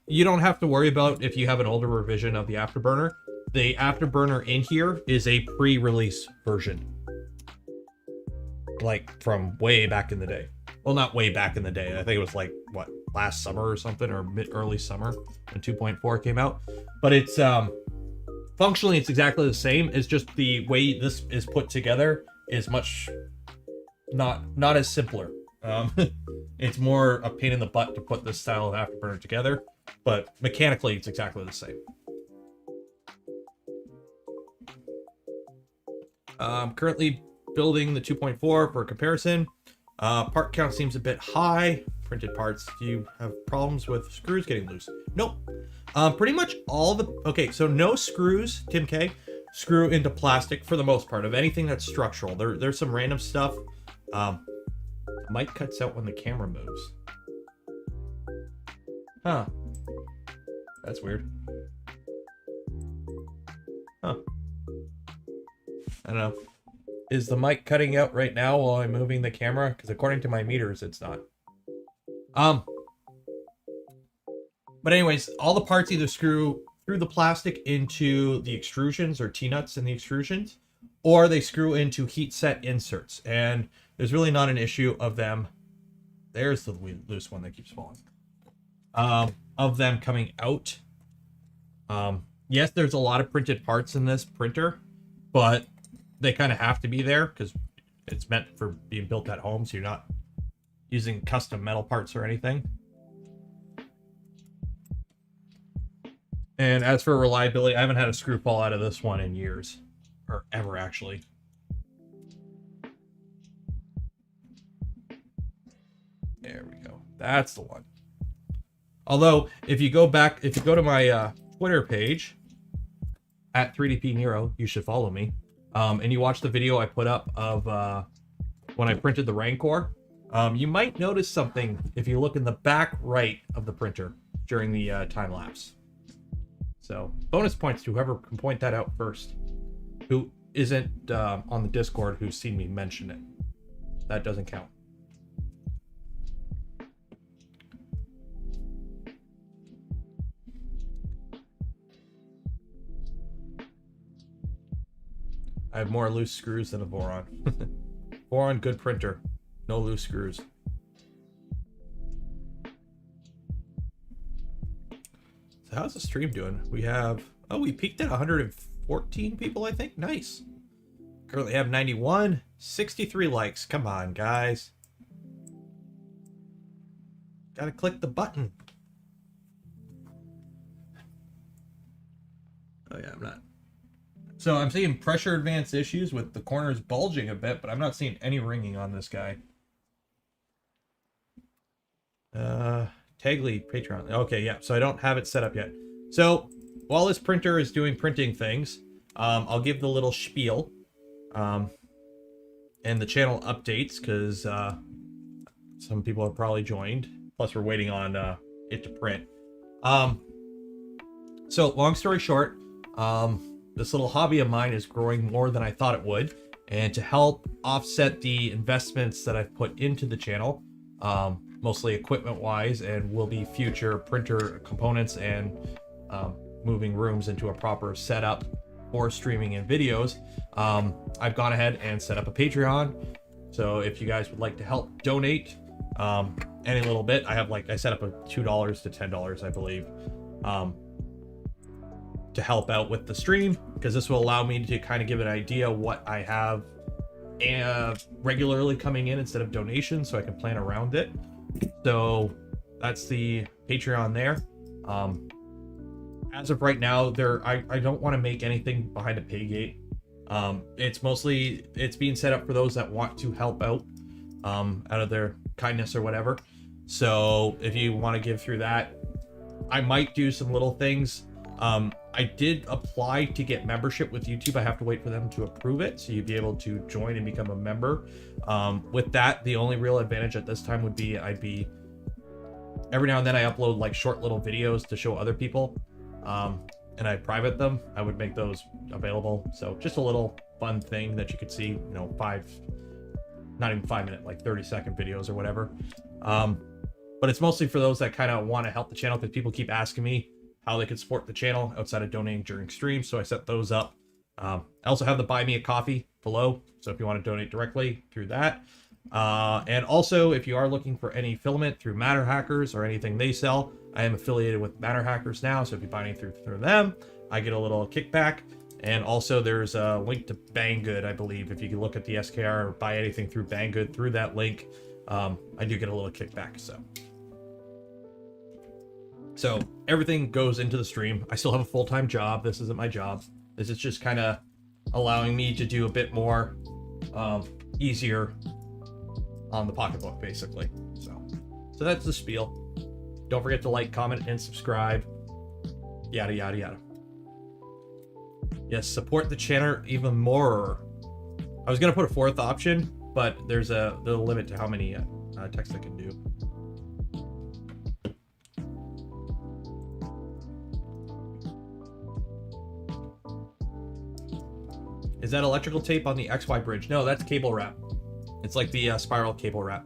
You don't have to worry about if you have an older revision of the Afterburner. The Afterburner in here is a pre-release version. Like from way back in the day. Well, not way back in the day. I think it was like, what, last summer or something, or early summer when 2.4 came out. But it's, functionally it's exactly the same. It's just the way this is put together is much, not as simpler. It's more a pain in the butt to put this style of Afterburner together, but mechanically it's exactly the same. I'm currently building the 2.4 for comparison. Part count seems a bit high. Printed parts. Do you have problems with screws getting loose? Nope. Pretty much all the, okay, so no screws, Tim K, screw into plastic for the most part of anything that's structural. There's some random stuff. Mic cuts out when the camera moves. Huh. That's weird. Huh. I don't know. Is the mic cutting out right now while I'm moving the camera? Because according to my meters, it's not. But anyways, all the parts either screw through the plastic into the extrusions or T-nuts in the extrusions, or they screw into heat set inserts. And there's really not an issue of them. There's the loose one that keeps falling. Of them coming out. Yes, there's a lot of printed parts in this printer, but they kind of have to be there because it's meant for being built at home, so you're not using custom metal parts or anything. And as for reliability, I haven't had a screw fall out of this one in years, or ever actually. There we go. That's the one. Although, if you go to my Twitter page at 3DP Nero, you should follow me. And you watch the video I put up of when I printed the Rancor, you might notice something if you look in the back right of the printer during the time lapse. So bonus points to whoever can point that out first, who isn't on the Discord, who's seen me mention it. That doesn't count. I have more loose screws than a Voron. Voron, good printer. No loose screws. So how's the stream doing? We have, oh, we peaked at 114 people, I think. Nice. Currently have 91, 63 likes. Come on, guys. Gotta click the button. Oh yeah, I'm not. So I'm seeing pressure advance issues with the corners bulging a bit, but I'm not seeing any ringing on this guy. Tagly Patreon. Okay, yeah. So I don't have it set up yet. So while this printer is doing printing things, I'll give the little spiel, and the channel updates, because some people have probably joined. Plus, we're waiting on it to print. So long story short, this little hobby of mine is growing more than I thought it would, and to help offset the investments that I've put into the channel, mostly equipment-wise, and will be future printer components and moving rooms into a proper setup for streaming and videos, I've gone ahead and set up a Patreon. So if you guys would like to help donate any little bit, I set up a $2 to $10, I believe, to help out with the stream, because this will allow me to kind of give an idea what I have regularly coming in instead of donations, so I can plan around it. So that's the Patreon there. As of right now, I don't want to make anything behind a pay gate. It's being set up for those that want to help out out of their kindness or whatever. So if you want to give through that, I might do some little things. I did apply to get membership with YouTube. I have to wait for them to approve it, so you'd be able to join and become a member. With that, the only real advantage at this time would be every now and then I upload like short little videos to show other people, and I private them. I would make those available. So just a little fun thing that you could see, not even 5 minute, like 30-second videos or whatever. But it's mostly for those that kind of want to help the channel, because people keep asking me how they could support the channel outside of donating during streams. So I set those up. I also have the Buy Me a Coffee below, so if you want to donate directly through that. And also, if you are looking for any filament through Matter Hackers or anything they sell, I am affiliated with Matter Hackers now, so if you buy anything through them, I get a little kickback. And also there's a link to Banggood, I believe. If you can look at the SKR or buy anything through Banggood through that link, I do get a little kickback. So everything goes into the stream. I still have a full-time job. This isn't my job. This is just kind of allowing me to do a bit more easier on the pocketbook, basically. So that's the spiel. Don't forget to like, comment, and subscribe. Yada, yada, yada. Yes, support the channel even more. I was going to put a fourth option, but there's a limit to how many texts I can do. Is that electrical tape on the XY bridge? No, that's cable wrap. It's like the spiral cable wrap.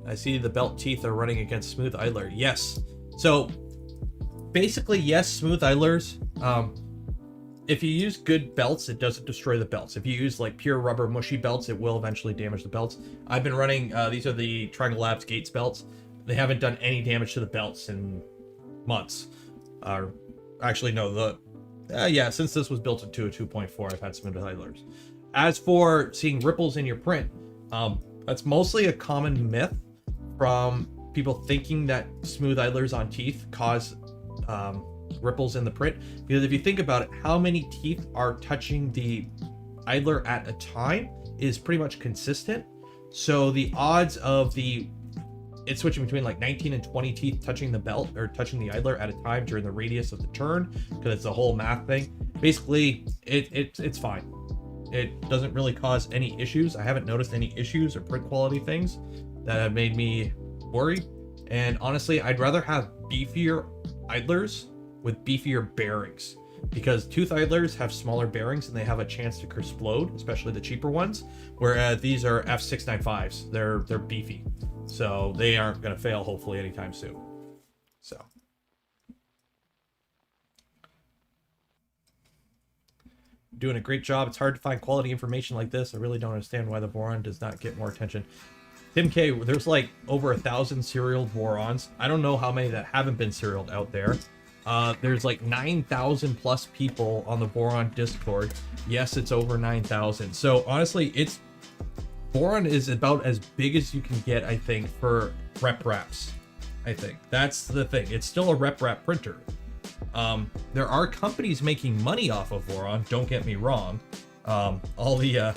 I see the belt teeth are running against smooth idler. Yes. So basically, yes, smooth idlers. If you use good belts, it doesn't destroy the belts. If you use like pure rubber mushy belts, it will eventually damage the belts. I've been running, these are the Triangle Labs Gates belts. They haven't done any damage to the belts in months. Actually, no, yeah, since this was built into a 2.4, I've had smooth idlers. As for seeing ripples in your print, that's mostly a common myth from people thinking that smooth idlers on teeth cause ripples in the print. Because if you think about it, how many teeth are touching the idler at a time is pretty much consistent. So the odds of it's switching between like 19 and 20 teeth touching the belt or touching the idler at a time during the radius of the turn, because it's a whole math thing. Basically, it's fine. It doesn't really cause any issues. I haven't noticed any issues or print quality things that have made me worry. And honestly, I'd rather have beefier idlers with beefier bearings, because tooth idlers have smaller bearings and they have a chance to explode, especially the cheaper ones, whereas these are F695s. They're beefy, so they aren't going to fail hopefully anytime soon. So doing a great job. It's hard to find quality information like this. I really don't understand why the boron does not get more attention. Tim K, there's like over 1,000 serial borons. I don't know how many that haven't been serialed out there. There's like 9,000 plus people on the boron Discord. Yes, it's over 9,000. So honestly, boron is about as big as you can get, I think, for rep wraps. I think that's the thing. It's still a rep wrap printer. There are companies making money off of Voron, don't get me wrong. All the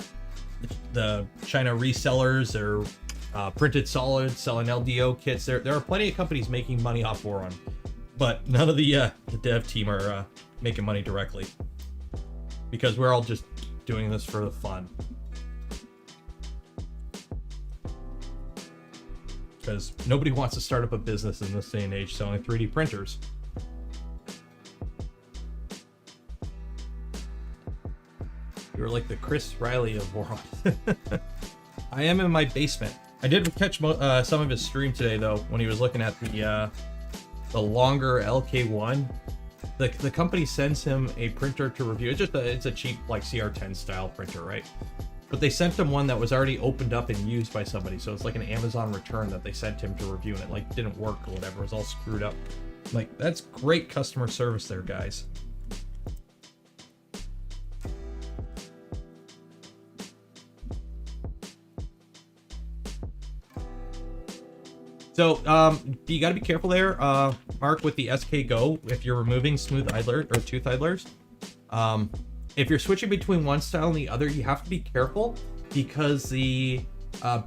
China resellers or printed solids selling LDO kits, there are plenty of companies making money off Voron, but none of the dev team are making money directly, because we're all just doing this for the fun. Because nobody wants to start up a business in this day and age selling 3D printers. You're like the Chris Riley of Voron. I am in my basement. I did catch some of his stream today, though, when he was looking at the longer LK1. The company sends him a printer to review. It's a cheap, like, CR10 style printer, right? But they sent him one that was already opened up and used by somebody, so it's like an Amazon return that they sent him to review, and it like didn't work or whatever. It was all screwed up. Like, that's great customer service there, guys. So, you got to be careful there, Mark, with the SK Go if you're removing smooth idler or tooth idlers. If you're switching between one style and the other, you have to be careful because the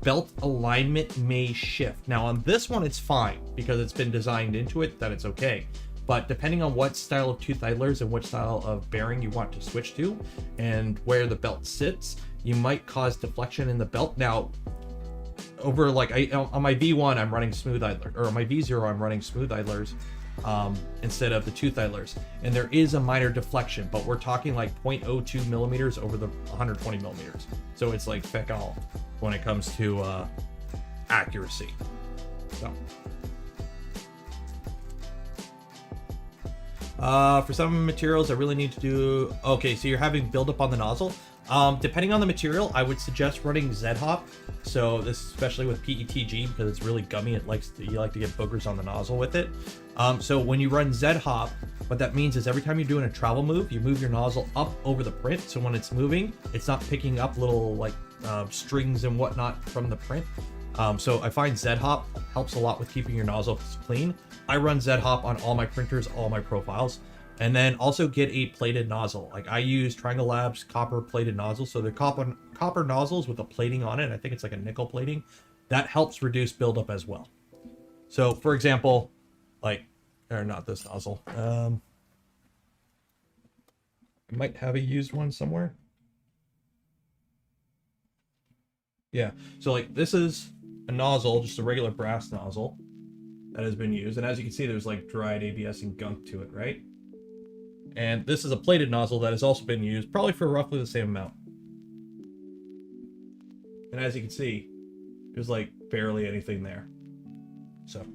belt alignment may shift. Now, on this one, it's fine because it's been designed into it that it's okay. But depending on what style of tooth idlers and which style of bearing you want to switch to and where the belt sits, you might cause deflection in the belt. Now, over like on my V1 I'm running smooth idler, or on my V0 I'm running smooth idlers instead of the tooth idlers, and there is a minor deflection, but we're talking like 0.02 millimeters over the 120 millimeters, so it's like feck all when it comes to accuracy. So for some materials I really need to do, okay, so you're having buildup on the nozzle. Depending on the material, I would suggest running Z-Hop. So this, especially with PETG, because it's really gummy, you like to get boogers on the nozzle with it. So when you run Z-Hop, what that means is every time you're doing a travel move, you move your nozzle up over the print. So when it's moving, it's not picking up little like strings and whatnot from the print. So I find Z-Hop helps a lot with keeping your nozzle clean. I run Z-Hop on all my printers, all my profiles. And then also get a plated nozzle. Like I use Triangle Labs copper plated nozzles. So they're copper nozzles with a plating on it. I think it's like a nickel plating. That helps reduce buildup as well. So for example, like, or not this nozzle. I might have a used one somewhere. Yeah, so like this is a nozzle, just a regular brass nozzle that has been used. And as you can see, there's like dried ABS and gunk to it, right? And this is a plated nozzle that has also been used, probably for roughly the same amount. And as you can see, there's like barely anything there. So.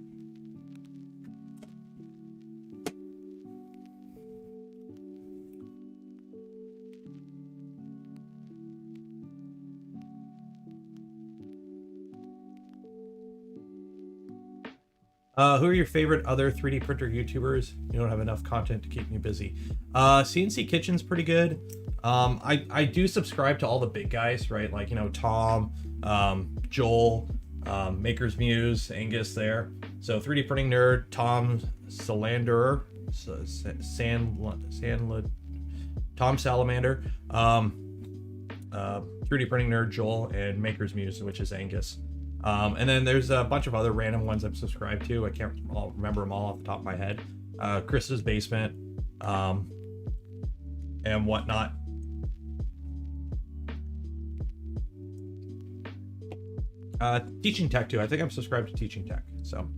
Who are your favorite other 3D printer YouTubers? You don't have enough content to keep me busy. CNC Kitchen's pretty good. I do subscribe to all the big guys, right? Like, you know, Tom, Joel, Maker's Muse, Angus there. So 3D Printing Nerd, Tom Salander, Tom Salamander, 3D Printing Nerd, Joel, and Maker's Muse, which is Angus. And then there's a bunch of other random ones I'm subscribed to. I can't remember them all off the top of my head. Chris's Basement, and whatnot. Teaching Tech too. I think I'm subscribed to Teaching Tech. So.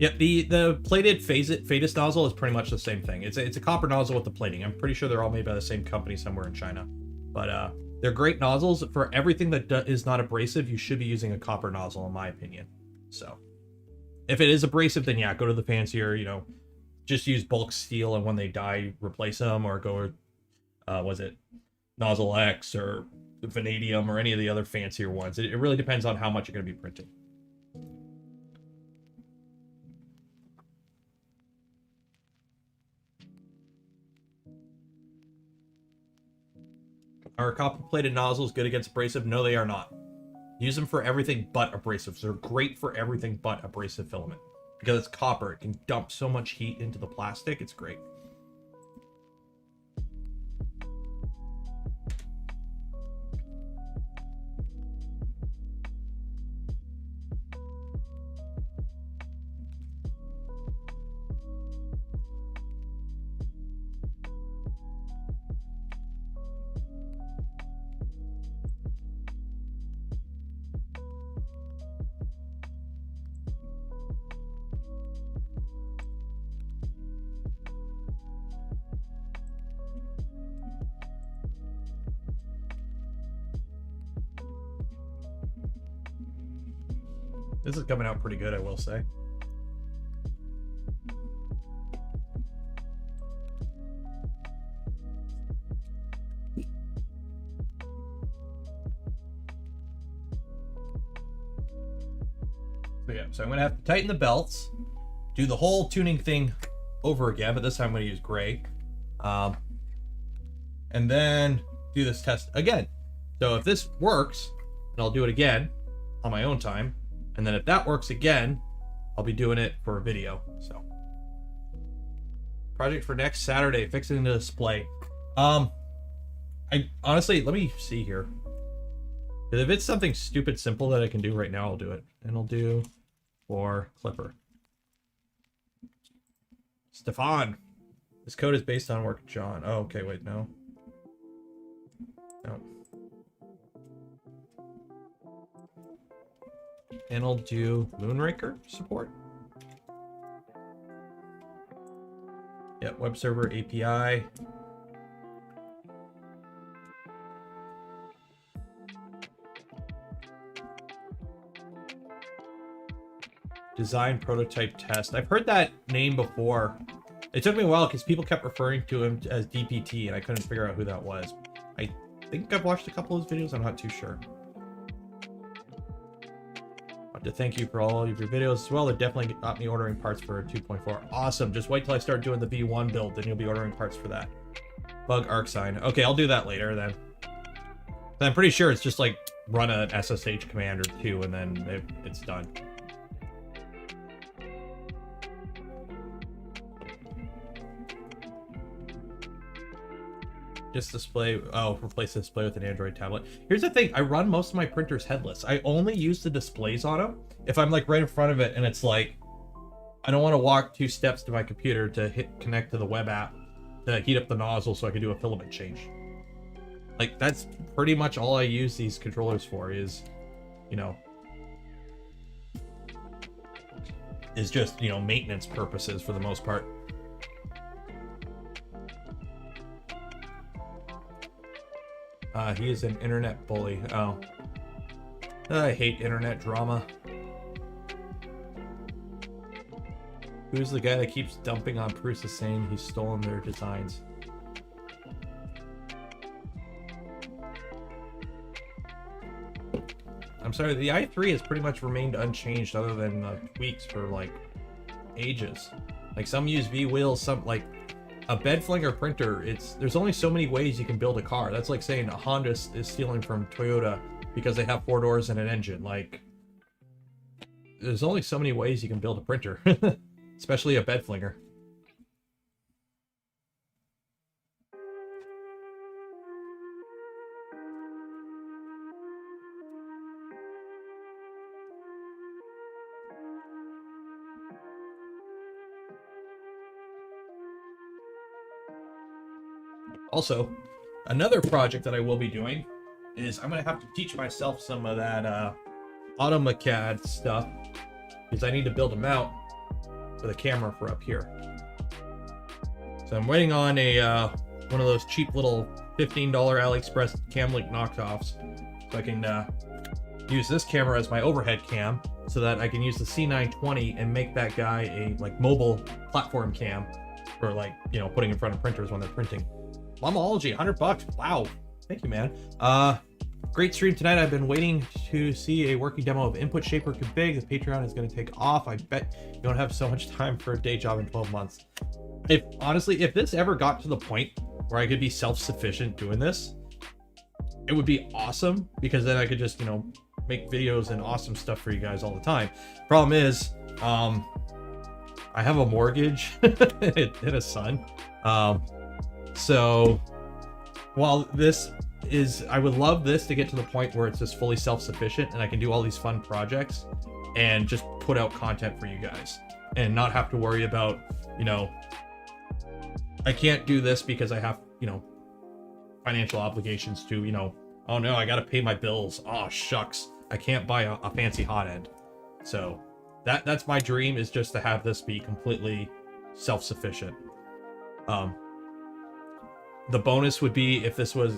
Yeah, the plated Fadus nozzle is pretty much the same thing. It's a copper nozzle with the plating. I'm pretty sure they're all made by the same company somewhere in China. But they're great nozzles. For everything that is not abrasive, you should be using a copper nozzle, in my opinion. So, if it is abrasive, then yeah, go to the fancier, you know, just use bulk steel, and when they die, replace them, or go, was it Nozzle X or Vanadium or any of the other fancier ones. It really depends on how much you're going to be printing. Are copper-plated nozzles good against abrasive? No, they are not. Use them for everything but abrasive. They're great for everything but abrasive filament. Because it's copper, it can dump so much heat into the plastic, it's great. This is coming out pretty good, I will say. So yeah, so I'm gonna have to tighten the belts, do the whole tuning thing over again, but this time I'm gonna use gray. And then do this test again. So if this works, then I'll do it again on my own time. And then if that works again, I'll be doing it for a video. So project for next Saturday, fixing the display. I honestly, let me see here. If it's something stupid simple that I can do right now, I'll do it. And I'll do for Clipper. Stefan. This code is based on work John. Oh, okay, wait, no. No. And I'll do Moonraker support. Yeah, web server API. Design prototype test. I've heard that name before. It took me a while because people kept referring to him as DPT and I couldn't figure out who that was. I think I've watched a couple of his videos, I'm not too sure. To thank you for all of your videos as well. It definitely got me ordering parts for 2.4. Awesome. Just wait till I start doing the V1 build, then you'll be ordering parts for that. Bug arc sign. Okay, I'll do that later then. I'm pretty sure it's just like run an SSH command or two and then it's done. Just display, oh, replace the display with an Android tablet. Here's the thing, I run most of my printers headless. I only use the displays on them if I'm like right in front of it and it's like, I don't want to walk 2 steps to my computer to connect to the web app to heat up the nozzle so I can do a filament change. Like, that's pretty much all I use these controllers for is, you know, is just, you know, maintenance purposes for the most part. He is an internet bully. Oh. I hate internet drama. Who's the guy that keeps dumping on Prusa saying he's stolen their designs? I'm sorry, the i3 has pretty much remained unchanged other than tweaks for like ages. Like some use V-wheels, some like a bed flinger printer, there's only so many ways you can build a car. That's like saying a Honda is stealing from Toyota because they have 4 doors and an engine. Like, there's only so many ways you can build a printer, especially a bed flinger. Also, another project that I will be doing is I'm going to have to teach myself some of that AutomaCAD stuff because I need to build a mount for the camera for up here. So I'm waiting on a one of those cheap little $15 AliExpress cam link knockoffs so I can use this camera as my overhead cam so that I can use the C920 and make that guy a like mobile platform cam for like, you know, putting in front of printers when they're printing. Momology, $100. Wow. Thank you, man. Great stream tonight. I've been waiting to see a working demo of Input Shaper Config. The Patreon is going to take off. I bet you don't have so much time for a day job in 12 months. Honestly, if this ever got to the point where I could be self-sufficient doing this, it would be awesome, because then I could just, you know, make videos and awesome stuff for you guys all the time. Problem is, I have a mortgage and a son. So while this is, I would love this to get to the point where it's just fully self-sufficient and I can do all these fun projects and just put out content for you guys and not have to worry about, you know, I can't do this because I have, you know, financial obligations to, you know, oh no, I got to pay my bills. Oh shucks, I can't buy a fancy hot end. So that's my dream, is just to have this be completely self-sufficient. The bonus would be if this was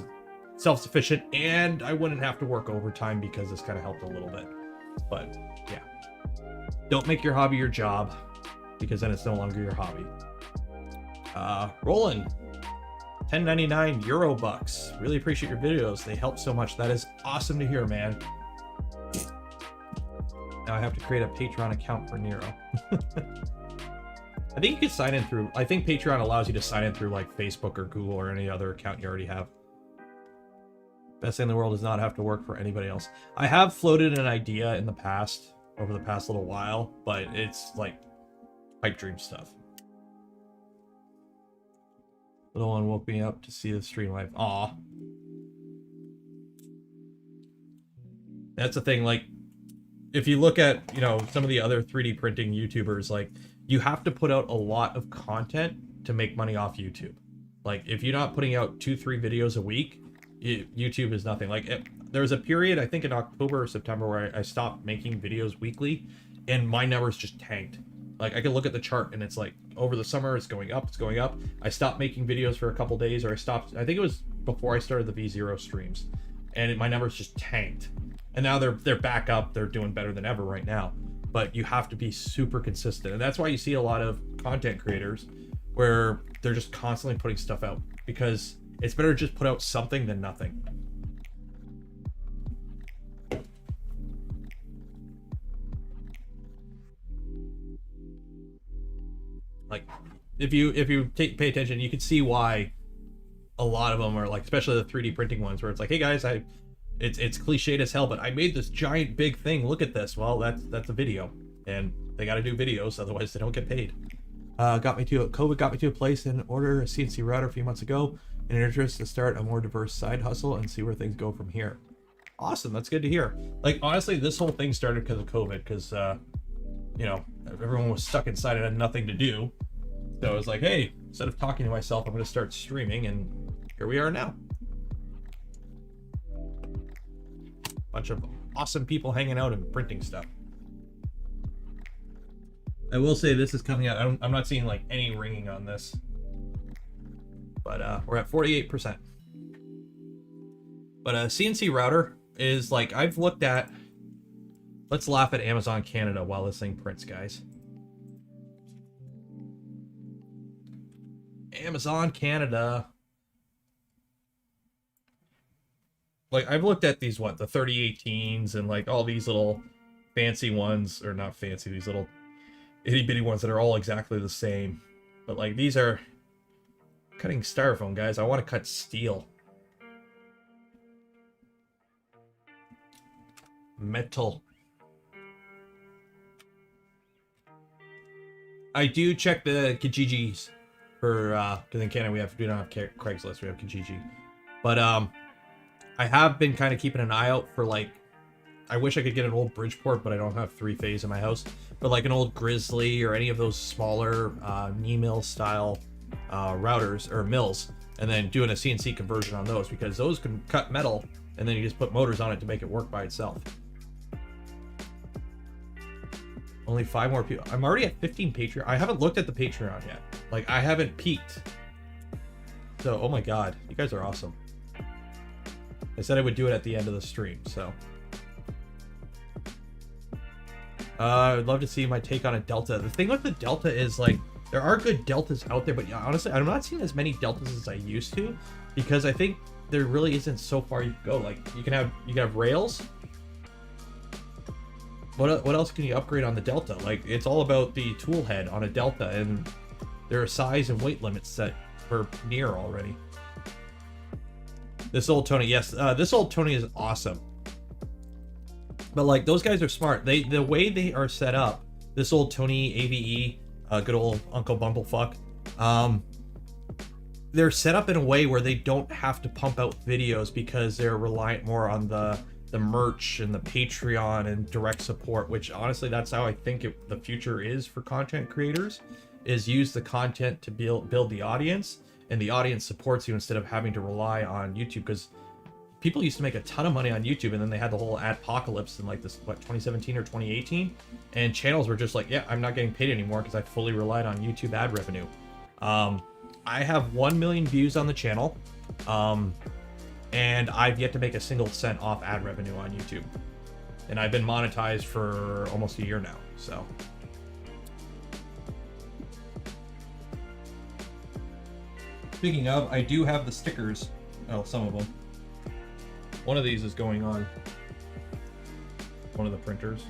self-sufficient and I wouldn't have to work overtime, because this kind of helped a little bit. But yeah, don't make your hobby your job, because then it's no longer your hobby. Roland, 10.99 Euro bucks. Really appreciate your videos. They help so much. That is awesome to hear, man. Now I have to create a Patreon account for Nero. I think you can sign in through, I think Patreon allows you to sign in through like Facebook or Google or any other account you already have. Best thing in the world is not have to work for anybody else. I have floated an idea in the past, over the past little while, but it's like pipe dream stuff. Little one woke me up to see the stream live. Aw. That's the thing, like, if you look at, you know, some of the other 3D printing YouTubers, like, you have to put out a lot of content to make money off YouTube. Like, if you're not putting out 2-3 videos a week, YouTube is nothing. Like, there was a period, I think in October or September, where I stopped making videos weekly, and my numbers just tanked. Like, I could look at the chart, and it's like, over the summer, it's going up, it's going up. I stopped making videos for a couple days, or I stopped, I think it was before I started the V0 streams, and my numbers just tanked. And now they're back up, they're doing better than ever right now. But you have to be super consistent. And that's why you see a lot of content creators where they're just constantly putting stuff out, because it's better to just put out something than nothing. Like, if you pay attention, you can see why a lot of them are like, especially the 3D printing ones, where it's like, hey guys, it's cliched as hell, but I made this giant big thing. Look at this. Well, that's a video, and they got to do videos, otherwise they don't get paid. COVID got me to a place and order a CNC router a few months ago, in an interest to start a more diverse side hustle and see where things go from here. Awesome, that's good to hear. Like, honestly, this whole thing started because of COVID, because you know, everyone was stuck inside and had nothing to do. So I was like, hey, instead of talking to myself, I'm going to start streaming, and here we are now. Bunch of awesome people hanging out and printing stuff. I will say this is coming out. I'm not seeing like any ringing on this, but we're at 48%. But a CNC router is like, I've looked at. Let's laugh at Amazon Canada while this thing prints, guys. Amazon Canada. Like, I've looked at these, what, the 3018s and like all these little fancy ones, or not fancy, these little itty bitty ones that are all exactly the same. But like, these are cutting styrofoam, guys. I want to cut steel. Metal. I do check the Kijijis for, because in Canada we don't have Craigslist, we have Kijiji. But I have been kind of keeping an eye out for, like, I wish I could get an old Bridgeport, but I don't have 3-phase in my house. But like an old Grizzly or any of those smaller knee mill style routers or mills, and then doing a CNC conversion on those, because those can cut metal and then you just put motors on it to make it work by itself. Only 5 more people. I'm already at 15 Patreon. I haven't looked at the Patreon yet. Like, I haven't peeked. So, oh my god, you guys are awesome. I said I would do it at the end of the stream, so. I would love to see my take on a Delta. The thing with the Delta is, like, there are good Deltas out there, but yeah, honestly, I'm not seeing as many Deltas as I used to, because I think there really isn't so far you can go. Like, you can have rails. What else can you upgrade on the Delta? Like, it's all about the tool head on a Delta, and there are size and weight limits set for near already. This old Tony, yes, this old Tony is awesome. But like those guys are smart. The way they are set up, this old Tony AVE, good old Uncle Bumblefuck, they're set up in a way where they don't have to pump out videos because they're reliant more on the merch and the Patreon and direct support, which honestly, that's how I think the future is for content creators, is use the content to build the audience, and the audience supports you instead of having to rely on YouTube, because people used to make a ton of money on YouTube, and then they had the whole adpocalypse in like this, what, 2017 or 2018, and channels were just like, yeah, I'm not getting paid anymore because I fully relied on YouTube ad revenue. I have 1 million views on the channel, and I've yet to make a single cent off ad revenue on YouTube, and I've been monetized for almost a year now. So speaking of, I do have the stickers. Oh, some of them. One of these is going on one of the printers.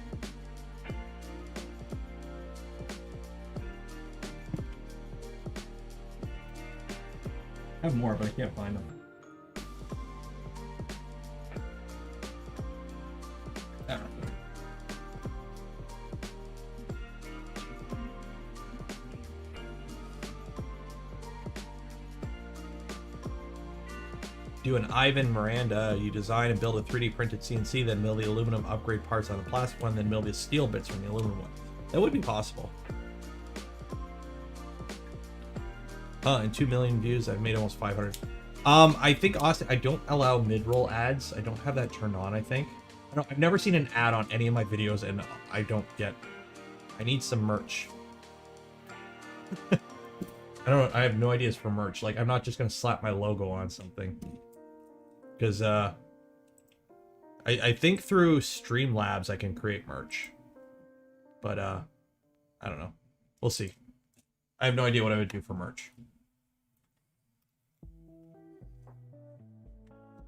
I have more, but I can't find them. I don't know. Do an Ivan Miranda. You design and build a 3D printed CNC, then mill the aluminum, upgrade parts on the plastic one, then mill the steel bits from the aluminum one. That would be possible. And 2 million views. I've made almost 500. I think, Austin, I don't allow mid-roll ads. I don't have that turned on, I think. I've never seen an ad on any of my videos, and I need some merch. I have no ideas for merch. Like, I'm not just gonna slap my logo on something. Because, I think through Streamlabs I can create merch. But, I don't know. We'll see. I have no idea what I would do for merch.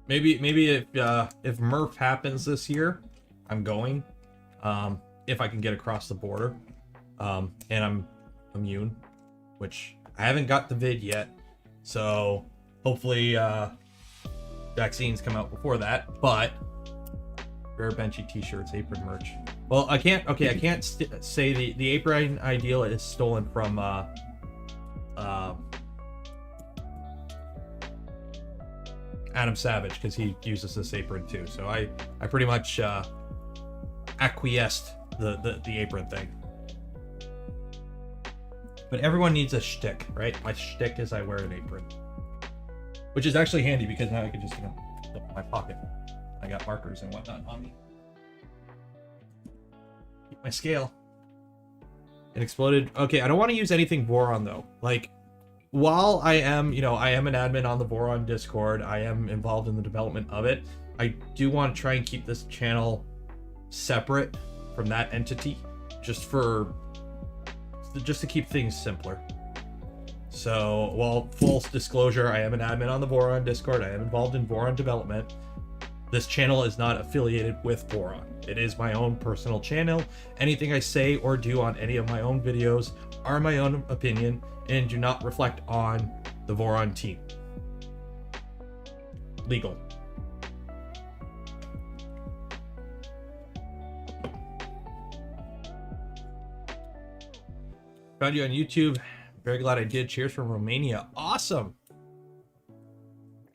Maybe if Murph happens this year, I'm going. If I can get across the border, and I'm immune, which I haven't got the vid yet, so hopefully vaccines come out before that. But rare benchy t-shirts, apron merch. Well, I can't say the apron ideal is stolen from Adam Savage, because he uses this apron too. So I pretty much acquiesced the apron thing. But everyone needs a shtick, right? My shtick is I wear an apron, which is actually handy because now I can just, put it in my pocket. I got markers and whatnot on me. Keep my scale. It exploded. Okay, I don't want to use anything Voron though. Like, while I am, I am an admin on the Voron Discord, I am involved in the development of it, I do want to try and keep this channel separate from that entity, just to keep things simpler. So, well, full disclosure, I am an admin on the Voron Discord, I am involved in Voron development. This channel is not affiliated with Voron. It is my own personal channel. Anything I say or do on any of my own videos are my own opinion and do not reflect on the Voron team. Legal. Found you on YouTube. Very glad I did. Cheers from Romania. Awesome.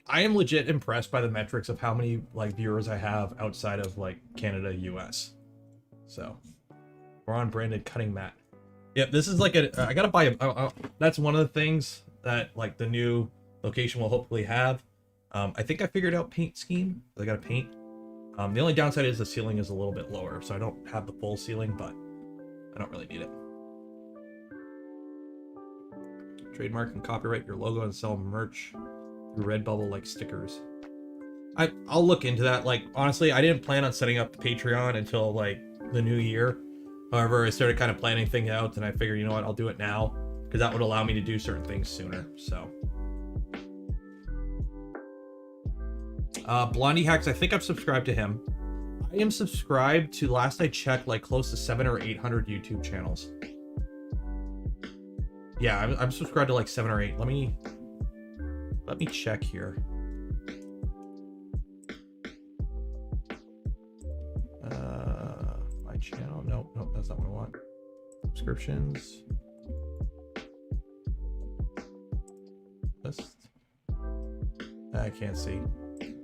I am legit impressed by the metrics of how many viewers I have outside of Canada, US. So we're on branded cutting mat. Yep, this is I gotta buy that's one of the things that the new location will hopefully have. I think I figured out paint scheme. I gotta paint. The only downside is the ceiling is a little bit lower, so I don't have the full ceiling, but I don't really need it. Trademark and copyright your logo and sell merch through Redbubble like stickers. I'll look into that. Honestly, I didn't plan on setting up the Patreon until the new year. However, I started kind of planning things out, and I figured, you know what, I'll do it now because that would allow me to do certain things sooner. So, Blondie Hacks, I think I'm subscribed to him. I am subscribed to, last I checked, close to 700 or 800 YouTube channels. Yeah, I'm subscribed to 7 or 8. Let me check here. That's not what I want. Subscriptions. List. I can't see.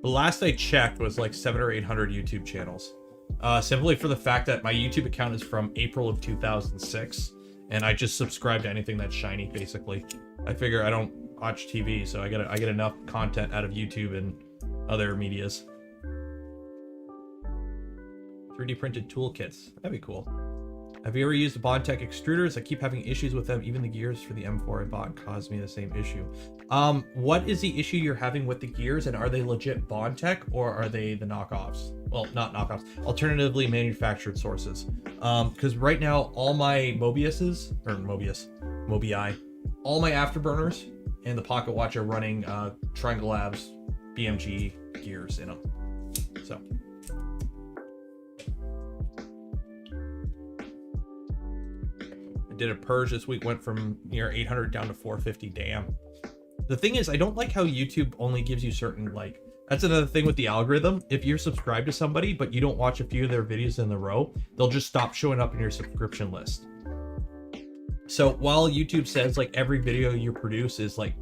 The last I checked was like 700 or 800 YouTube channels. Simply for the fact that my YouTube account is from April of 2006, and I just subscribe to anything that's shiny, basically. I figure I don't watch TV, so I get enough content out of YouTube and other medias. 3D printed toolkits. That'd be cool. Have you ever used Bondtech extruders? I keep having issues with them. Even the gears for the M4 I bought caused me the same issue. What is the issue you're having with the gears, and are they legit Bondtech or are they the knockoffs? Well, not knockoffs, alternatively manufactured sources. Because right now all my Mobii, all my afterburners and the Pocket Watch are running Triangle Labs BMG gears in them. So. I did a purge this week, went from near 800 down to 450. Damn. The thing is, I don't like how YouTube only gives you certain, like, that's another thing with the algorithm. If you're subscribed to somebody but you don't watch a few of their videos in a row, they'll just stop showing up in your subscription list. So while YouTube says like every video you produce is like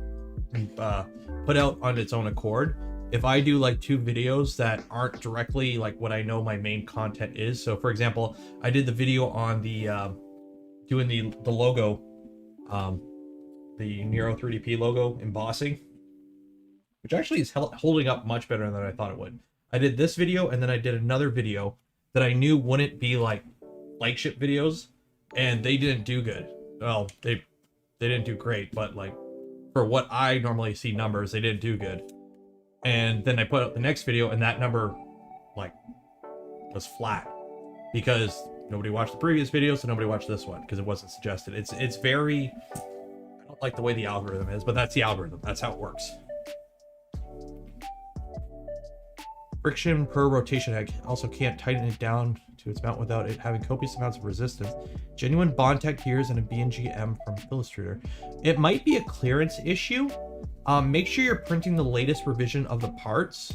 put out on its own accord, if I do like 2 videos that aren't directly like what I know my main content is, so for example, I did the video on the doing the logo, the Nero 3DP logo embossing, which actually is holding up much better than I thought it would. I did this video, and then I did another video that I knew wouldn't be like flagship videos, and they didn't do good. Well, they didn't do great, but like for what I normally see numbers, they didn't do good. And then I put out the next video, and that number like was flat because nobody watched the previous video, so nobody watched this one because it wasn't suggested. It's very, I don't like the way the algorithm is, but that's the algorithm. That's how it works. Friction per rotation. I also can't tighten it down to its mount without it having copious amounts of resistance. Genuine Bondtech gears and a B&G M from Illustrator. It might be a clearance issue. Make sure you're printing the latest revision of the parts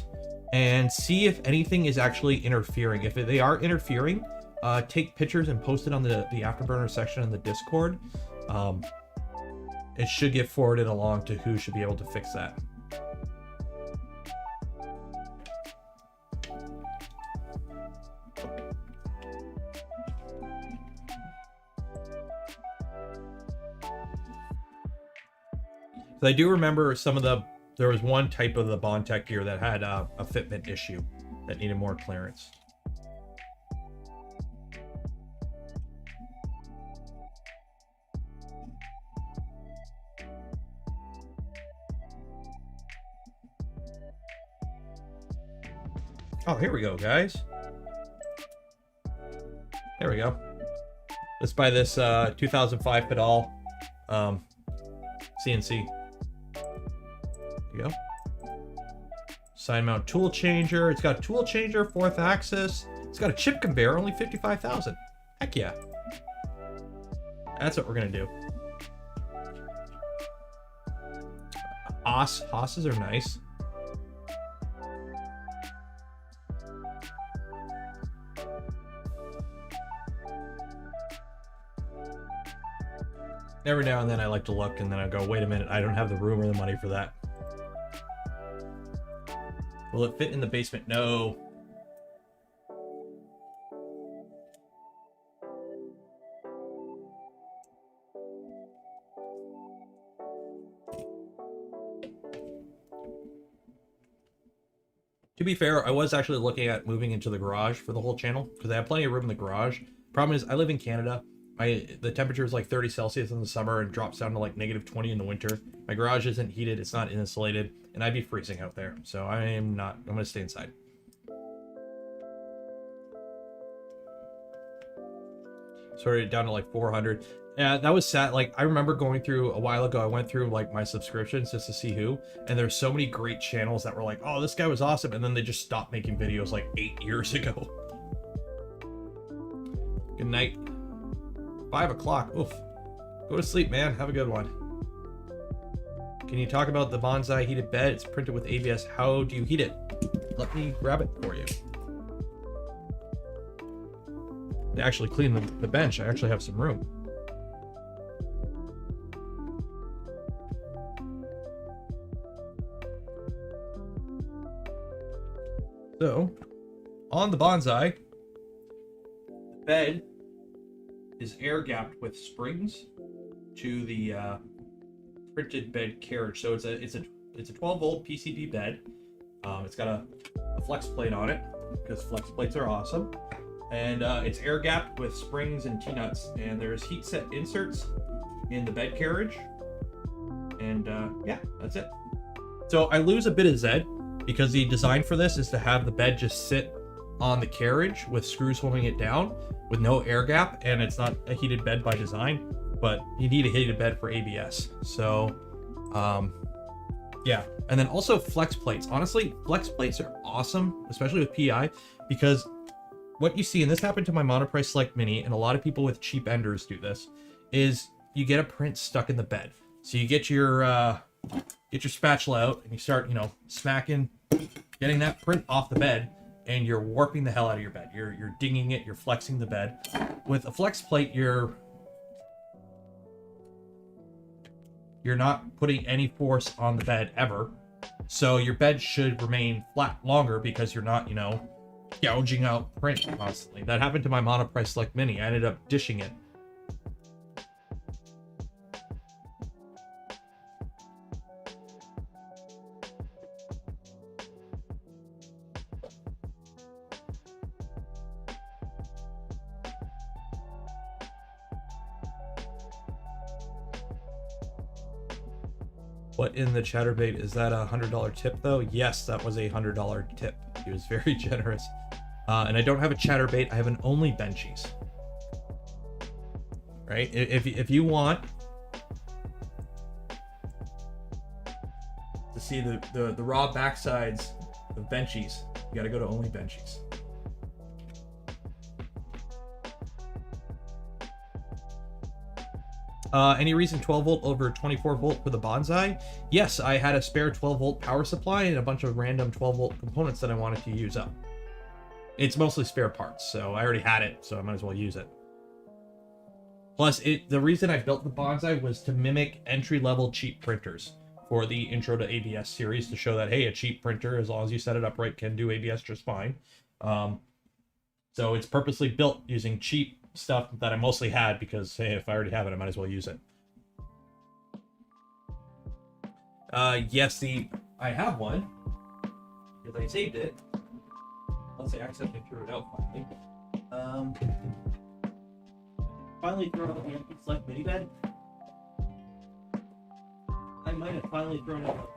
and see if anything is actually interfering. If they are interfering, take pictures and post it on the Afterburner section in the Discord. It should get forwarded along to who should be able to fix that. I do remember there was one type of the Bondtech gear that had a fitment issue that needed more clearance. Oh, here we go, guys. There we go. Let's buy this 2005 pedal CNC. There you go. Side mount tool changer. It's got a tool changer, 4th axis. It's got a chip conveyor, only 55,000. Heck yeah. That's what we're gonna do. Hosses are nice. Every now and then I like to look and then I go, wait a minute, I don't have the room or the money for that. Will it fit in the basement? No. To be fair, I was actually looking at moving into the garage for the whole channel because I have plenty of room in the garage. Problem is, I live in Canada. The temperature is like 30 Celsius in the summer and drops down to like -20 in the winter. My garage isn't heated, it's not insulated, and I'd be freezing out there. So I'm gonna stay inside. Sorted it down to like 400. Yeah, that was sad. Like, I remember going through a while ago, I went through like my subscriptions just to see who, and there's so many great channels that were like, oh, this guy was awesome, and then they just stopped making videos like 8 years ago. Good night. 5 o'clock. Oof. Go to sleep, man. Have a good one. Can you talk about the bonsai heated bed? It's printed with ABS. How do you heat it? Let me grab it for you. to actually clean the bench. I actually have some room. So, on the bonsai, the bed is air gapped with springs to the printed bed carriage. So it's a 12 volt PCB bed. It's got a flex plate on it because flex plates are awesome, and it's air gapped with springs and T-nuts. And there's heat set inserts in the bed carriage, and yeah, that's it. So I lose a bit of Z because the design for this is to have the bed just sit on the carriage with screws holding it down with no air gap, and it's not a heated bed by design, but you need a heated bed for ABS. So yeah, and then also flex plates. Honestly, flex plates are awesome, especially with PI, because what you see, and this happened to my Monoprice Select Mini, and a lot of people with cheap enders do this, is you get a print stuck in the bed. So you get your spatula out and you start, smacking, getting that print off the bed, and you're warping the hell out of your bed. You're dinging it, you're flexing the bed. With a flex plate, you're not putting any force on the bed ever. So your bed should remain flat longer because you're not, gouging out print constantly. That happened to my Monoprice Select Mini. I ended up dishing it. What in the chatterbait, is that a $100 tip though? Yes, that was a $100 tip. He was very generous. And I don't have a chatterbait, I have an only benchies. Right? If you want to see the raw backsides of benchies, you gotta go to only benchies. Any reason 12 volt over 24 volt for the bonsai? Yes, I had a spare 12 volt power supply and a bunch of random 12 volt components that I wanted to use up. It's mostly spare parts, so I already had it, so I might as well use it. Plus, the reason I built the bonsai was to mimic entry-level cheap printers for the Intro to ABS series, to show that, hey, a cheap printer, as long as you set it up right, can do ABS just fine. So it's purposely built using cheap stuff that I mostly had because, hey, if I already have it, I might as well use it. Yes, I have one because I saved it. Unless I accidentally threw it out finally. Finally thrown out the MP Select Mini bed. I might have finally thrown it out.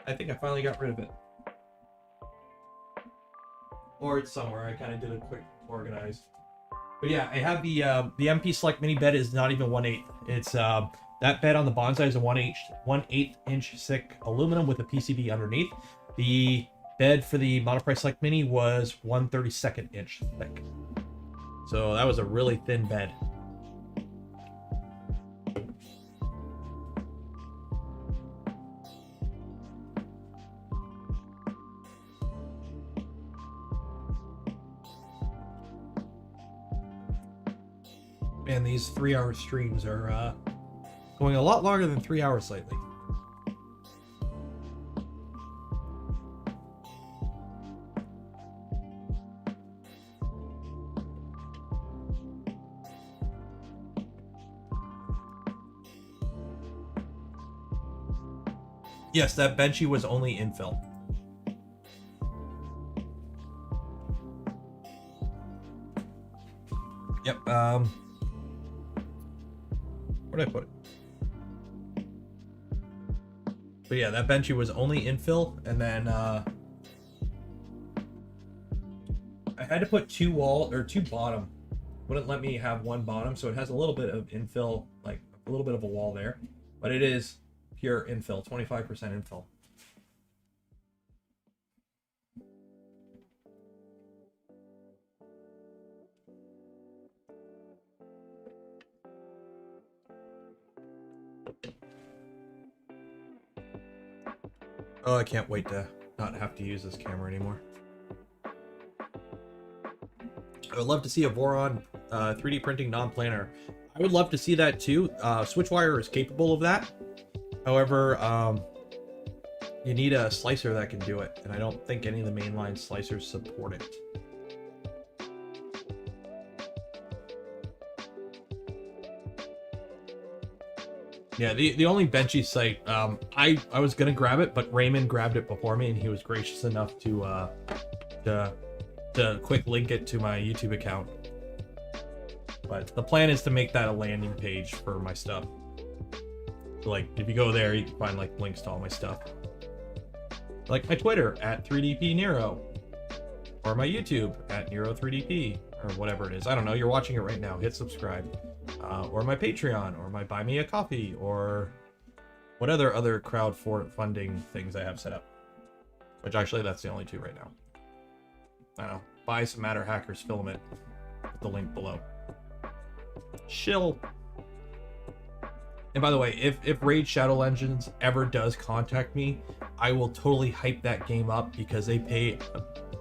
I think I finally got rid of it. Or it's somewhere. I kind of did a quick organize. But yeah, I have the MP Select Mini bed is not even 1/8. It's that bed on the bonsai is a 1/8 inch thick aluminum with a PCB underneath. The bed for the Monoprice Select Mini was 1/32 inch thick. So that was a really thin bed. Man, these 3-hour streams are going a lot longer than 3 hours lately. Yes, that benchy was only infill. Yep, where'd I put it? But yeah, that benchy was only infill, and then I had to put two bottom. Wouldn't let me have one bottom, so it has a little bit of infill, like a little bit of a wall there, but it is pure infill, 25% infill. Oh, I can't wait to not have to use this camera anymore. I would love to see a Voron 3D printing non-planar. I would love to see that too. Switchwire is capable of that. However, you need a slicer that can do it, and I don't think any of the mainline slicers support it. Yeah, the only Benchy site, I was gonna grab it, but Raymond grabbed it before me, and he was gracious enough to quick link it to my YouTube account. But the plan is to make that a landing page for my stuff. So, like, if you go there, you can find like links to all my stuff. Like my Twitter at 3DP Nero, or my YouTube at Nero3DP, or whatever it is. I don't know. You're watching it right now. Hit subscribe. Or my Patreon, or my Buy Me a Coffee, or what other crowdfunding things I have set up. Which actually, that's the only two right now. I don't know. Buy some Matter Hackers filament. The link below. Shill. And by the way, if Raid Shadow Legends ever does contact me, I will totally hype that game up, because they pay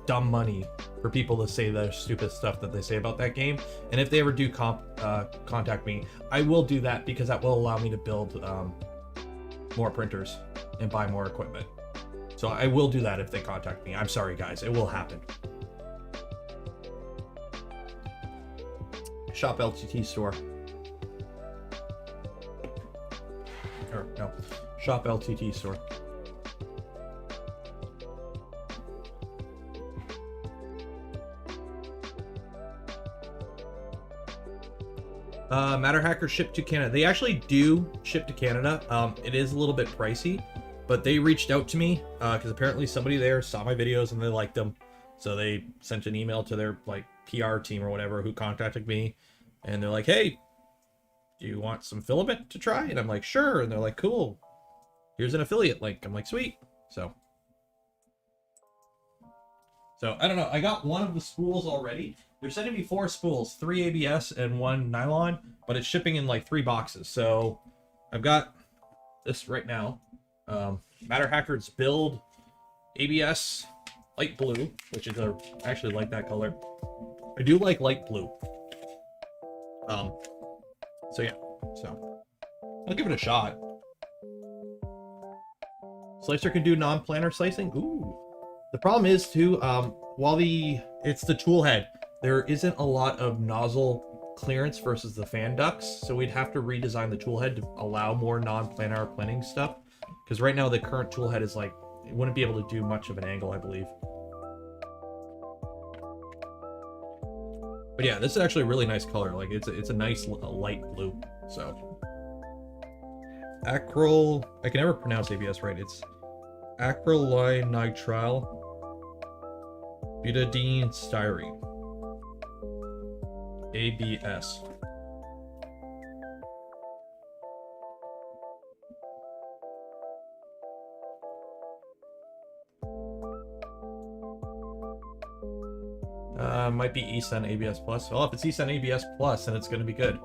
dumb money for people to say the stupid stuff that they say about that game. And if they ever do contact me, I will do that, because that will allow me to build more printers and buy more equipment. So I will do that if they contact me. I'm sorry, guys. It will happen. Shop LTT store. Or no, Shop LTT store. Matter Hacker ship to Canada. They actually do ship to Canada. It is a little bit pricey, but they reached out to me because apparently somebody there saw my videos and they liked them. So they sent an email to their like PR team or whatever who contacted me, and they're like, "Hey, do you want some filament to try?" And I'm like, "Sure." And they're like, "Cool. Here's an affiliate link." I'm like, "Sweet." So I don't know. I got one of the spools already. They're sending me 4 spools, 3 ABS and 1 nylon, but it's shipping in like 3 boxes. So I've got this right now. Matter Hackers build ABS light blue, which is I actually like that color. I do like light blue. So yeah, so I'll give it a shot. Slicer can do non-planar slicing. Ooh. The problem is too, while it's the tool head, there isn't a lot of nozzle clearance versus the fan ducts, so we'd have to redesign the tool head to allow more non-planar plinning stuff. Because right now the current tool head is like, it wouldn't be able to do much of an angle, I believe. But yeah, this is actually a really nice color. Like it's a nice light blue. So acryl, I can never pronounce ABS right. It's acrylonitrile butadiene styrene. ABS. Might be eSun ABS Plus. Well, if it's eSun ABS Plus, then it's going to be good.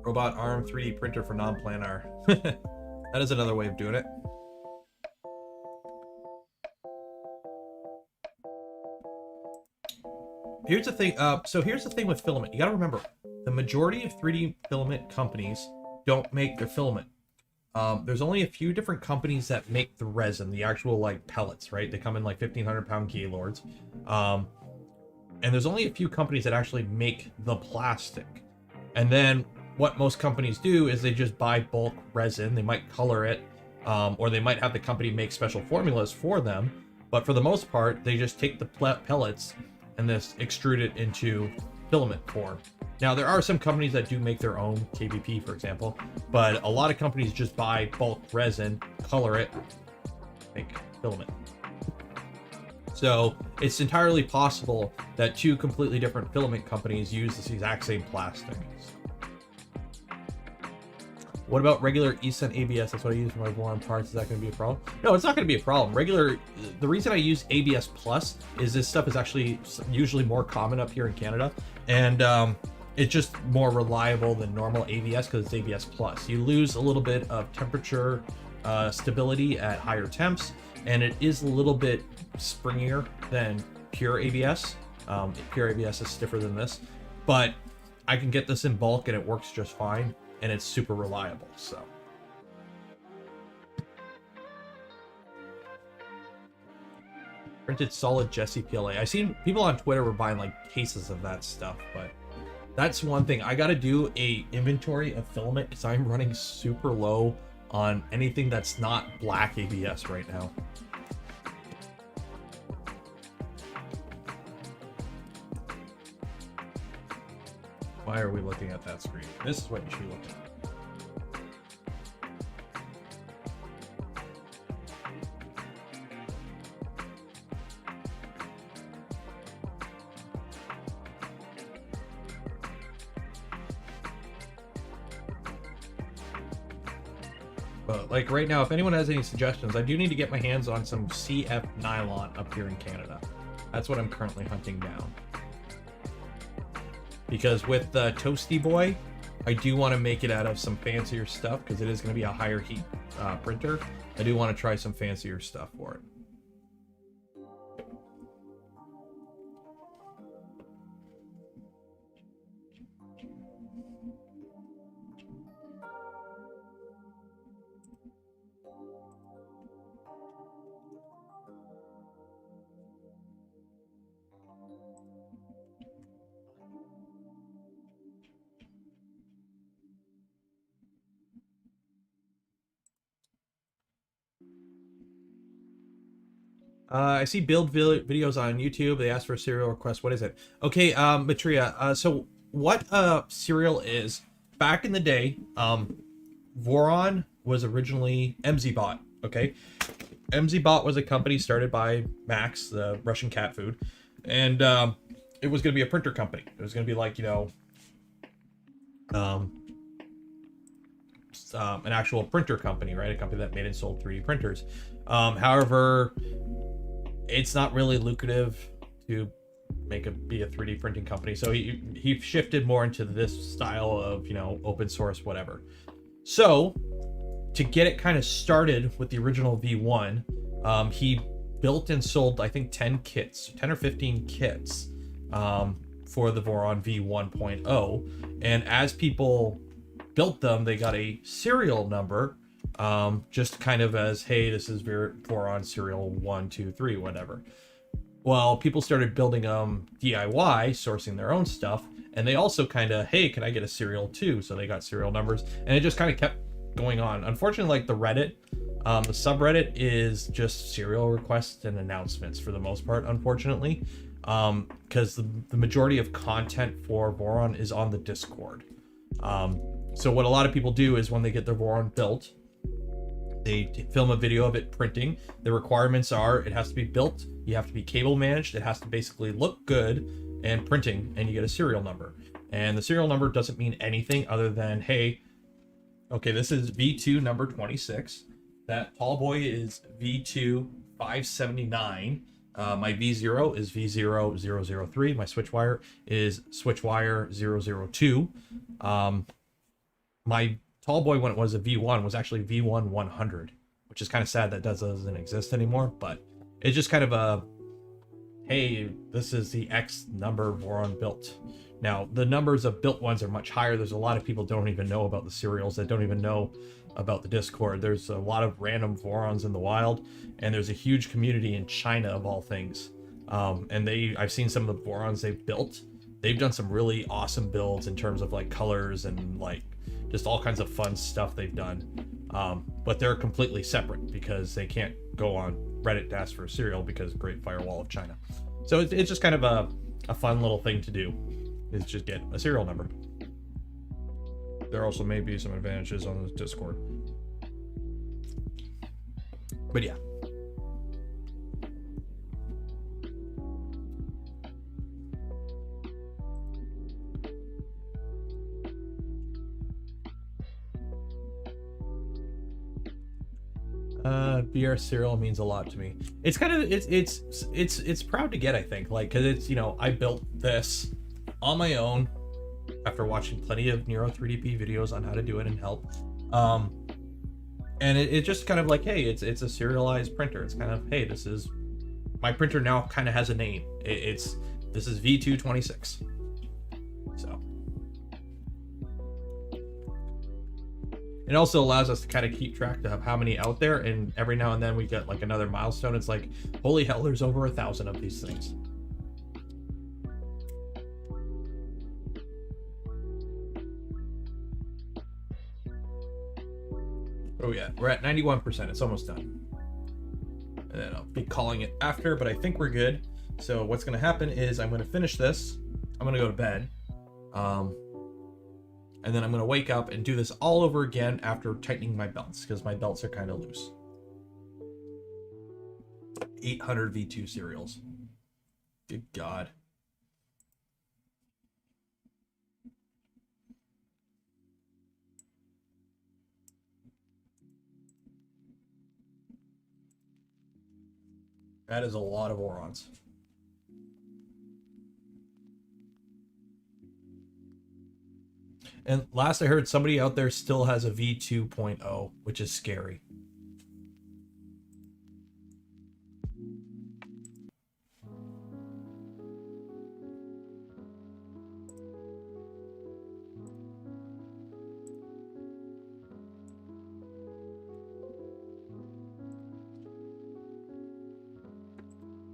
Robot arm 3D printer for non-planar. That is another way of doing it. Here's the thing. Here's the thing with filament. You got to remember, the majority of 3D filament companies don't make their filament. There's only a few different companies that make the resin, the actual like pellets, right? They come in like 1,500 pound Gaylords. And there's only a few companies that actually make the plastic. And then what most companies do is they just buy bulk resin. They might color it, or they might have the company make special formulas for them. But for the most part, they just take the pellets and this extrude it into filament form. Now, there are some companies that do make their own KBP, for example, but a lot of companies just buy bulk resin, color it, make filament. So it's entirely possible that 2 completely different filament companies use this exact same plastic. What about regular eSun ABS? That's what I use for my Voron parts. Is that going to be a problem? No, it's not going to be a problem. The reason I use ABS Plus is this stuff is actually usually more common up here in Canada, and it's just more reliable than normal ABS because it's ABS Plus. You lose a little bit of temperature stability at higher temps, and it is a little bit springier than pure ABS. Pure ABS is stiffer than this, but I can get this in bulk and it works just fine, and it's super reliable. So printed solid Jesse PLA. I seen people on Twitter were buying like cases of that stuff, but that's one thing. I got to do a inventory of filament because I'm running super low on anything that's not black ABS right now. Why are we looking at that screen? This is what you should be looking at. But like right now, if anyone has any suggestions, I do need to get my hands on some CF nylon up here in Canada. That's what I'm currently hunting down. Because with the Toasty Boy, I do want to make it out of some fancier stuff because it is going to be a higher heat printer. I do want to try some fancier stuff for it. I see build videos on YouTube. They ask for a serial request. What is it? Okay, Matria. So what serial is? Back in the day, Voron was originally MZBot. Okay, MZBot was a company started by Max, the Russian cat food, and it was going to be a printer company. It was going to be like, you know, an actual printer company, right? A company that made and sold 3D printers. However, it's not really lucrative to be a 3D printing company, so he shifted more into this style of, you know, open source, whatever. So to get it kind of started with the original V1, he built and sold, I think, 10 or 15 kits for the Voron V1.0, and as people built them, they got a serial number, just kind of as, hey, this is Voron serial 1, 2, 3, whatever. Well, people started building DIY, sourcing their own stuff, and they also kind of, hey, can I get a serial too? So they got serial numbers, and it just kind of kept going on. Unfortunately, like the Reddit, the subreddit is just serial requests and announcements for the most part, unfortunately, because the majority of content for Voron is on the Discord. So what a lot of people do is when they get their Voron built, they film a video of it printing. The requirements are it has to be built, you have to be cable managed, it has to basically look good, and printing, and you get a serial number. And the serial number doesn't mean anything other than, hey, okay, this is V2 number 26. That tall boy is V2 579. My V0 is V0 003. My switch wire is switch wire 002. My tall boy, when it was a V1, was actually V1 100, which is kind of sad that doesn't exist anymore, but it's just kind of a, hey, this is the X number Voron built. Now, the numbers of built ones are much higher. There's a lot of people don't even know about the serials, that don't even know about the Discord. There's a lot of random Vorons in the wild, and there's a huge community in China of all things. And I've seen some of the Vorons they've built. They've done some really awesome builds in terms of like colors and like just all kinds of fun stuff they've done. But they're completely separate because they can't go on Reddit to ask for a serial because Great Firewall of China. So it's just kind of a fun little thing to do, is just get a serial number. There also may be some advantages on the Discord. But yeah. BR serial means a lot to me. It's kind of it's proud to get, I think, like, because it's, you know, I built this on my own after watching plenty of Neuro 3DP videos on how to do it and help, And it's just kind of like, hey, it's a serialized printer. It's kind of, hey, this is my printer now kind of has a name. This is V226. So it also allows us to kind of keep track of how many out there, and every now and then we get like another milestone. It's like, holy hell, there's over 1,000 of these things. Oh yeah, we're at 91%. It's almost done. And then I'll be calling it after, but I think we're good. So what's going to happen is I'm going to finish this. I'm going to go to bed. And then I'm going to wake up and do this all over again after tightening my belts, because my belts are kind of loose. 800 V2 serials. Good God. That is a lot of Orons. And last I heard, somebody out there still has a V2.0, which is scary.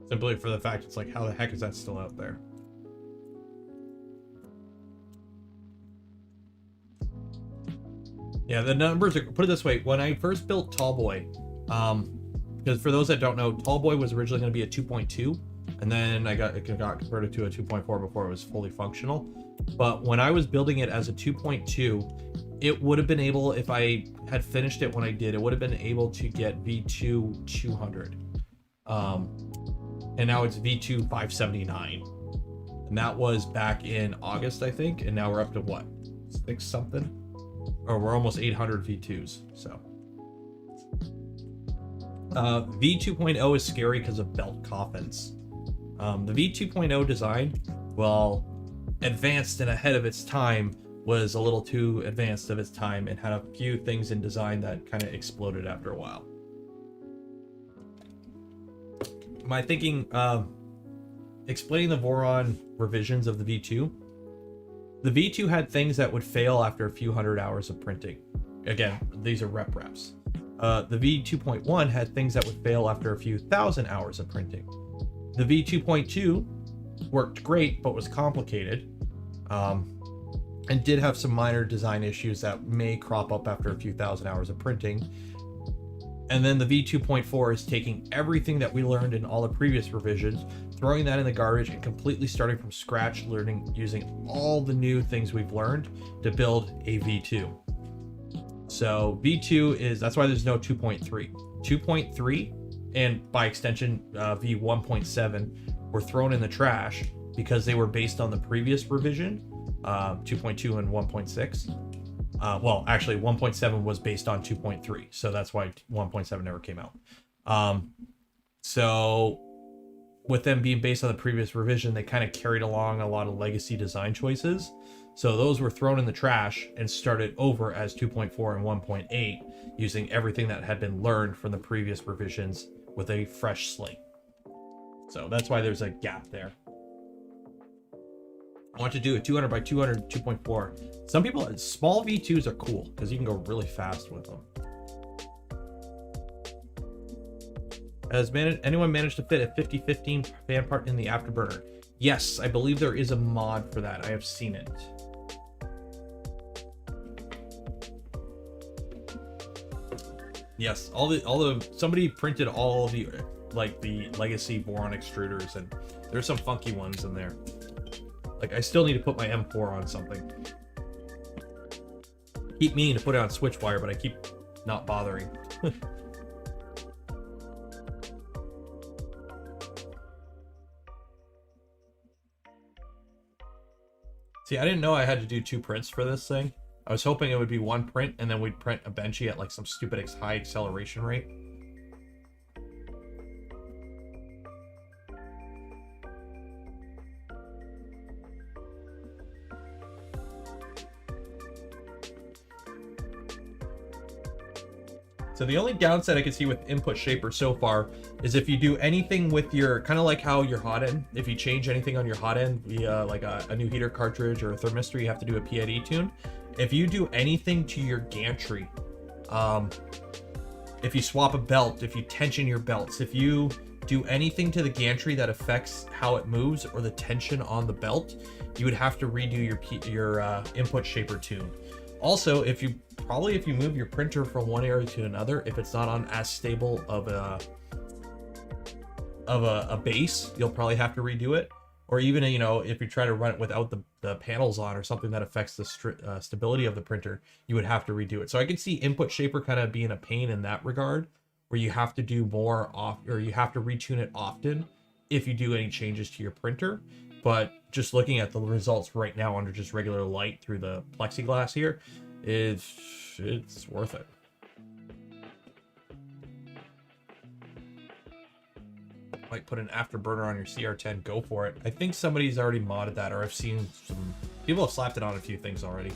Simply for the fact it's like, how the heck is that still out there? Yeah, the numbers are, put it this way, when I first built Tallboy, because for those that don't know, Tallboy was originally going to be a 2.2, and then it got converted to a 2.4 before it was fully functional. But when I was building it as a 2.2, it would have been able, if I had finished it when I did, it would have been able to get V2 200. And now it's V2 579. And that was back in August, I think. And now we're up to what? 6 something? Or we're almost 800 V2s. So V2.0 is scary because of belt coffins. The V2.0 design, well, advanced and ahead of its time, was a little too advanced of its time and had a few things in design that kind of exploded after a while. My thinking, explaining the Voron revisions of the V2. The V2 had things that would fail after a few hundred hours of printing. Again, these are reps. The V2.1 had things that would fail after a few thousand hours of printing. The V2.2 worked great, but was complicated, and did have some minor design issues that may crop up after a few thousand hours of printing. And then the V2.4 is taking everything that we learned in all the previous revisions, throwing that in the garbage, and completely starting from scratch, using all the new things we've learned to build a V2. So V2 is, that's why there's no 2.3. 2.3, and by extension V1.7, were thrown in the trash because they were based on the previous revision, 2.2 and 1.6. Well, actually 1.7 was based on 2.3, so that's why 1.7 never came out. So with them being based on the previous revision, they kind of carried along a lot of legacy design choices. So those were thrown in the trash and started over as 2.4 and 1.8, using everything that had been learned from the previous revisions with a fresh slate. So that's why there's a gap there. I want to do a 200 by 200 2.4. Some people, small V2s are cool because you can go really fast with them. Has anyone managed to fit a 5015 fan part in the afterburner? Yes, I believe there is a mod for that. I have seen it. Yes, somebody printed all the like the legacy Voron extruders, and there's some funky ones in there. Like, I still need to put my M4 on something. Keep meaning to put it on switch wire, but I keep not bothering. See, I didn't know I had to do 2 prints for this thing. I was hoping it would be 1 print, and then we'd print a Benchy at like some stupid high acceleration rate. So the only downside I can see with input shaper so far is if you do anything with your, kind of like how your hot end, if you change anything on your hot end via like a new heater cartridge or a thermistor, you have to do a PID tune. If you do anything to your gantry, if you swap a belt, if you tension your belts, if you do anything to the gantry that affects how it moves or the tension on the belt, you would have to redo your input shaper tune. Also, if you move your printer from one area to another, if it's not on as stable of a base, you'll probably have to redo it. Or even, you know, if you try to run it without the panels on or something that affects the stability of the printer, you would have to redo it. So I can see input shaper kind of being a pain in that regard, where you have to do more off, or you have to retune it often if you do any changes to your printer. But just looking at the results right now under just regular light through the plexiglass here, it's worth it. Might put an afterburner on your CR10, go for it. I think somebody's already modded that, or I've seen some people have slapped it on a few things already.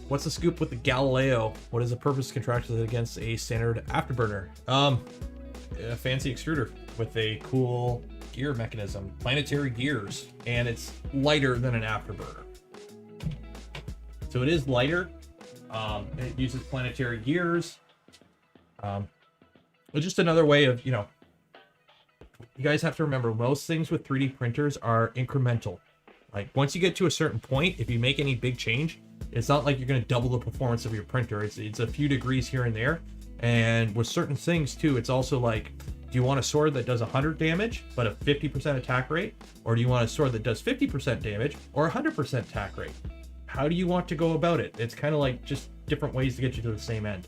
What's the scoop with the Galileo? What is the purpose contracted against a standard afterburner? A fancy extruder with a cool gear mechanism, planetary gears, and it's lighter than an afterburner. So it is lighter. It uses planetary gears. It's just another way of, you know, you guys have to remember most things with 3D printers are incremental. Like once you get to a certain point, if you make any big change, it's not like you're going to double the performance of your printer. It's a few degrees here and there. And with certain things too, it's also like, do you want a sword that does 100 damage, but a 50% attack rate? Or do you want a sword that does 50% damage or 100% attack rate? How do you want to go about it? It's kind of like just different ways to get you to the same end.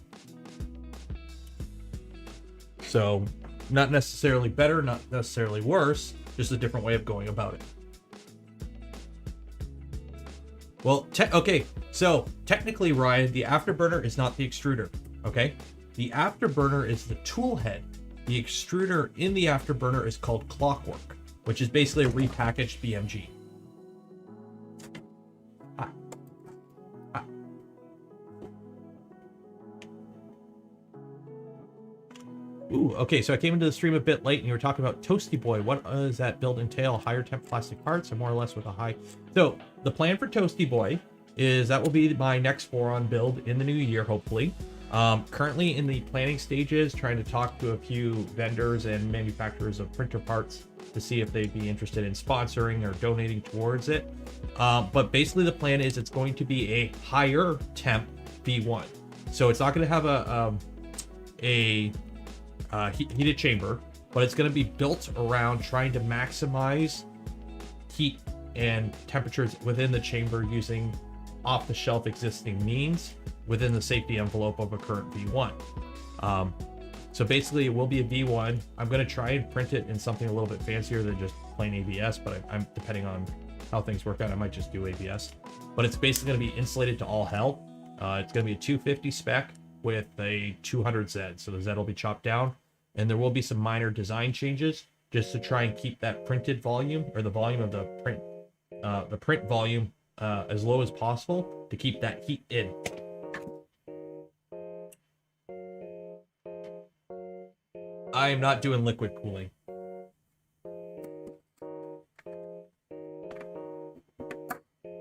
So not necessarily better, not necessarily worse, just a different way of going about it. Well, okay, so technically, Ryan, the afterburner is not the extruder, okay? The afterburner is the tool head. The extruder in the afterburner is called clockwork, which is basically a repackaged BMG. Ooh, okay, so I came into the stream a bit late and you were talking about Toasty Boy. What does that build entail? Higher temp plastic parts or more or less with a high... So the plan for Toasty Boy is that will be my next Boron build in the new year, hopefully. Currently in the planning stages, trying to talk to a few vendors and manufacturers of printer parts to see if they'd be interested in sponsoring or donating towards it. But basically the plan is it's going to be a higher temp V1. So it's not going to have a heated chamber, but it's going to be built around trying to maximize heat and temperatures within the chamber using off-the-shelf existing means within the safety envelope of a current V1. So basically it will be a V1. I'm going to try and print it in something a little bit fancier than just plain ABS, but I'm depending on how things work out, I might just do ABS. But it's basically going to be insulated to all hell. It's going to be a 250 spec with a 200 Z. So the Z will be chopped down, and there will be some minor design changes just to try and keep that printed volume, or the volume of the print volume as low as possible to keep that heat in. I am not doing liquid cooling.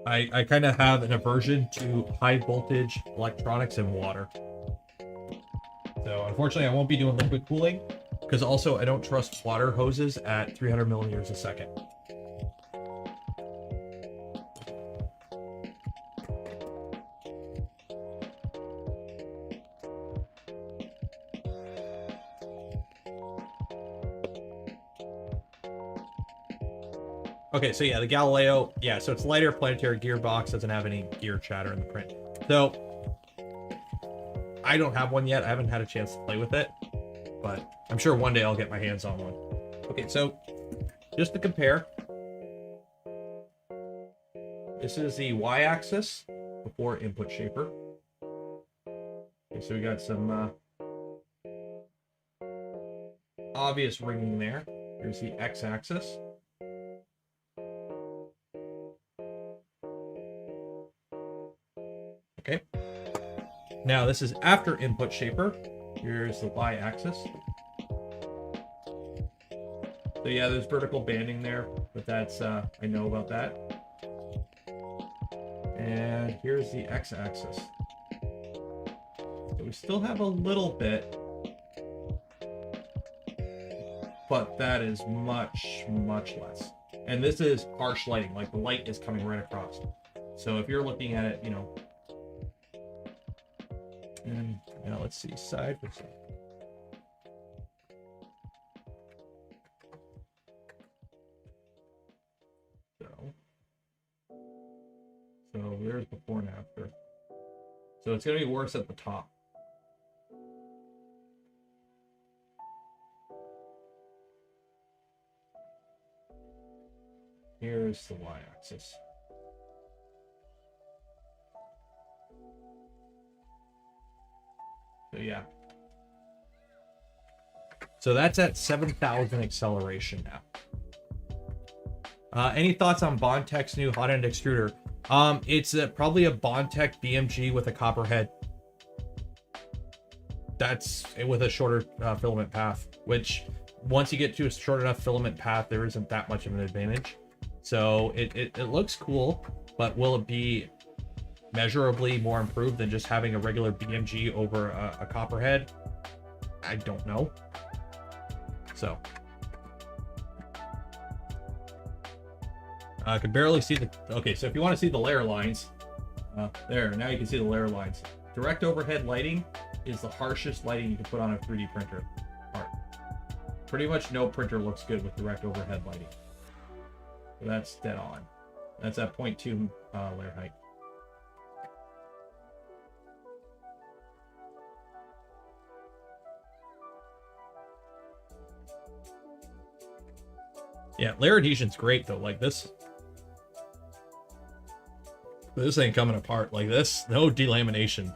I kind of have an aversion to high voltage electronics and water. So unfortunately I won't be doing liquid cooling, because also I don't trust water hoses at 300 millimeters a second. Okay, so yeah, the Galileo, yeah, so it's lighter planetary gearbox, doesn't have any gear chatter in the print. So I don't have one yet. I haven't had a chance to play with it, but I'm sure one day I'll get my hands on one. Okay, so just to compare, this is the Y-axis before input shaper. Okay, so we got some obvious ringing there. Here's the X-axis. Okay. Now this is after input shaper. Here's the y-axis. So yeah, there's vertical banding there, but that's, I know about that. And here's the x-axis. So we still have a little bit, but that is much, much less. And this is harsh lighting, like the light is coming right across. So if you're looking at it, you know, and now let's see, side for side. So there's before and after. So it's going to be worse at the top. Here's the y-axis. So yeah. So that's at 7,000 acceleration now. Any thoughts on Bondtech's new hot end extruder? It's probably a Bondtech BMG with a copper head. That's with a shorter filament path, which once you get to a short enough filament path, there isn't that much of an advantage. So it looks cool, but will it be measurably more improved than just having a regular BMG over a copper head? I don't know. So I could barely see the, okay, so if you want to see the layer lines, there, now you can see the layer lines. Direct overhead lighting is the harshest lighting you can put on a 3D printer part. Pretty much no printer looks good with direct overhead lighting. So that's dead on. That's at 0.2 layer height. Yeah, layer adhesion's great though. Like this ain't coming apart like this. No delamination.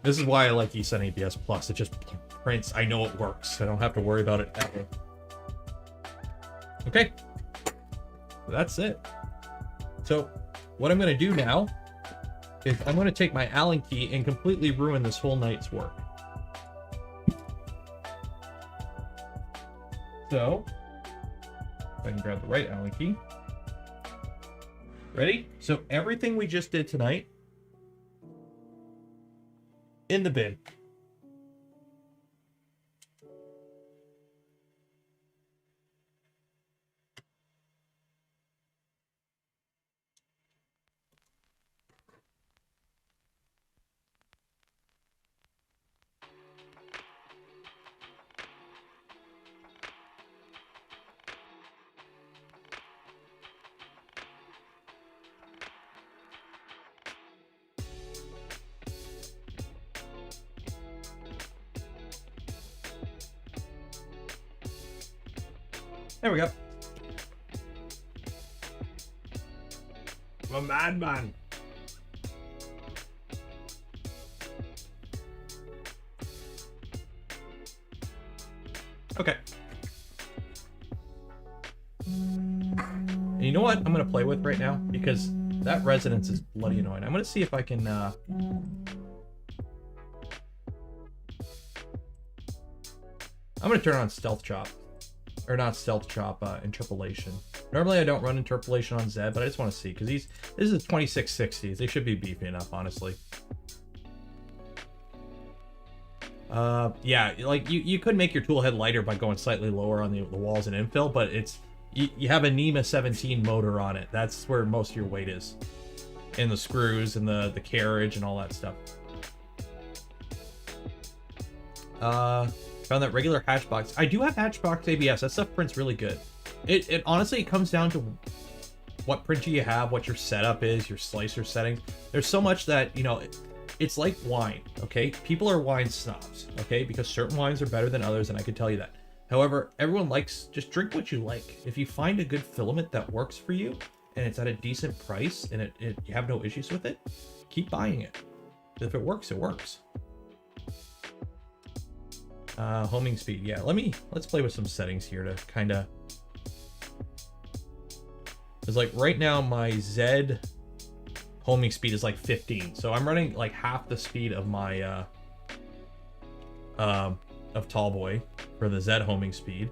This is why I like eSun ABS Plus. It just prints. I know it works. I don't have to worry about it ever. Okay. That's it. So what I'm going to do now is I'm going to take my Allen key and completely ruin this whole night's work. So if I can grab the right Allen key. Ready? So everything we just did tonight in the bin. There we go. I'm a madman. Okay. And you know what I'm gonna play with right now? Because that resonance is bloody annoying. I'm gonna see if I can I'm gonna turn on Stealth Chop. Or not Stealth Chop, Interpolation. Normally I don't run Interpolation on Zed, but I just want to see, because this is 2660s. They should be beefy enough, honestly. Yeah, like you could make your tool head lighter by going slightly lower on the walls and infill, but it's you have a NEMA 17 motor on it. That's where most of your weight is. And the screws and the carriage and all that stuff. Found that regular Hatchbox. I do have Hatchbox ABS. That stuff prints really good. It honestly comes down to what printer you have, what your setup is, your slicer settings. There's so much that, you know, it's like wine, okay? People are wine snobs, okay? Because certain wines are better than others, and I can tell you that. However, everyone likes, just drink what you like. If you find a good filament that works for you, and it's at a decent price, and you have no issues with it, keep buying it. If it works, it works. Homing speed, yeah. Let's play with some settings here to kind of, because like right now my Zed homing speed is like 15. So I'm running like half the speed of my of Tallboy for the Z homing speed.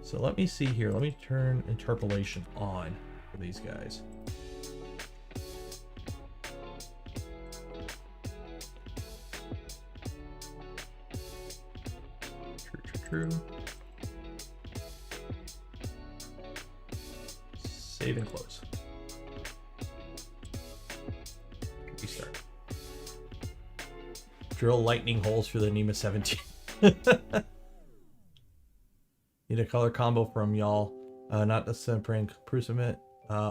So let me see here. Let me turn interpolation on for these guys. True. Save and close. Restart. Drill lightning holes for the NEMA 17. Need a color combo from y'all. Not the Semprin Cruciment.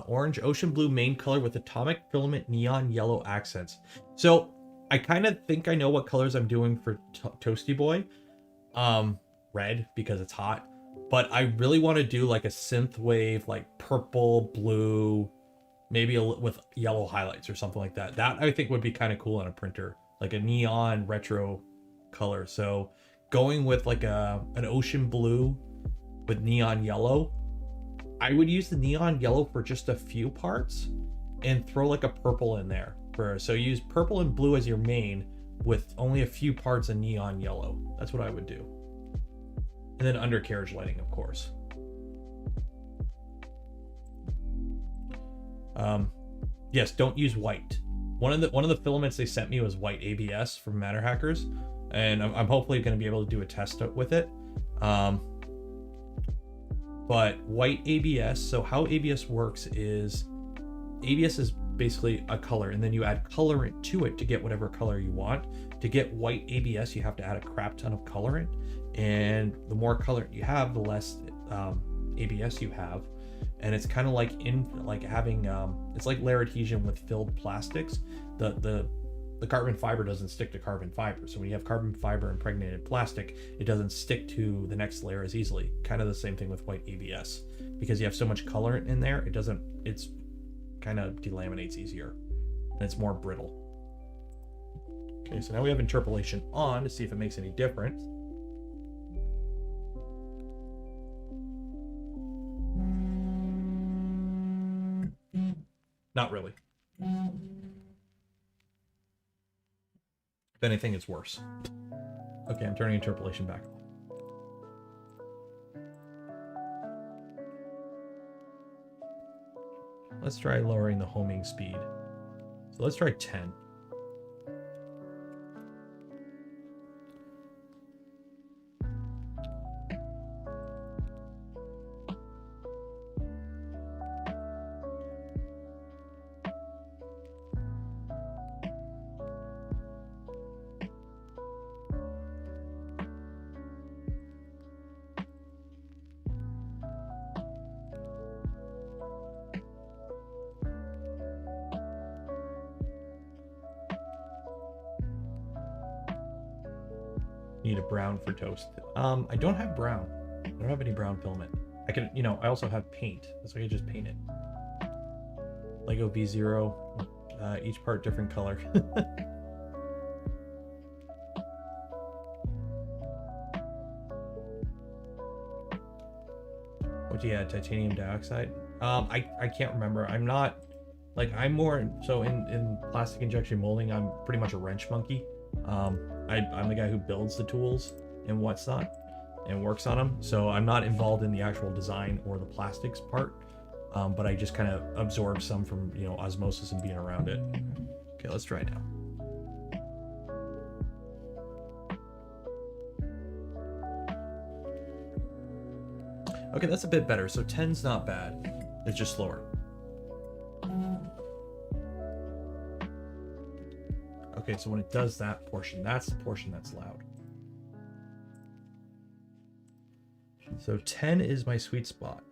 Orange, ocean blue main color with atomic filament neon yellow accents. So I kind of think I know what colors I'm doing for Toasty Boy. Red because it's hot, but I really want to do like a synth wave, like purple, blue, maybe with yellow highlights or something like that. That I think would be kind of cool on a printer, like a neon retro color. So going with like an ocean blue with neon yellow, I would use the neon yellow for just a few parts and throw like a purple in there for, so use purple and blue as your main with only a few parts of neon yellow. That's what I would do. And then undercarriage lighting, of course. Yes, don't use white. One of the filaments they sent me was white ABS from Matter Hackers, and I'm hopefully going to be able to do a test with it. But white ABS. So how ABS works is ABS is basically a color, and then you add colorant to it to get whatever color you want. To get white ABS, you have to add a crap ton of colorant. And the more colorant you have, the less ABS you have. And it's kind of like having it's like layer adhesion with filled plastics. The carbon fiber doesn't stick to carbon fiber. So when you have carbon fiber impregnated plastic, it doesn't stick to the next layer as easily. Kind of the same thing with white ABS. Because you have so much colorant in there, it's kind of delaminates easier. And it's more brittle. Okay, so now we have interpolation on to see if it makes any difference. Not really. If anything, it's worse. Okay, I'm turning interpolation back on. Let's try lowering the homing speed. So let's try 10. Need a brown for toast. I don't have brown. I don't have any brown filament. I can, I also have paint. That's why I just paint it. Lego V0, each part different color. What do you add? Titanium dioxide? I can't remember. I'm not, I'm more, so in plastic injection molding, I'm pretty much a wrench monkey. I'm the guy who builds the tools and what's not and works on them. So I'm not involved in the actual design or the plastics part, but I just kind of absorb some from, osmosis and being around it. Okay, let's try now. Okay, that's a bit better. So 10's not bad. It's just slower. Okay, so when it does that portion, that's the portion that's loud. So 10 is my sweet spot.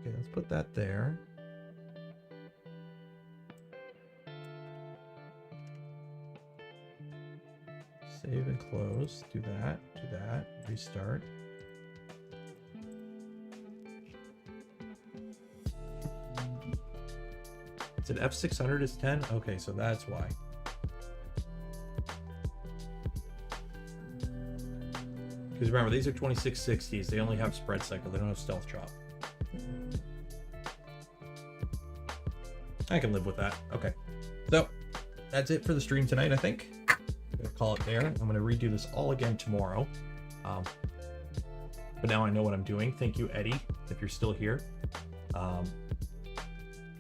Okay, let's put that there. Save and close. Do that. Restart. Is it F600 is 10? Okay, so that's why. Because remember, these are 2660s. They only have spread cycle. They don't have stealth chop. I can live with that. Okay. So, that's it for the stream tonight, I think. I'm going to call it there. I'm going to redo this all again tomorrow. But now I know what I'm doing. Thank you, Eddie, if you're still here.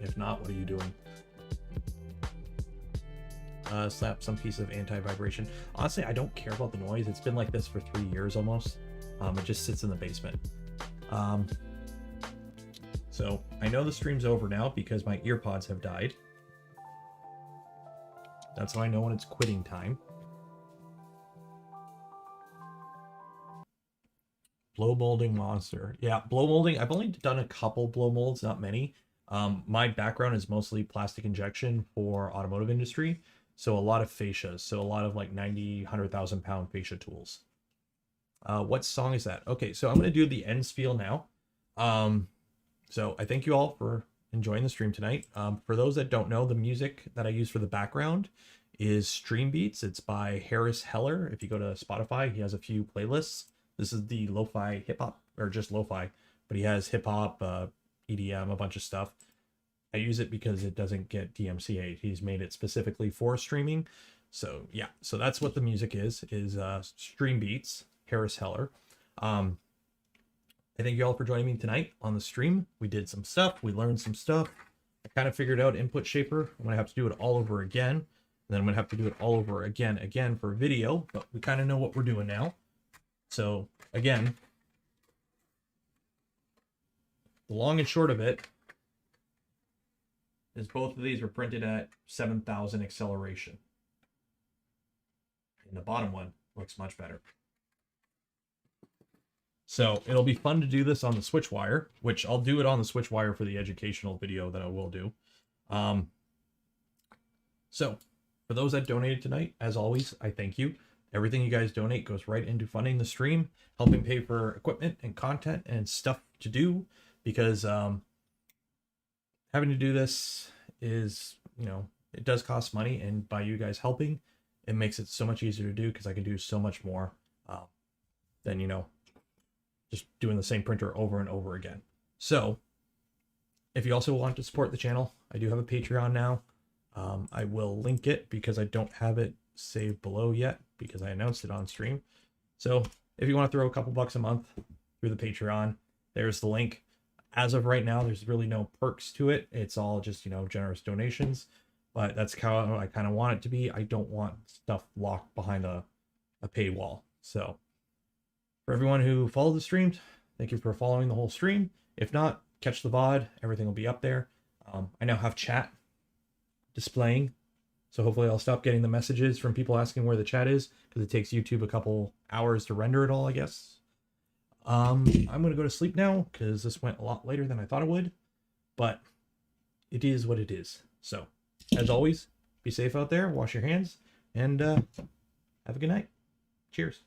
If not, what are you doing? Slap some piece of anti-vibration. Honestly, I don't care about the noise. It's been like this for 3 years almost. It just sits in the basement. So I know the stream's over now because my earpods have died. That's how I know when it's quitting time. Blow molding monster. Yeah, blow molding. I've only done a couple blow molds, not many. My background is mostly plastic injection for automotive industry. So a lot of fascias. So a lot of like 90, 100,000 pound fascia tools. What song is that? Okay, so I'm going to do the ends feel now. So I thank you all for enjoying the stream tonight. For those that don't know, the music that I use for the background is Stream Beats. It's by Harris Heller. If you go to Spotify, he has a few playlists. This is the lo-fi hip-hop, or just lo-fi, but he has hip-hop, EDM, a bunch of stuff. I use it because it doesn't get DMCA'd. He's made it specifically for streaming. So yeah, so that's what the music is Stream Beats, Harris Heller. I thank you all for joining me tonight on the stream. We did some stuff. We learned some stuff. I kind of figured out Input Shaper. I'm going to have to do it all over again. And then I'm going to have to do it all over again for video. But we kind of know what we're doing now. So again, the long and short of it is both of these were printed at 7,000 acceleration. And the bottom one looks much better. So it'll be fun to do this on the switch wire, which I'll do it on the switch wire for the educational video that I will do. So for those that donated tonight, as always, I thank you. Everything you guys donate goes right into funding the stream, helping pay for equipment and content and stuff to do, because having to do this is, you know, it does cost money, and by you guys helping, it makes it so much easier to do because I can do so much more than, you know, just doing the same printer over and over again. So if you also want to support the channel, I do have a Patreon now. I will link it because I don't have it saved below yet because I announced it on stream. So if you want to throw a couple bucks a month through the Patreon, there's the link. As of right now, there's really no perks to it. It's all just, you know, generous donations, but that's how I kind of want it to be. I don't want stuff locked behind a paywall. So for everyone who followed the stream, thank you for following the whole stream. If not, catch the VOD. Everything will be up there. I now have chat displaying. So hopefully I'll stop getting the messages from people asking where the chat is, because it takes YouTube a couple hours to render it all, I guess. I'm going to go to sleep now because this went a lot later than I thought it would, but it is what it is. So as always, be safe out there, wash your hands, and have a good night. Cheers.